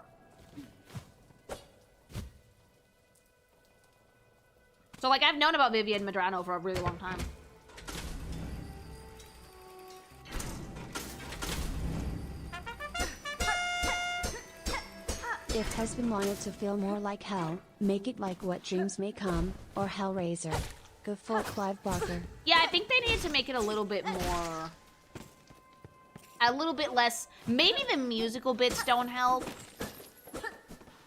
So like, I've known about Vivian Medrano for a really long time. If husband wanted to feel more like hell, make it like What Dreams May Come, or Hellraiser. Go full Clive Barker. Yeah, I think they needed to make it a little bit more... A little bit less... Maybe the musical bits don't help.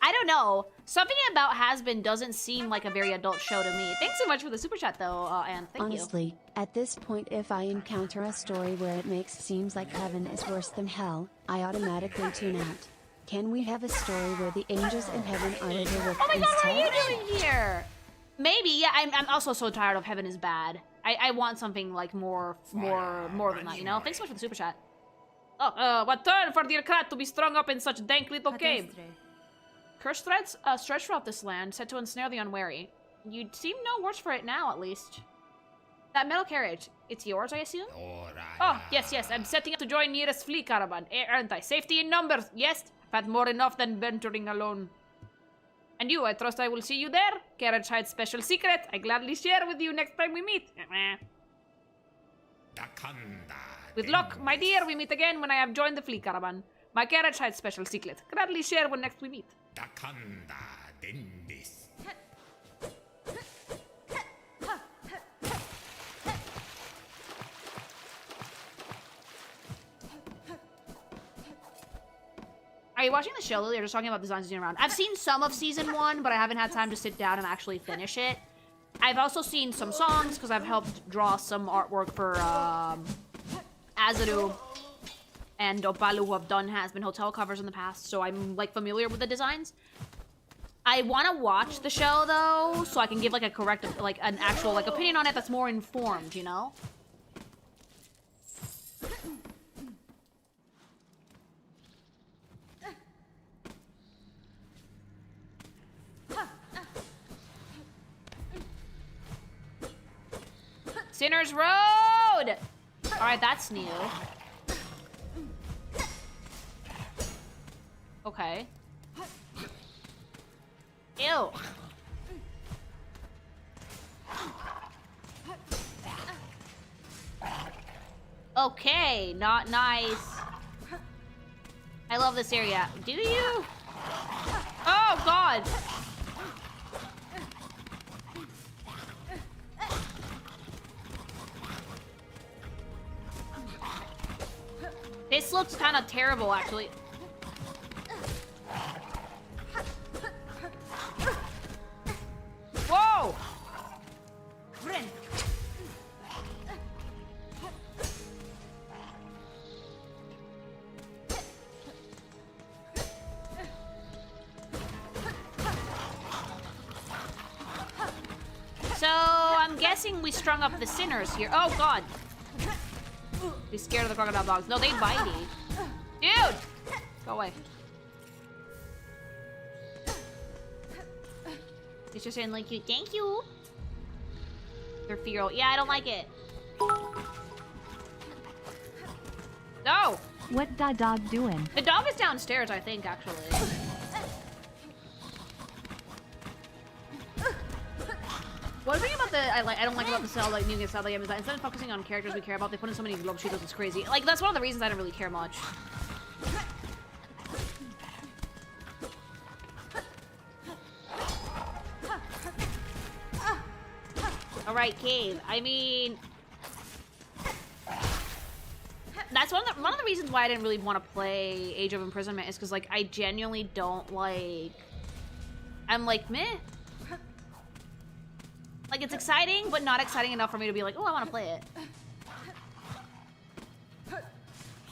I don't know. Something about Hazbin doesn't seem like a very adult show to me. Thanks so much for the super chat, though, Anne. Thank you. Honestly, at this point, if I encounter a story where it makes seems like heaven is worse than hell, I automatically tune out. Can we have a story where the angels in heaven are overlooked? Oh my god, what are you doing here? Maybe, yeah, I'm also so tired of Heaven is Bad. I want something like more than that, you know? Thanks so much for the super chat. Oh, what turn for dear cat to be strung up in such dank little cave. Curse threats stretch throughout this land, set to ensnare the unwary. You'd seem no worse for it now, at least. That metal carriage, it's yours, I assume? Oh, yes, I'm setting up to join nearest flea caravan, aren't I? Safety in numbers, yes. I've had more enough than venturing alone. And you, I trust I will see you there. Carriage hides special secret. I gladly share with you next time we meet. With luck, my dear, we meet again when I have joined the flea caravan. My carriage hides special secret. Gladly share when next we meet. Are you watching the show, Lily, or just talking about designs you're around? I've seen some of season 1, but I haven't had time to sit down and actually finish it. I've also seen some songs, because I've helped draw some artwork for Azaru and Opalu, who have done Hazbin Hotel covers in the past, so I'm, like, familiar with the designs. I want to watch the show, though, so I can give, like, a correct, like, an actual, like, opinion on it that's more informed, you know? Sinner's Road! Alright, that's new. Okay. Ew. Okay, not nice. I love this area. Do you? Oh, God! This looks kind of terrible, actually. Whoa! So, I'm guessing we strung up the sinners here. Oh, God. Be scared of the crocodile dogs. No, they bitey. Dude! Go away. It's just saying like you. Thank you. They're feral. Yeah, I don't like it. No! What da dog doing? The dog is downstairs, I think, actually. One thing about I don't like about the cell, like new game style game is that instead of focusing on characters we care about, they put in so many globe cheetos, it's crazy. Like, that's one of the reasons I don't really care much. Alright, cave. I mean... That's one of the reasons why I didn't really want to play Age of Imprisonment is because, like, I genuinely don't like... I'm like, meh. Like, it's exciting, but not exciting enough for me to be like, oh, I want to play it.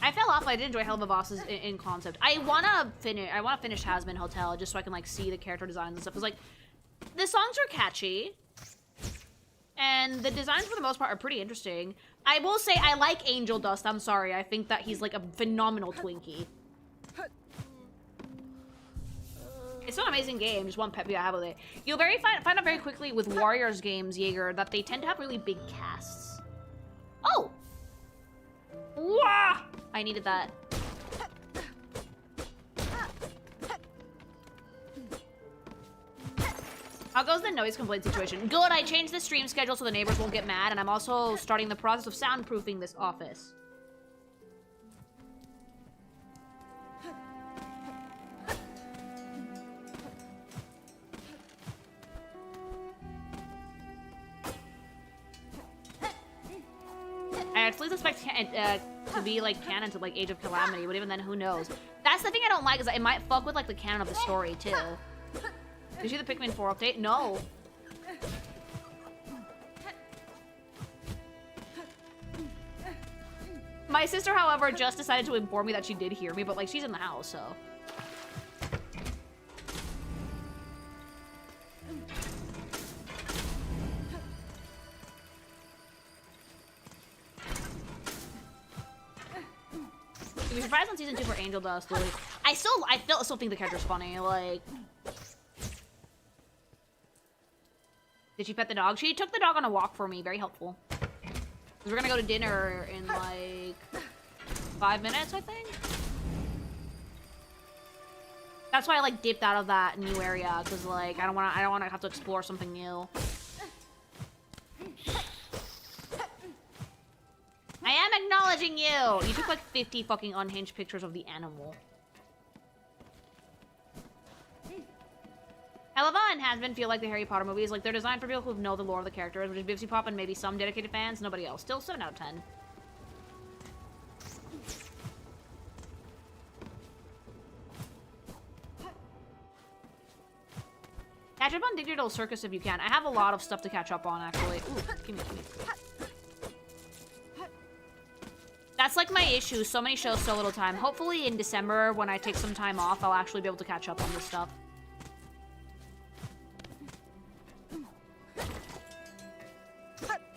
I fell off. I did enjoy Hell of a Bosses in concept. I want to finish Hazbin Hotel just so I can, like, see the character designs and stuff. It's like, the songs are catchy. And the designs, for the most part, are pretty interesting. I will say, I like Angel Dust. I'm sorry. I think that he's, like, a phenomenal Twinkie. It's an amazing game. Just one pet peeve I have with it. You'll find out very quickly with Warriors games, Jaeger, that they tend to have really big casts. Oh! Wah! I needed that. How goes the noise complaint situation? Good, I changed the stream schedule so the neighbors won't get mad, and I'm also starting the process of soundproofing this office. I actually suspect to be like canon to like Age of Calamity, but even then, who knows? That's the thing I don't like, is that it might fuck with like the canon of the story too. Did you see the Pikmin 4 update? No. My sister, however, just decided to inform me that she did hear me, but like she's in the house, so. To be surprised on season 2 for Angel Dust, really. I still think the character's funny, like. Did she pet the dog? She took the dog on a walk for me, very helpful. Because we're gonna go to dinner in like 5 minutes, I think. That's why I like dipped out of that new area, because like I don't wanna have to explore something new. I am acknowledging you! You took like 50 fucking unhinged pictures of the animal. Helava and Hazbin feel like the Harry Potter movies. Like, they're designed for people who know the lore of the characters, which is Bibsy Pop and maybe some dedicated fans. Nobody else. Still 7 out of 10. Catch up on Digital Circus if you can. I have a lot of stuff to catch up on, actually. Ooh, gimme. That's like my issue. So many shows, so little time. Hopefully in December, when I take some time off, I'll actually be able to catch up on this stuff.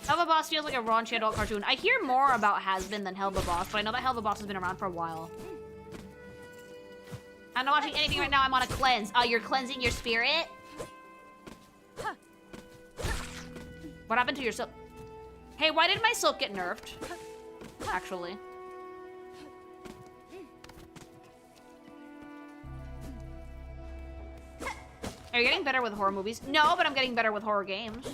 Hell of a Boss feels like a raunchy adult cartoon. I hear more about Hazbin than Hell of a Boss, but I know that Hell of a Boss has been around for a while. I'm not watching anything right now. I'm on a cleanse. Oh, you're cleansing your spirit? What happened to your silk? Hey, why did my silk get nerfed? Actually. Are you getting better with horror movies? No, but I'm getting better with horror games.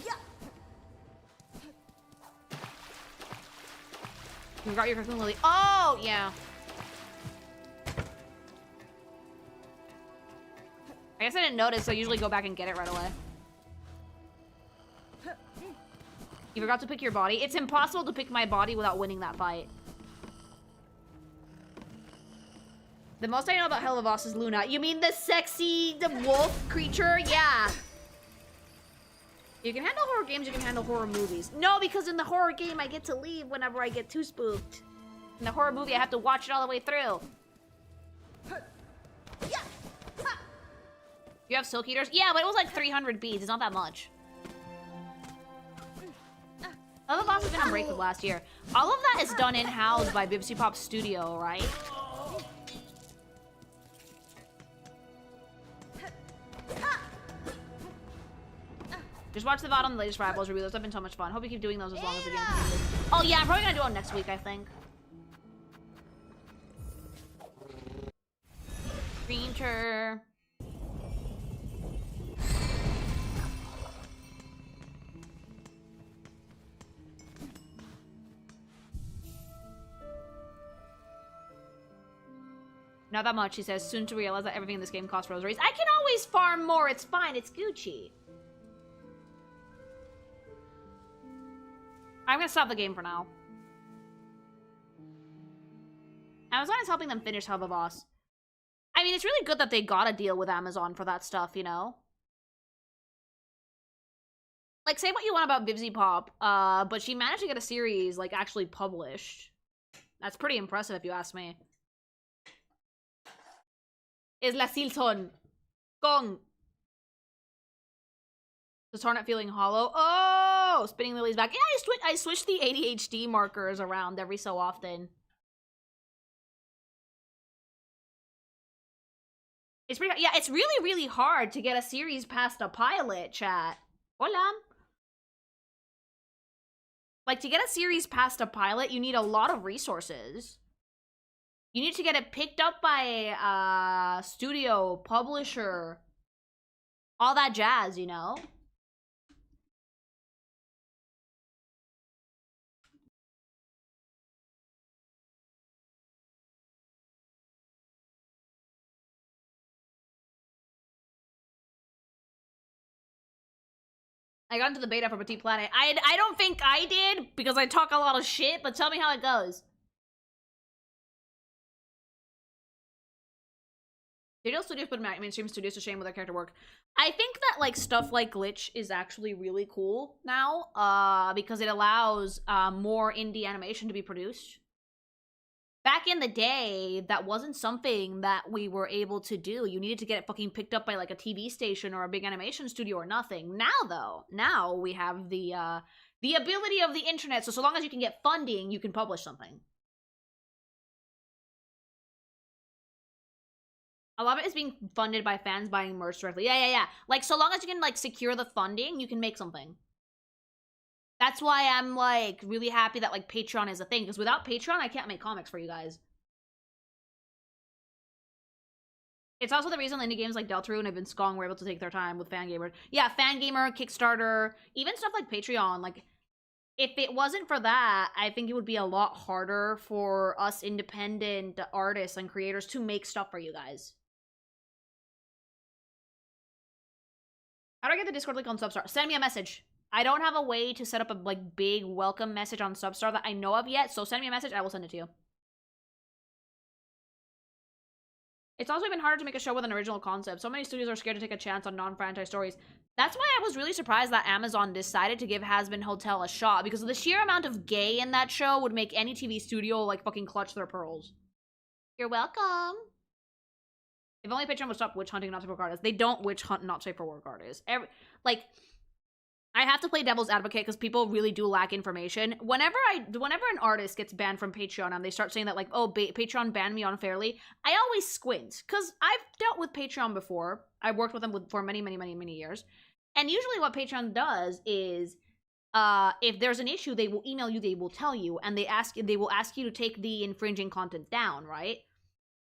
You got your Cocoon Lily. Oh, yeah. I guess I didn't notice, so I usually go back and get it right away. You forgot to pick your body? It's impossible to pick my body without winning that fight. The most I know about Hell of a Boss is Luna. You mean the wolf creature? Yeah. You can handle horror games, you can handle horror movies. No, because in the horror game, I get to leave whenever I get too spooked. In the horror movie, I have to watch it all the way through. You have Silk Eaters? Yeah, but it was like 300 beads. It's not that much. Hell of a Boss has been on break with last year. All of that is done in-house by Bibsy Pop Studio, right? Just watch the VOD on the latest Rivals review. Those have been so much fun. Hope you keep doing those as long as the game continues. Oh yeah, I'm probably gonna do one next week, I think. Creature. Not that much, he says. Soon to realize that everything in this game costs rosaries. I can always farm more. It's fine. It's Gucci. I'm gonna stop the game for now. Amazon is helping them finish Hub of Boss. I mean, it's really good that they got a deal with Amazon for that stuff, you know? Like, say what you want about Vivzy Pop, but she managed to get a series, like, actually published. That's pretty impressive if you ask me. Is la Silksong. Gong. Does Hornet feeling hollow? Oh! Spinning Lily's back. Yeah, I switch the ADHD markers around every so often. It's pretty, yeah, it's really, really hard to get a series past a pilot, chat. Hola. Like, to get a series past a pilot, you need a lot of resources. You need to get it picked up by a studio, publisher, all that jazz, you know? I got into the beta for Petite Planet. I don't think I did, because I talk a lot of shit, but tell me how it goes. Digital studios put mainstream studios to shame with their character work. I think that, like, stuff like Glitch is actually really cool now, because it allows more indie animation to be produced. Back in the day, that wasn't something that we were able to do. You needed to get it fucking picked up by, like, a TV station or a big animation studio or nothing. Now, though, now we have the ability of the internet, so long as you can get funding, you can publish something. A lot of it is being funded by fans buying merch directly. Yeah. Like, so long as you can, like, secure the funding, you can make something. That's why I'm, like, really happy that, like, Patreon is a thing. Because without Patreon, I can't make comics for you guys. It's also the reason indie games like Deltarune and even Skong were able to take their time with Fangamer. Yeah, Fangamer, Kickstarter, even stuff like Patreon. Like, if it wasn't for that, I think it would be a lot harder for us independent artists and creators to make stuff for you guys. How do I get the Discord link on Substar? Send me a message. I don't have a way to set up a, like, big welcome message on Substar that I know of yet, so send me a message, I will send it to you. It's also even harder to make a show with an original concept. So many studios are scared to take a chance on non-franchise stories. That's why I was really surprised that Amazon decided to give Hazbin Hotel a shot, because the sheer amount of gay in that show would make any TV studio, like, fucking clutch their pearls. You're welcome. If only Patreon would stop witch hunting not safe for work artists. They don't witch hunt not safe for work artists. Like, I have to play devil's advocate because people really do lack information. Whenever an artist gets banned from Patreon and they start saying that, like, oh, Patreon banned me unfairly, I always squint because I've dealt with Patreon before. I've worked with them for many years. And usually what Patreon does is, if there's an issue, they will email you, they will tell you, and they will ask you to take the infringing content down, right?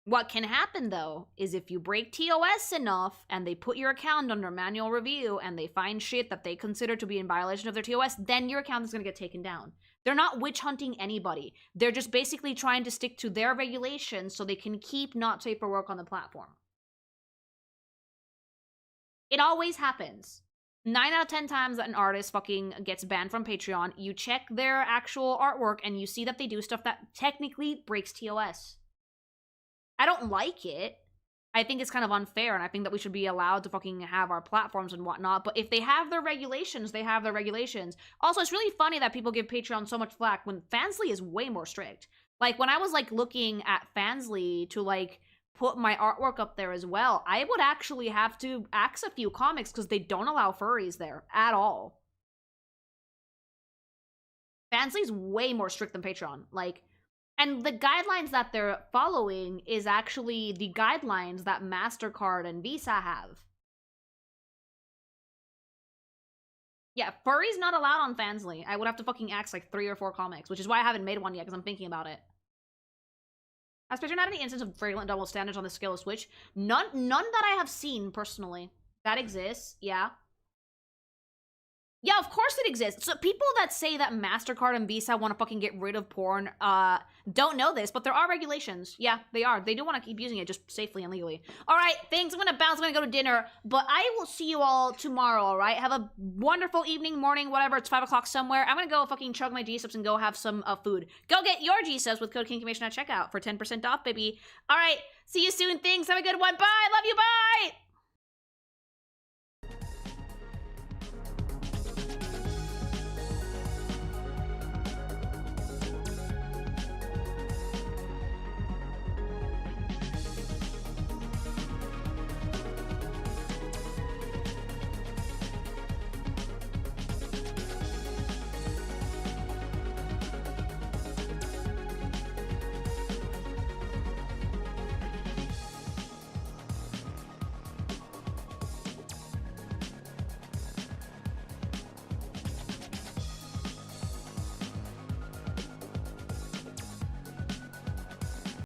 What can happen, though, is if you break TOS enough and they put your account under manual review and they find shit that they consider to be in violation of their TOS, then your account is going to get taken down. They're not witch hunting anybody. They're just basically trying to stick to their regulations so they can keep not safe for work on the platform. It always happens. 9 out of 10 times that an artist fucking gets banned from Patreon, you check their actual artwork and you see that they do stuff that technically breaks TOS. I don't like it. I think it's kind of unfair, and I think that we should be allowed to fucking have our platforms and whatnot, but if they have their regulations, they have their regulations. Also, it's really funny that people give Patreon so much flack when Fansly is way more strict. Like, when I was, like, looking at Fansly to, like, put my artwork up there as well, I would actually have to axe a few comics because they don't allow furries there at all. Fansly's way more strict than Patreon. Like, and the guidelines that they're following is actually the guidelines that MasterCard and Visa have. Yeah, furry's not allowed on Fansly. I would have to fucking axe like 3 or 4 comics, which is why I haven't made one yet, because I'm thinking about it. Has Patreon had any instance of fragrant double standards on the scale of Switch? None that I have seen, personally. That exists, yeah. Yeah, of course it exists. So people that say that MasterCard and Visa want to fucking get rid of porn, don't know this, but there are regulations. Yeah, they are. They do want to keep using it just safely and legally. All right, thanks. I'm going to bounce. I'm going to go to dinner, but I will see you all tomorrow, all right? Have a wonderful evening, morning, whatever. It's 5 o'clock somewhere. I'm going to go fucking chug my gsupps and go have some food. Go get your gsupps with code KINGCOMMATION at checkout for 10% off, baby. All right, see you soon. Thanks. Have a good one. Bye. Love you.